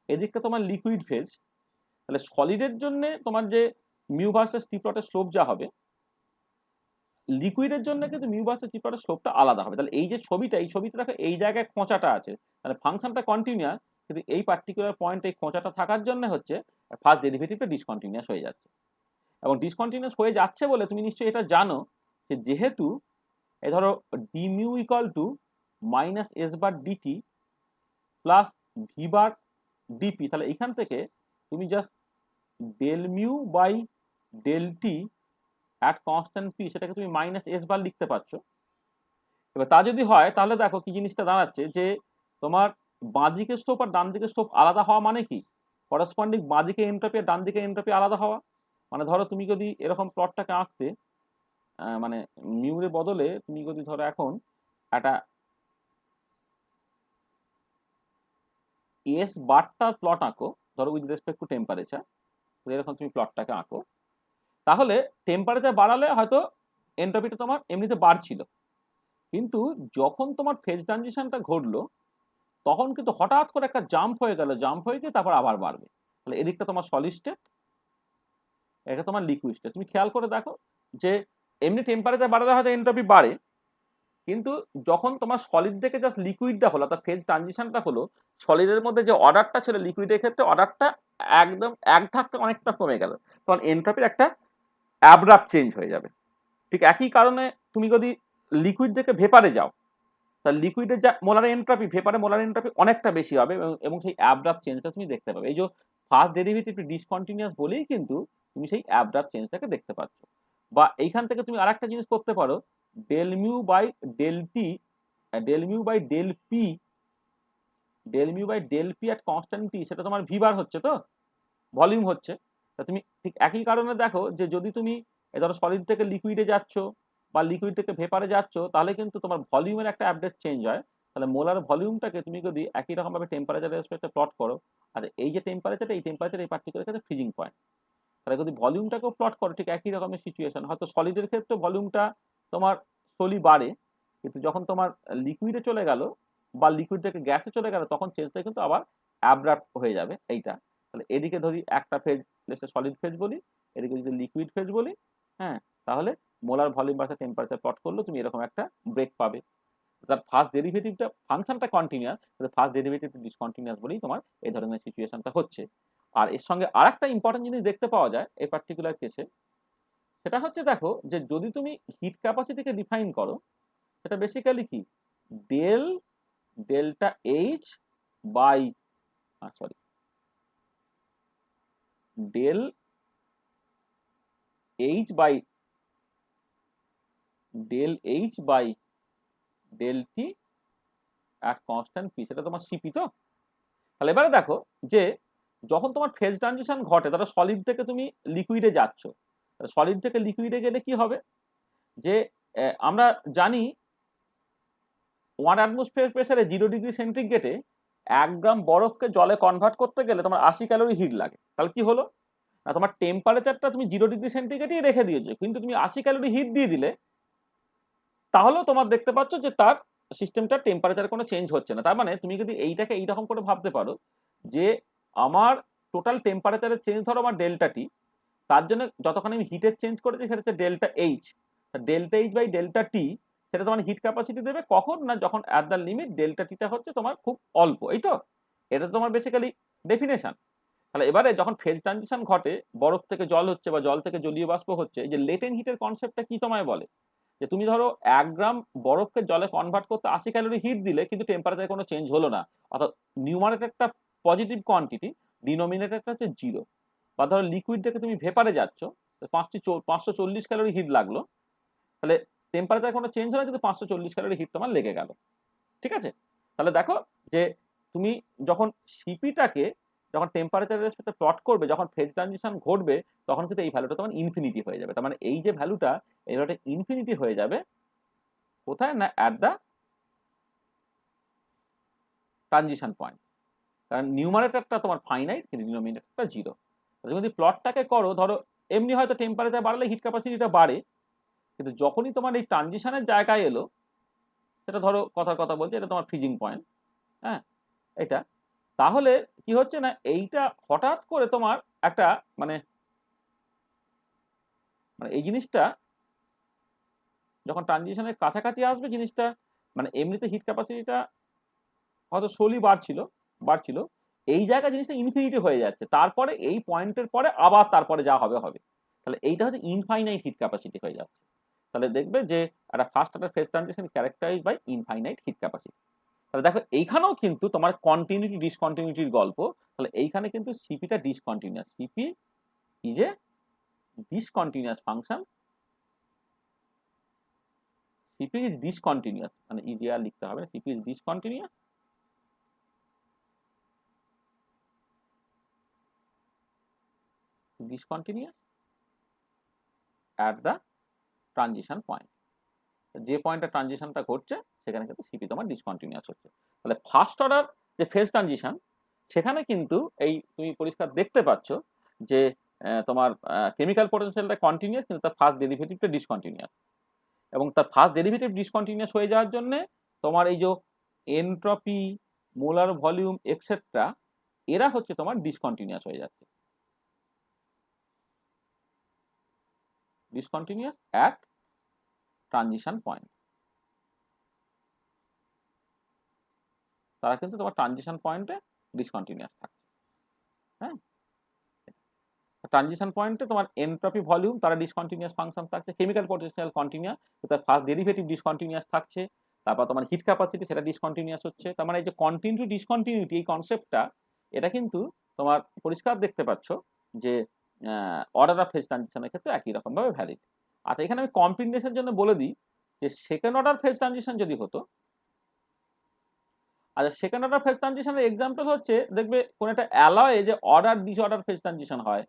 এদিকটা তোমার লিকুইড ফেজ। তাহলে সলিডের জন্য তোমার যে মিউ ভার্সেস টি প্লটের স্লোপ যা হবে, লিকুইডের জন্য কিন্তু মিউ ভার্সেস টি প্লটের স্লোপটা আলাদা হবে। তাহলে এই যে ছবিটা, এই ছবিটা দেখো এই জায়গায় খোঁচাটা আছে, তাহলে ফাংশনটা কন্টিনিউয়াস, কিন্তু এই পার্টিকুলার পয়েন্ট এই খোঁচাটা থাকার জন্য হচ্ছে ফার্স্ট ডেরিভেটিভটা ডিসকন্টিনিউয়াস হয়ে যাচ্ছে। এবং ডিসকন্টিনিউয়াস হয়ে যাচ্ছে বলে তুমি নিশ্চয়ই এটা জানো যে যেহেতু এই ধরো d mu equal to minus s bar dt plus v bar dp, তাহলে এইখান থেকে তুমি just del mu by del t at constant p সেটাকে তুমি মাইনাস এস বার লিখতে পারছো। এবার তা যদি হয় তাহলে দেখো কি জিনিসটা দাঁড়াচ্ছে, যে তোমার বাঁ দিকে স্টোপ আর ডান দিকে স্টোপ আলাদা হওয়া মানে কি, করসপন্ডিং বাঁ দিকে এন্ট্রপি আর ডান দিকে এন্ট্রপি আলাদা হওয়া। মানে ধরো তুমি যদি এরকম প্লটটাকে আঁকতে, মানে মিউরের বদলে তুমি যদি ধরো এখন একটা এস বারটা প্লট আঁকো, ধরো উইথ রেসপেক্ট টু টেম্পারেচার, এরকম তুমি প্লটটাকে আঁকো, তাহলে টেম্পারেচার বাড়ালে হয়তো এন্ট্রপিটা তোমার এমনিতে বাড়ছিল, কিন্তু যখন তোমার ফেজ ট্রানজিশনটা ঘটলো তখন কিন্তু হঠাৎ করে একটা জাম্প হয়ে গেল, জাম্প হয়ে গিয়ে তারপর আবার বাড়বে। তাহলে এদিকটা তোমার সলিড স্টেট, এটা তোমার লিকুইড স্টেট। তুমি খেয়াল করে দেখো যে এমনি টেম্পারেচার বাড়ালে হয়তো এন্ট্রপি বাড়ে, কিন্তু যখন তোমার সলিড থেকে জাস্ট লিকুইডটা হলো, অর্থাৎ ফেজ ট্রানজিশনটা হলো, সলিডের মধ্যে যে অর্ডারটা ছিল লিকুইডের ক্ষেত্রে অর্ডারটা একদম এক ধাক্কা অনেকটা কমে গেল, তখন এন্ট্রপির একটা অ্যাব্রাপ্ট চেঞ্জ হয়ে যাবে। ঠিক একই কারণে তুমি যদি লিকুইড থেকে ভেপারে যাও, তাহলে লিকুইডের যা মোলার এন্ট্রপি, ভেপারে মোলার এন্ট্রপি অনেকটা বেশি হবে, এবং সেই অ্যাব্রাপ্ট চেঞ্জটা তুমি দেখতে পাবে। এই যে ফার্স্ট ডেরিভেটিভ ডিসকন্টিনিউয়াস বলেই কিন্তু তুমি সেই অ্যাব্রাপ্ট চেঞ্জটাকে দেখতে পাচ্ছ। বা এইখান থেকে তুমি আরেকটা জিনিস করতে পারো, del mu by del t, del mu by del p, del mu by del p at constant t, সেটা তোমার ভি বার হচ্ছে, তো ভলিউম হচ্ছে। তা তুমি ঠিক একই কারণে দেখো যে যদি তুমি ধরো সলিড থেকে লিকুইডে যাচ্ছ বা লিকুইড থেকে ভেপারে যাচ্ছ, তাহলে কিন্তু তোমার ভলিউমের একটা আপডেট চেঞ্জ হয়। তাহলে মোলার ভলিউমটাকে তুমি যদি একই রকম ভাবে টেম্পারেচার রেসপেক্টে প্লট করো, আর এই যে টেম্পারেচার, এই টেম্পারেচার এই পার্টিকুলার ক্ষেত্রে ফ্রিজিং পয়েন্ট, তাহলে যদি ভলিউমটাকেও প্লট করো ঠিক একই রকমের সিচুয়েশন, হয়তো সলিডের ক্ষেত্রে ভলিউমটা তোমার স্লোলি বাড়ে, কিন্তু যখন তোমার লিকুইডে চলে গেল বা লিকুইড থেকে গ্যাসে চলে গেল তখন চেঞ্জটা কিন্তু আবার অ্যাব্রাপ্ট হয়ে যাবে এইটা। তাহলে এদিকে ধরি একটা ফেজ সলিড ফেজ বলি, এদিকে যদি লিকুইড ফেজ বলি, হ্যাঁ, তাহলে molar volume versus temperature plot করলে তুমি এরকম একটা ব্রেক পাবে। তার ফার্স্ট ডেরিভেটিভটা ফাংশনটা কন্টিনিউয়াস, ফার্স্ট ডেরিভেটিভ ডিসকন্টিনিউয়াস বলেই তোমার এই ধরনের সিচুয়েশনটা হচ্ছে। আর এর সঙ্গে আরেকটা ইম্পর্টেন্ট জিনিস দেখতে পাওয়া যায় এই পার্টিকুলার কেসে, সেটা হচ্ছে দেখো যে যদি তুমি হিট ক্যাপাসিটিকে ডিফাইন করো, সেটা বেসিক্যালি কি, del delta h by sorry del h by del h by del t at constant p, সেটা তোমার সিপি। তো তাহলে এবারে দেখো যে যখন তোমার ফেজ ট্রানজিশন ঘটে, ধরো সলিড থেকে তুমি লিকুইডে যাচ্ছ, সলিড থেকে লিকুইডে গেলে কি হবে, যে আমরা জানি 1 অ্যাটমসফিয়ার প্রেসারে 0 ডিগ্রি সেন্টিগ্রেডে 1 গ্রাম বরফকে জলে কনভার্ট করতে গেলে তোমার 80 ক্যালোরি হিট লাগে। তাহলে কি হলো না, তোমার টেম্পারেচারটা তুমি 0 ডিগ্রি সেন্টিগ্রেডেই রেখে দিয়েছো, কিন্তু তুমি 80 ক্যালোরি হিট দিয়ে দিলে, তাহলেও তোমার দেখতে পাচ্ছ যে তার সিস্টেমটার টেম্পারেচার কোনো চেঞ্জ হচ্ছে না। তার মানে তুমি যদি এইটাকে এইরকম করে ভাবতে পারো যে আমার টোটাল টেম্পারেচারের চেঞ্জ ধরো আমার ডেল্টা টি, তার জন্য যতক্ষণ আমি হিটের চেঞ্জ করেছি সেটা হচ্ছে delta h, delta h by delta t, সেটা তোমার হিট ক্যাপাসিটি দেবে কখন না, যখন অ্যাট দ্য লিমিট ডেল্টা টিটা হচ্ছে তোমার খুব অল্প। এই তো এটা তোমার বেসিক্যালি ডেফিনেশন। তাহলে এবারে যখন ফেজ ট্রানজিশন ঘটে, বরফ থেকে জল হচ্ছে বা জল থেকে জলীয় বাষ্প হচ্ছে, এই যে লেটেন্ট হিটের কনসেপ্টটা কি তোমায় বলে, যে তুমি ধরো 1 গ্রাম বরফকে জলে কনভার্ট করতে 80 ক্যালোরি হিট দিলে কিন্তু টেম্পারেচার কোনো চেঞ্জ হলো না, অর্থাৎ নিউমারেটরটা পজিটিভ কোয়ান্টিটি, ডিনোমিনেটরটা হচ্ছে 0। বা ধরো লিকুইড থেকে তুমি ভেপারে যাচ্ছ, 540 ক্যালোরি হিট লাগলো, তাহলে টেম্পারেচার কোনো চেঞ্জ হলো না, কিন্তু 540 ক্যালোরি হিট তোমার লেগে গেল। ঠিক আছে? তাহলে দেখো যে তুমি যখন সিপিটাকে যখন টেম্পারেচার রেসপেক্টে প্লট করবে, যখন ফেজ ট্রানজিশন ঘটবে, তখন কিন্তু এই ভ্যালুটা তখন ইনফিনিটি হয়ে যাবে। তার মানে এই যে ভ্যালুটা, এই ভ্যালুটা ইনফিনিটি হয়ে যাবে কোথায় না, অ্যাট দ্য ট্রানজিশন পয়েন্ট। কারণ নিউমারেটরটা তোমার ফাইনাইট, কিন্তু ডিনোমিনেটরটা 0। তুমি যদি প্লটটাকে করো, ধরো এমনি হয়তো টেম্পারেচার বাড়লে হিট ক্যাপাসিটিটা বাড়ে, কিন্তু যখনই তোমার এই ট্রানজিশনের জায়গায় এলো, সেটা ধরো কথার কথা বলছে, এটা তোমার ফ্রিজিং পয়েন্ট, হ্যাঁ এটা, তাহলে কি হচ্ছে না, এইটা হঠাৎ করে তোমার একটা মানে মানে এই জিনিসটা যখন ট্রানজিশনের কাছাকাছি আসবে, জিনিসটা মানে এমনিতে হিট ক্যাপাসিটিটা হয়তো স্লোলি বাড়ছিল, এই জায়গায় জিনিসটা ইনফিনিটি হয়ে যাচ্ছে, তারপরে এই পয়েন্টের পরে আবার তারপরে যা হবে হবে, তাহলে এইটা হচ্ছে ইনফাইনাইট হিট ক্যাপাসিটি হয়ে যাচ্ছে। তাহলে দেখবে যে একটা first order phase transition characterized by infinite heat capacity. তাহলে দেখো এইখানেও কিন্তু তোমার কন্টিনিউটি ডিসকন্টিনিউটির গল্প। তাহলে এইখানে কিন্তু সিপিটা discontinuous, CP is a discontinuous function, CP is discontinuous, মানে ইজি আর লিখতে হবে, CP is discontinuous at the transition point. যে পয়েন্টে ট্রানজিশনটা ঘটছে সেখানে কিন্তু সিপি তোমার ডিসকন্টিনিউয়াস হচ্ছে। তাহলে ফার্স্ট অর্ডার যে ফেজ ট্রানজিশন, সেখানে কিন্তু এই তুমি পরিষ্কার দেখতে পাচ্ছ যে তোমার কেমিক্যাল পোটেনশিয়ালটা কন্টিনিউয়াস, কিন্তু তার ফার্স্ট ডেরিভেটিভটা ডিসকন্টিনিউয়াস, এবং তার ফার্স্ট ডেরিভেটিভ ডিসকন্টিনিউয়াস হয়ে যাওয়ার জন্য তোমার এই যে এনট্রপি, মোলার ভলিউম এক্সেট্রা, এরা হচ্ছে তোমার ডিসকন্টিনিউয়াস হয়ে যাচ্ছে, ডিসকন্টিনিউয়াস অ্যাট ট্রানজিশন পয়েন্ট। তারা কিন্তু তোমার ট্রানজিশন পয়েন্টে ডিসকন্টিনিউয়াস থাকছে। হ্যাঁ, ট্রানজিশন পয়েন্টে তোমার এনট্রপি, ভলিউম তারা ডিসকন্টিনিউয়াস ফাংশন থাকছে, কেমিক্যাল পোটেনশিয়াল কন্টিনিউয়াস, তার ফার্স্ট ডেরিভেটিভ ডিসকন্টিনিউয়াস থাকছে, তারপর তোমার হিট ক্যাপাসিটি সেটা ডিসকন্টিনিউয়াস হচ্ছে। তার মানে এই যে কন্টিনিউটি ডিসকন্টিনিউটি, এই কনসেপ্টটা এটা কিন্তু তোমার পরিষ্কার দেখতে পাচ্ছ যে অর্ডার অফ ফেজ ট্রানজিশনের ক্ষেত্রে একই রকমভাবে ভ্যালিড। আচ্ছা, এখানে আমি কমপ্লিটনেসের জন্য বলে দিই যে সেকেন্ড অর্ডার ফেজ ট্রানজিশন যদি হতো, আচ্ছা সেকেন্ড অর্ডার ফেজ ট্রানজিশনের এক্সাম্পল হচ্ছে, দেখবে কোন একটা অ্যালয়ে যে অর্ডার ডিসঅর্ডার ফেজ ট্রানজিশন হয়,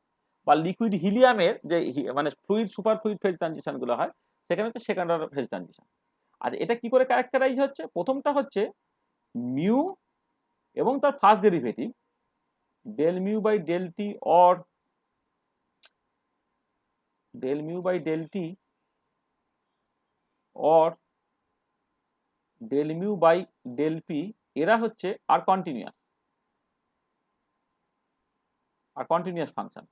বা লিকুইড হিলিয়ামের যে মানে fluid super fluid phase transition গুলো হয়, সেখানে হচ্ছে সেকেন্ড অর্ডার ফেজ ট্রানজিশন। আর এটা কি করে ক্যারেক্টারাইজ হচ্ছে, প্রথমটা হচ্ছে মিউ এবং তার first derivative del mu by del t, or del mu by del t, or del mu by del p, এরা হচ্ছে আর কন্টিনিউয়াস ফাংশন,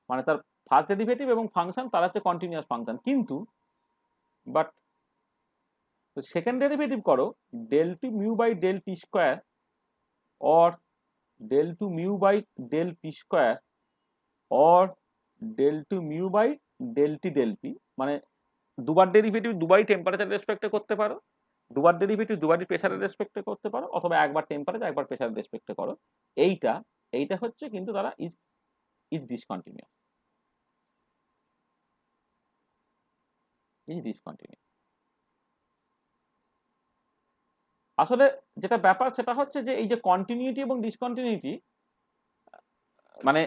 মানে তার ফার্স্ট ডেরিভেটিভ এবং ফাংশন তারা হচ্ছে কন্টিনিউয়াস ফাংশন। কিন্তু বাট সেকেন্ড ডেরিভেটিভ করো del two mu by del t square, or del two mu by del p square, or del two mu by del t del p, মানে দুবার derivative দুবারই temperature রেসপেক্টে করতে পারো, দুবার derivative দুবারই প্রেসারের রেসপেক্টে করতে পারো, অথবা একবার টেম্পারেচার একবার প্রেসারের রেসপেক্টে করো। এইটা এইটা হচ্ছে কিন্তু তারা ইজ ডিসকন্টিনিউয়াস, ডিসকন্টিনিউয়াস। আসলে যেটা ব্যাপার সেটা হচ্ছে যে এই যে কন্টিনিউটি এবং ডিসকন্টিনিউটি, মানে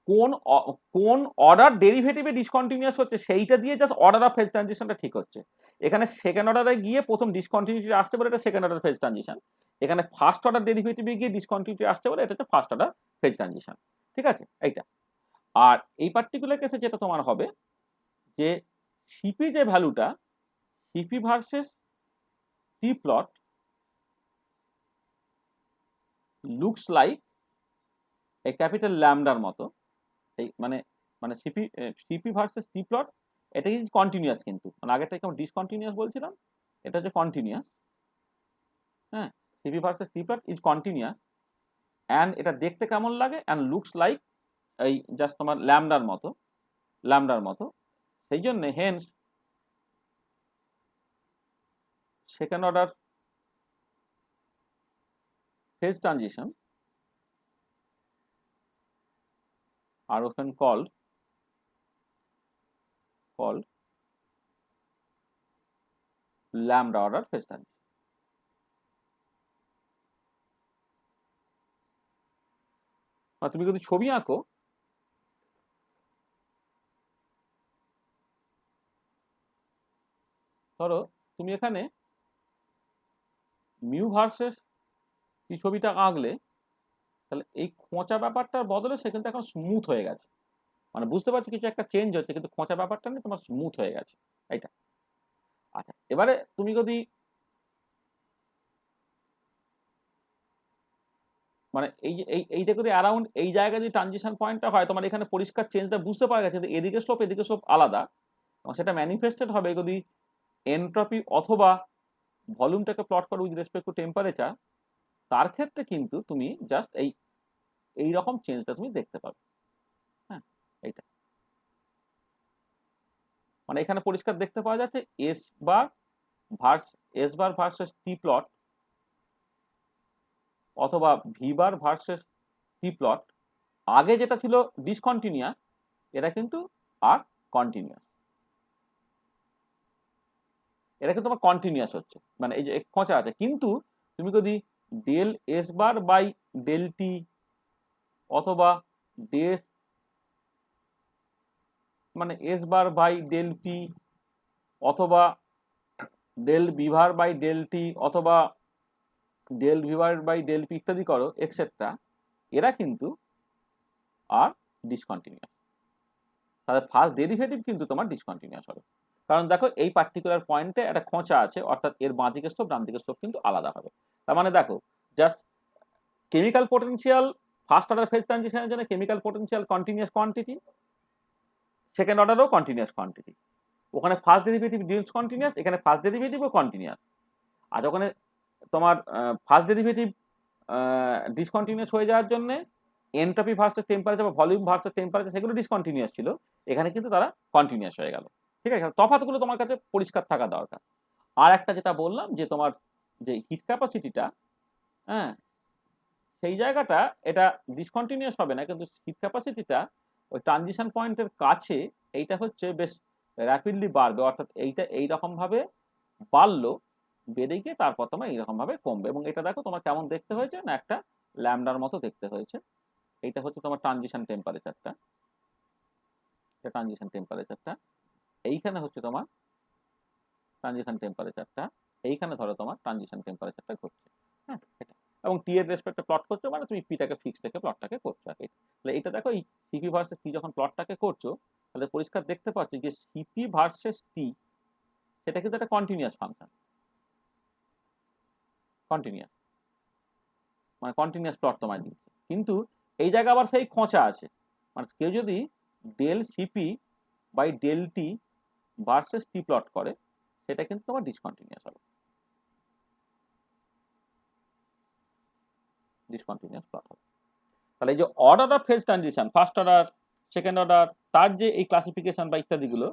কোন কোন অর্ডার ডেরিভেটিভে ডিসকন্টিনিউয়াস হচ্ছে সেইটা দিয়ে জাস্ট অর্ডার অফ ফেজ ট্রানজিশনটা ঠিক হচ্ছে। এখানে সেকেন্ড অর্ডারে গিয়ে প্রথম ডিসকন্টিনিউটি আসছে বলে এটা সেকেন্ড অর্ডার ফেজ ট্রানজিশন, এখানে ফার্স্ট অর্ডার ডেরিভেটিভে গিয়ে ডিসকন্টিনিউটি আসছে বলে এটা হচ্ছে ফার্স্ট অর্ডার ফেজ ট্রানজিশন। ঠিক আছে এইটা। আর এই পার্টিকুলার কেসে যেটা তোমার হবে যে সিপি যে ভ্যালুটা, CP versus t plot looks like এই ক্যাপিটাল ল্যামডার মতো, এই মানে মানে সিপি ভার্সেস টি প্লট, এটা কিন্তু কন্টিনিউয়াস, কিন্তু মানে আগেরটা কেমন ডিসকন্টিনিউয়াস বলছিলাম, এটা হচ্ছে কন্টিনিউয়াস। হ্যাঁ, cp versus t plot is continuous and এটা দেখতে কেমন লাগে, অ্যান্ড লুকস লাইক এই জাস্ট তোমার ল্যামডার মতো। সেই জন্যে hence second order phase transition are often called lambda order phase transition. তুমি যদি ছবি আঁকো, ধরো তুমি এখানে মিউ ভার্সেস এই ছবিটা আঁকলে, তাহলে এই খোঁচা ব্যাপারটার বদলে সে কিন্তু এখন স্মুথ হয়ে গেছে, মানে বুঝতে পারছো কিছু একটা চেঞ্জ হচ্ছে, কিন্তু খোঁচা ব্যাপারটা নেই, তোমার স্মুথ হয়ে গেছে এইটা। আচ্ছা, এবারে তুমি যদি মানে এইটা যদি অ্যারাউন্ড এই জায়গায় যদি ট্রানজিশন পয়েন্টটা হয়, তোমার এখানে পরিষ্কার চেঞ্জটা বুঝতে পারা গেছে, এদিকে স্লোপ আলাদা, সেটা ম্যানিফেস্টেড হবে যদি এনট্রপি অথবা ভলিউমটাকে প্লট করো উইথ রেসপেক্ট টু টেম্পারেচার, তার ক্ষেত্রে কিন্তু তুমি জাস্ট এই রকম চেঞ্জটা তুমি দেখতে পাবে। হ্যাঁ, এইটা মানে এখানে পরিষ্কার দেখতে পাওয়া যাচ্ছে s bar versus t plot অথবা v bar versus t plot, আগে যেটা ছিল ডিসকন্টিনিউয়াস, এটা কিন্তু আর কন্টিনিউয়াস, এটা কিন্তু তোমার কন্টিনিউয়াস হচ্ছে, মানে এই যে খোঁচা আছে। কিন্তু তুমি যদি del s bar by del t অথবা ডেস মানে s bar by del p অথবা del v bar by del t অথবা del v bar by del p ইত্যাদি করো এক্সেট্রা, এরা কিন্তু আর ডিসকন্টিনিউয়াস, তাহলে ফার্স্ট ডেরিভেটিভ কিন্তু তোমার ডিসকন্টিনিউয়াস হবে। কারণ দেখো এই পার্টিকুলার পয়েন্টে একটা খোঁচা আছে, অর্থাৎ এর বাঁ দিকের স্লোপ ডান দিকের স্লোপ কিন্তু আলাদা হবে। তার মানে দেখো just chemical potential first order phase ট্রানজিশনের জন্য chemical potential continuous quantity, second অর্ডারও কন্টিনিউয়াস কোয়ান্টিটি, ওখানে ফার্স্ট ডেরিভেটিভ ডিসকন্টিনিউয়াস, এখানে ফার্স্ট ডেরিভেটিভও কন্টিনিউয়াস। আর ওখানে তোমার ফার্স্ট ডেরিভেটিভ ডিসকন্টিনিউয়াস হয়ে যাওয়ার জন্য এনট্রপি ভার্সেস টেম্পারেচার বা ভলিউম ভার্সেস টেম্পারেচার সেগুলো ডিসকন্টিনিউয়াস ছিল, এখানে কিন্তু তারা কন্টিনিউয়াস হয়ে গেল। ঠিক আছে, তফাৎগুলো তোমার কাছে পরিষ্কার থাকা দরকার। আর একটা যেটা বললাম যে তোমার যে হিট ক্যাপাসিটিটা, হ্যাঁ, সেই জায়গাটা এটা ডিসকন্টিনিউয়াস হবে না, কিন্তু হিট ক্যাপাসিটিটা ওই ট্রানজিশন পয়েন্টের কাছে এইটা হচ্ছে বেশ র্যাপিডলি বাড়বে, অর্থাৎ এইটা এইরকম ভাবে বাড়লো, বেড়ে গিয়ে তারপর তোমার এইরকম ভাবে কমবে। এবং এটা দেখো তোমার কেমন দেখতে হয়েছে না, একটা ল্যামডার মতো দেখতে হয়েছে। এইটা হচ্ছে তোমার ট্রানজিশন টেম্পারেচারটা, ট্রানজিশন টেম্পারেচারটা এইখানে হচ্ছে তোমার ট্রানজিশন টেম্পারেচারটা, এইখানে ধরো তোমার ট্রানজিশন টেম্পারেচারটা ঘটছে। হ্যাঁ, এটা এবং টি এর রেসপেক্টে প্লট করছো, মানে তুমি পিটাকে ফিক্স থেকে প্লটটাকে করছো। আর তাহলে এটা দেখো এই সিপি ভার্সেস টি যখন প্লটটাকে করছো, তাহলে পরিষ্কার দেখতে পাচ্ছ যে সিপি ভার্সেস টি সেটা কিন্তু একটা কন্টিনিউয়াস ফাংশন, কন্টিনিউয়াস মানে কন্টিনিউয়াস প্লট তোমায় দিচ্ছে। কিন্তু এই জায়গা আবার সেই খোঁচা আছে, মানে কেউ যদি del cp by del t versus t plot করে, সেটা কিন্তু তোমার ডিসকন্টিনিউয়াস হবে, ডিসকন্টিনিউয়াস প্লট হবে। তাহলে এই যে order of phase transition, first order, second order, তার যে এই ক্লাসিফিকেশন বা ইত্যাদিগুলো,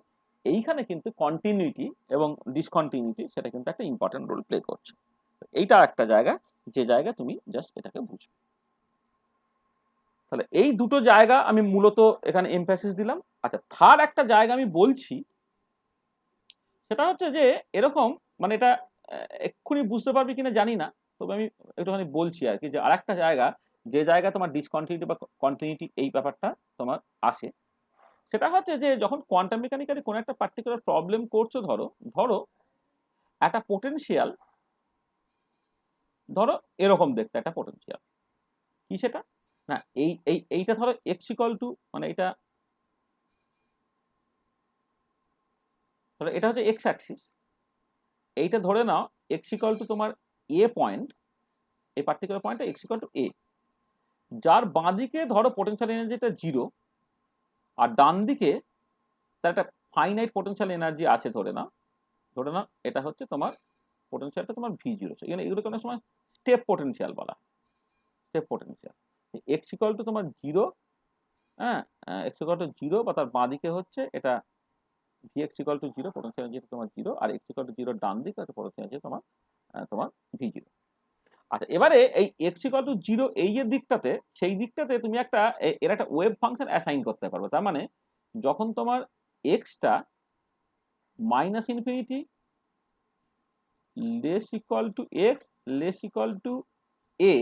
এইখানে কিন্তু কন্টিনিউটি এবং ডিসকন্টিনিউটি সেটা কিন্তু একটা ইম্পর্টেন্ট রোল প্লে করছে। এইটা একটা জায়গা যে জায়গা তুমি জাস্ট এটাকে বুঝবে। তাহলে এই দুটো জায়গা আমি মূলত এখানে এমফ্যাসিস দিলাম। আচ্ছা, থার্ড একটা জায়গা আমি বলছি, সেটা হচ্ছে যে এরকম, মানে এটা এক্ষুনি বুঝতে পারবি কিনা জানি না, তবে আমি একটুখানি বলছি আর কি, যে আর একটা জায়গা যে জায়গা তোমার ডিসকন্টিনিউটি বা কন্টিনিউটি এই ব্যাপারটা তোমার আসে, সেটা হচ্ছে যে যখন কোয়ান্টাম মেকানিক্যালি কোনো একটা পার্টিকুলার প্রবলেম করছো, ধরো ধরো একটা পোটেনশিয়াল, ধরো এরকম দেখতে একটা পোটেনশিয়াল, কি সেটা না, এইটা ধরো এক্স ইকুয়াল টু, মানে এটা ধরো এটা হচ্ছে এক্স অ্যাক্সিস, এইটা ধরে নাও এক্স ইকুয়াল টু তোমার এ পয়েন্ট, এই পার্টিকুলার পয়েন্টে এক্স ইকুয়াল টু এ, যার বাঁ দিকে ধরো পোটেনশিয়াল এনার্জিটা 0, আর ডান দিকে তার একটা ফাইনাইট পোটেনশিয়াল এনার্জি আছে, ধরে নাও এটা হচ্ছে তোমার পোটেনশিয়ালটা তোমার V0। এখানে এগুলোকে অনেক সময় স্টেপ পোটেনশিয়াল বলা, step potential. X equal two তোমার 0, হ্যাঁ, এক্স ইকুয়াল টু 0 বা তার বাঁ দিকে হচ্ছে এটা vx equal to 0, potential energy তোমার 0, আর এক্স ইকুয়াল টু 0 ডান দিকে আছে পোটেনশিয়াল এনার্জি তোমার তোমার v0। আচ্ছা, এবারে এই এক্স ইকুয়াল টু 0 এই যে দিকটাতে, সেই দিকটাতে তুমি একটা এর একটা ওয়েভ ফাংশন অ্যাসাইন করতে পারবে। তার মানে যখন তোমার এক্সটা minus infinity less equal to x less equal to a,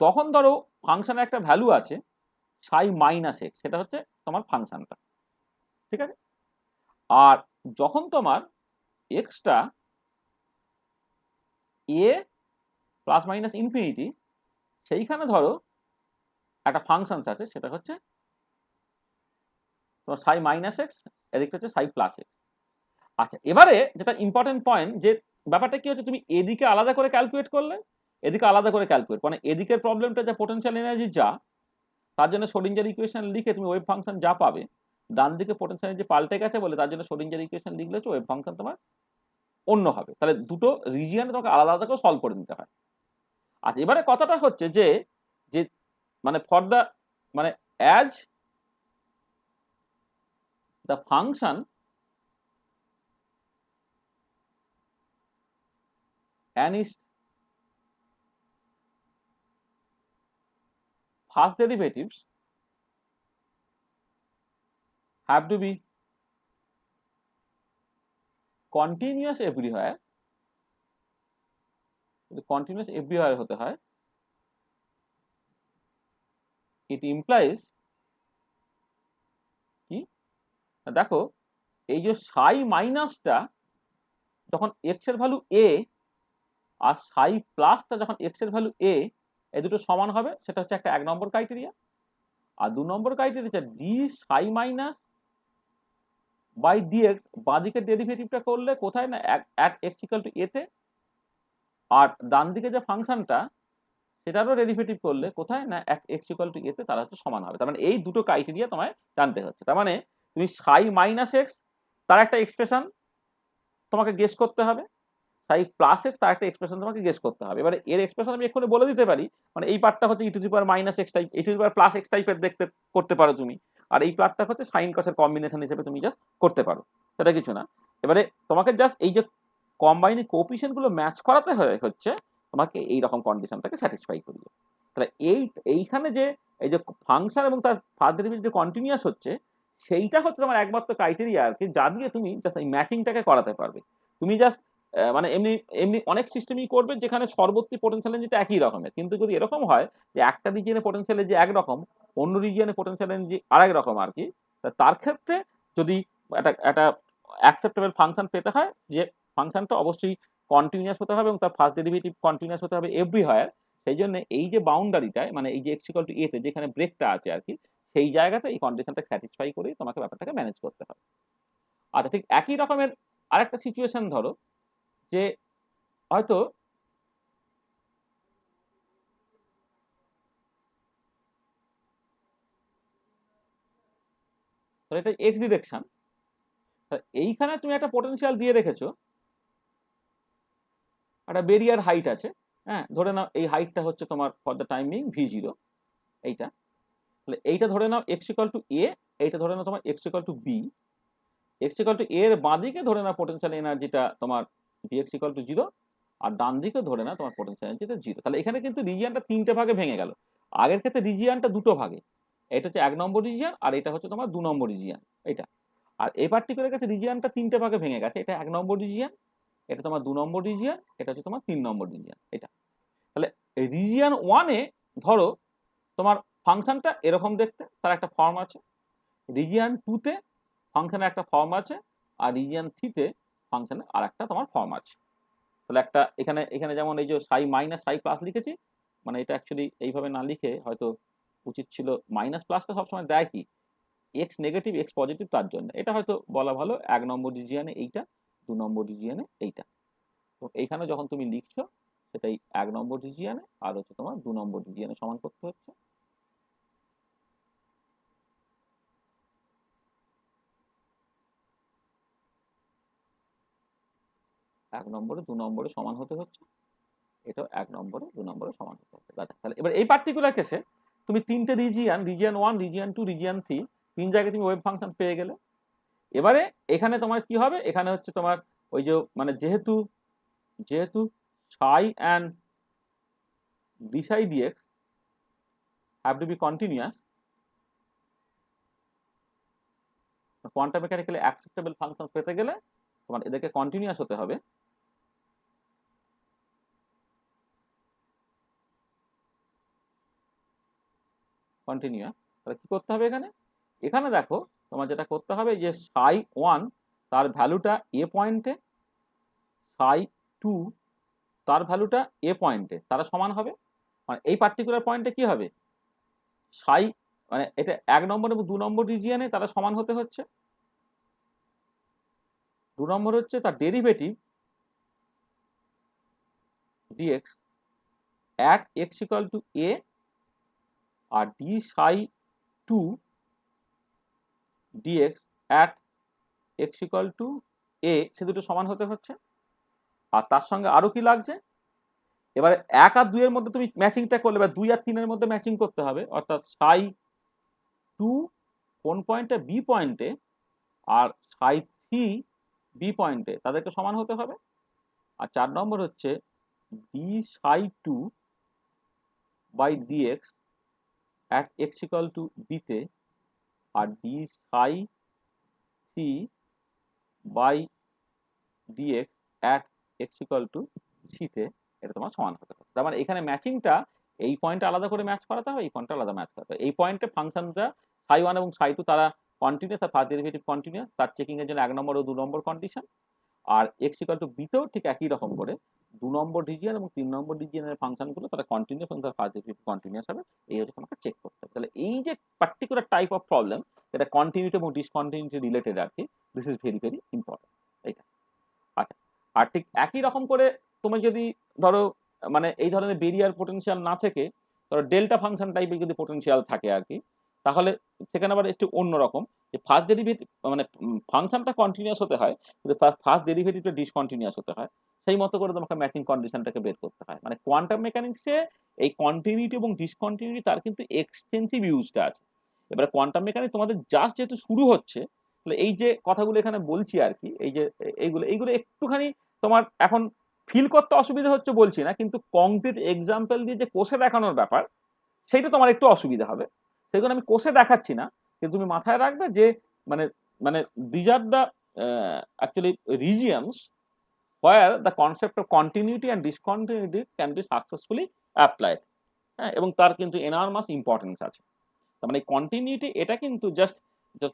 তখন ধরো ফাংশনের একটা ভ্যালু আছে সাই মাইনাস এক্স, সেটা হচ্ছে তোমার ফাংশনটা, ঠিক আছে। আর যখন তোমার এক্সটা এ প্লাস মাইনাস ইনফিনিটি, সেইখানে ধরো একটা ফাংশন আছে, সেটা হচ্ছে তোমার সাই মাইনাস এক্স, এদিকটা হচ্ছে সাই প্লাস এক্স। আচ্ছা, এবারে যেটা ইম্পর্টেন্ট পয়েন্ট, যে ব্যাপারটা কি হচ্ছে, তুমি এদিকে আলাদা করে ক্যালকুলেট করলে, এদিকে আলাদা করে ক্যালকুলেট, মানে এদিকের প্রবলেমটা যা পোটেনশিয়াল এনার্জি যা, তার জন্য শ্রোডিঞ্জার ইকুয়েশন লিখে তুমি ওয়েভ ফাংশন যা পাবে, ডান দিকে পোটেনশিয়াল এনার্জি পাল্টে গেছে বলে তার জন্য শ্রোডিঞ্জার ইকুয়েশন লিখলে হচ্ছে ওয়েভ ফাংশন তোমার অন্য হবে। তাহলে দুটো রিজিয়নে তোমাকে আলাদা আলাদা করে সলভ করে নিতে হয়। আচ্ছা, এবারে কথাটা হচ্ছে যে যে মানে ফর দ্য মানে as the function and its first derivatives have to be continuous everywhere, continuous everywhere হতে হয়, it implies কি, দেখো এই যে সাই মাইনাসটা যখন এক্স এর ভ্যালু এ আর সাই প্লাসটা যখন এক্স এর ভ্যালু এ, এই দুটো সমান হবে, সেটা হচ্ছে একটা 1 নম্বর criteria. R 2 number criteria D Sai minus by dx, বাঁদিকের ডেরিভেটিভটা করলে কোথায় না এক এক্স ইকুয়াল টু এ তে, আর ডান দিকে যে ফাংশনটা সেটারও ডেরিভেটিভ করলে কোথায় না এক এক্স ইকুয়াল টু এ তে, তারা হচ্ছে সমান হবে। তার মানে এই দুটো ক্রাইটেরিয়া তোমায় জানতে হচ্ছে। তার মানে তুমি সাই মাইনাস এক্স তার একটা এক্সপ্রেশন তোমাকে গেস করতে হবে, সাই প্লাস এক্স তার একটা এক্সপ্রেশন তোমাকে গেস করতে হবে। এবারে এর এক্সপ্রেশন আমি এক্ষুনি বলে দিতে পারি, মানে এই পার্টটা হচ্ছে e to the power minus x type, e to the power plus x টাইপের দেখতে করতে পারো তুমি, আর এই পার্টটা হচ্ছে সাইন কসের কম্বিনেশন হিসেবে তুমি জাস্ট করতে পারো, সেটা কিছু না। এবারে তোমাকে জাস্ট এই যে কম্বাইনিং কোএফিসিয়েন্ট গুলো ম্যাচ করাতে হচ্ছে তোমাকে এই রকম কন্ডিশনটাকে স্যাটিসফাই করিয়ে। তাহলে এইখানে যে এই যে ফাংশন এবং তার ফার্স্ট ডেরিভেটিভ যে কন্টিনিউয়াস হচ্ছে, সেইটা হচ্ছে তোমার একমাত্র ক্রাইটেরিয়া আর কি, যা দিয়ে তুমি জাস্ট এই ম্যাচিংটাকে করাতে পারবে। তুমি জাস্ট মানে এমনি এমনি অনেক সিস্টেমই করবে যেখানে সর্বত্রই পোটেনশিয়াল এনার্জি একই রকমের, কিন্তু যদি এরকম হয় যে একটা রিজিয়নে পোটেনশিয়াল এনার্জি একরকম, অন্য রিজিয়নে পোটেনশিয়াল এনার্জি আরেক রকম আর কি, তার ক্ষেত্রে যদি একটা অ্যাকসেপ্টেবল ফাংশন পেতে হয়, যে ফাংশনটা অবশ্যই কন্টিনিউয়াস হতে হবে এবং তার ফার্স্ট ডেরিভেটিভ কন্টিনিউয়াস হতে হবে এভরিহোয়ার। সেই জন্য এই যে বাউন্ডারিটায়, মানে এই যে এক্স ইকুয়াল টু এ তে যেখানে ব্রেকটা আছে আর কি, সেই জায়গাতে এই কন্ডিশনটা স্যাটিসফাই করেই তোমাকে ব্যাপারটাকে ম্যানেজ করতে হবে। আচ্ছা, ঠিক একই রকমের আরেকটা সিচুয়েশন ধরো, যে হয়তো এটা এক্স ডিরেকশন, এইখানে তুমি একটা পোটেনশিয়াল দিয়ে রেখেছো, একটা বেরিয়ার হাইট আছে, হ্যাঁ, ধরে নাও এই হাইটটা হচ্ছে তোমার for the time being v0, এইটা। তাহলে এইটা ধরে নাও এক্স ইকুয়াল টু এ, এইটা ধরে নাও তোমার x equal to b, x equal to এর বাঁদিকে ধরে নাও পোটেনশিয়াল এনার্জিটা তোমার vx ইকুয়াল টু 0, আর ডান দিকে ধরে নাও তোমার পোটেনশিয়াল এনার্জিটা 0। তাহলে এখানে কিন্তু রিজিয়নটা 3টে ভাগে ভেঙে গেল। আগের ক্ষেত্রে রিজিয়নটা 2টো ভাগে, এটা হচ্ছে 1 নম্বর রিজিয়ন আর এটা হচ্ছে তোমার 2 নম্বর রিজিয়ন, এটা। আর এই পার্টিকুলার কাছে রিজিয়নটা 3টে ভাগে ভেঙে গেছে, এটা 1 নম্বর রিজিয়ন, এটা তোমার 2 নম্বর রিজিয়ন, এটা হচ্ছে তোমার 3 নম্বর রিজিয়ন, এটা। তাহলে রিজিয়ন 1-এ ধরো তোমার ফাংশনটা এরকম দেখতে, তার একটা ফর্ম আছে। রিজিয়ন 2-তে ফাংশনের একটা ফর্ম আছে, আর রিজিয়ন 3-তে ফাংশনের আর একটা তোমার ফর্ম আছে। তাহলে একটা এখানে এখানে যেমন এই যে সাই মাইনাস সাই প্লাস লিখেছি, মানে এটা অ্যাকচুয়ালি এইভাবে না লিখে হয়তো উচিত ছিল, মাইনাস প্লাসটা সবসময় দেয় কি এক্স নেগেটিভ এক্স পজিটিভ, তার জন্য এটা হয়তো বলা ভালো 1 নম্বর রিজিয়নে এইটা, 2 নম্বর রিজিয়নে এইটা। তো এইখানে যখন তুমি লিখছো সেটাই 1 নম্বর রিজিয়নে আর হচ্ছে তোমার 2 নম্বর রিজিয়নে সমান করতে হচ্ছে। 1 নম্বরে 2 নম্বরে সমান হতে হচ্ছে, এটাও 1 নম্বরে 2 নম্বরে সমান হতে হবে। তাহলে এবার এই পার্টিকুলার কেসে তুমি তিনটে রিজিয়ন 1, রিজিয়ন 2, রিজিয়ন 3 তিন জায়গায় তুমি ওয়েভ ফাংশন পেয়ে গেলে। এবারে এখানে তোমার কি হবে, এখানে হচ্ছে তোমার ওই যে মানে যেহেতু psi and d psi dx have to be continuous, quantum mechanically acceptable function পেতে গেলে তোমার এদেরকে কন্টিনিউয়াস হতে হবে। কন্টিনিউয়াস তাহলে কি করতে হবে এখানে, এখানে দেখো তোমার যেটা করতে হবে যে psi 1 তার ভ্যালুটা এ পয়েন্টে, psi 2 তার ভ্যালুটা এ পয়েন্টে, তারা সমান হবে। মানে এই পার্টিকুলার পয়েন্টে কি হবে, psi মানে এটা 1 নম্বর এবং 2 নম্বর রিজিয়নে তারা সমান হতে হচ্ছে। 2 নম্বর হচ্ছে তার derivative dx at x equal to a আর d psi 2 dx at x equal to a সে দুটো সমান হতে হচ্ছে। আর তার সঙ্গে আরো কি লাগছে, এবারে 1 আর 2 এর মধ্যে তুমি ম্যাচিংটা করলে, বা 2 আর 3 এর মধ্যে ম্যাচিং করতে হবে, অর্থাৎ psi 2 কোন পয়েন্টে বি পয়েন্টে আর psi 3 বি পয়েন্টে তাদেরকে সমান হতে হবে। আর 4 নম্বর হচ্ছে d psi 2 by dx at x equal to b তে আর d psi 3 by dx at x equal to c তে এটা তোমার সমান হতে হবে। তার মানে এখানে ম্যাচিংটা এই পয়েন্টে আলাদা করে ম্যাচ করাতে হবে, এই পয়েন্টে আলাদা ম্যাচ করাতে হবে। এই পয়েন্টে ফাংশনটা psi 1 এবং psi 2 তারা কন্টিনিউয়াস, আর ফার্স্ট ডেরিভেটিভ কন্টিনিউয়াস, তার চেকিং এর জন্য 1 নম্বর ও 2 নম্বর কন্ডিশন। আর x ইকুয়াল টু b তেও ঠিক একই রকম করে 2 নম্বর রিজিয়ন এবং 3 নম্বর রিজিয়নের ফাংশনগুলো তারা কন্টিনিউয়াস এবং তার ফার্স্ট ডেরিভেটিভ কন্টিনিউয়াস হবে, এই হচ্ছে তোমাকে চেক করতে হবে। তাহলে এই যে পার্টিকুলার টাইপ অফ প্রবলেম, এটা কন্টিনিউটি এবং ডিসকন্টিনিউটি রিলেটেড আর কি, this is very very important. এইটা আচ্ছা। আর ঠিক একই রকম করে তুমি যদি ধরো মানে এই ধরনের বেরিয়ার পোটেনশিয়াল না থেকে ধরো ডেল্টা ফাংশন টাইপের যদি পোটেনশিয়াল থাকে আর কি, তাহলে সেখানে আবার একটু অন্যরকম, যে ফার্স্ট ডেরিভেটিভ মানে ফাংশনটা কন্টিনিউয়াস হতে হয় কিন্তু ফার্স্ট ডেরিভেটিভটা ডিসকন্টিনিউয়াস হতে হয়, সেই মতো করে তোমাকে ম্যাচিং কন্ডিশনটাকে বের করতে হয়। মানে কোয়ান্টাম মেকানিক্সে এই কন্টিনিউটি এবং ডিসকন্টিনিউটি তার কিন্তু এক্সটেন্সিভ ইউজটা আছে। এবারে কোয়ান্টাম মেকানিক্স তোমাদের জাস্ট যেহেতু শুরু হচ্ছে, তাহলে এই যে কথাগুলো এখানে বলছি আর কি, এই যে এইগুলো একটুখানি তোমার এখন ফিল করতে অসুবিধা হচ্ছে বলছি না, কিন্তু কংক্রিট এক্সাম্পল দিয়ে যে কোষে দেখানোর ব্যাপার, সেইটা তোমার একটু অসুবিধা হবে। সেগুলো আমি কোষে দেখাচ্ছি না, কিন্তু তুমি মাথায় রাখবে যে মানে মানে these are the actually regions where the concept of continuity and discontinuity can be successfully applied. হ্যাঁ, এবং তার কিন্তু এনার্মাস ইম্পর্টেন্স আছে। তার মানে কন্টিনিউটি এটা কিন্তু জাস্ট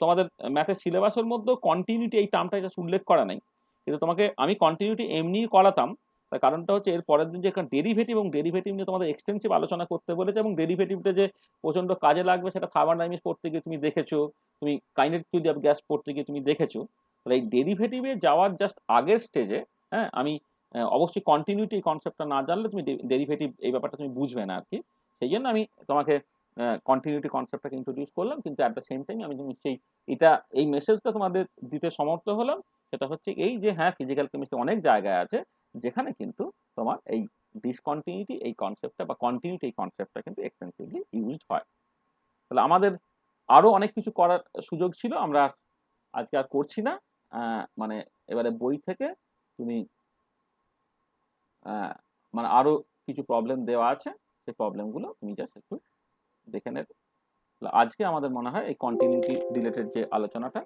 তোমাদের ম্যাথের সিলেবাসের মধ্যেও কন্টিনিউটি এই টার্মটা জাস্ট উল্লেখ করা নেই, কিন্তু তোমাকে আমি কন্টিনিউটি এমনিই করাতাম। তার কারণটা হচ্ছে এর পরের দিন যে ডেরিভেটিভ এবং ডেরিভেটিভ নিয়ে তোমাদের এক্সটেন্সিভ আলোচনা করতে বলেছে, এবং ডেরিভেটিভটা যে প্রচন্ড কাজে লাগবে সেটা থার্মোডাইনামিক্স পড়তে গিয়ে তুমি দেখেছো, তুমি কাইনেটিক অফ গ্যাস পড়তে গিয়ে তুমি দেখেছো। তাহলে এই ডেরিভেটিভে যাওয়ার জাস্ট আগের স্টেজে হ্যাঁ আমি অবশ্যই কন্টিনিউটি কনসেপ্টটা না জানলে তুমি ডেরিভেটিভ এই ব্যাপারটা তুমি বুঝবে না আর কি। সেই জন্য আমি তোমাকে কন্টিনিউটি কনসেপ্টটাকে ইন্ট্রোডিউস করলাম, কিন্তু অ্যাট দ্য সেম টাইম আমি নিশ্চয়ই এটা এই মেসেজটা তোমাদের দিতে সমর্থ হলাম, সেটা হচ্ছে এই যে হ্যাঁ ফিজিক্যাল কেমিস্ট্রি অনেক জায়গায় আছে যেখানে কিন্তু তোমার এই ডিসকন্টিনিউটি এই কনসেপ্টটা বা কন্টিনিউটি এই কনসেপ্টটা কিন্তু এক্সটেন্সিভলি ইউজড হয়। তাহলে আমাদের আরো অনেক কিছু করার সুযোগ ছিল, আমরা আজকে আর করছি না। মানে এবারে বই থেকে তুমি মানে আরো কিছু প্রবলেম দেওয়া আছে, সেই প্রবলেমগুলো তুমি জাস্ট একটু দেখে নেবে। আজকে আমাদের মনে হয় এই কন্টিনিউটি রিলেটেড যে আলোচনাটা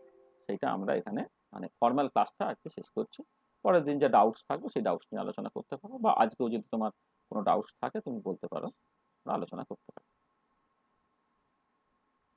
সেটা আমরা এখানে মানে ফর্মাল ক্লাসটা আজকে শেষ করছি। পরের দিন যে ডাউটস থাকবে সেই ডাউটস নিয়ে আলোচনা করতে পারো, বা আজকেও যদি তোমার কোনো ডাউটস থাকে তুমি বলতে পারো, আলোচনা করতে পারো।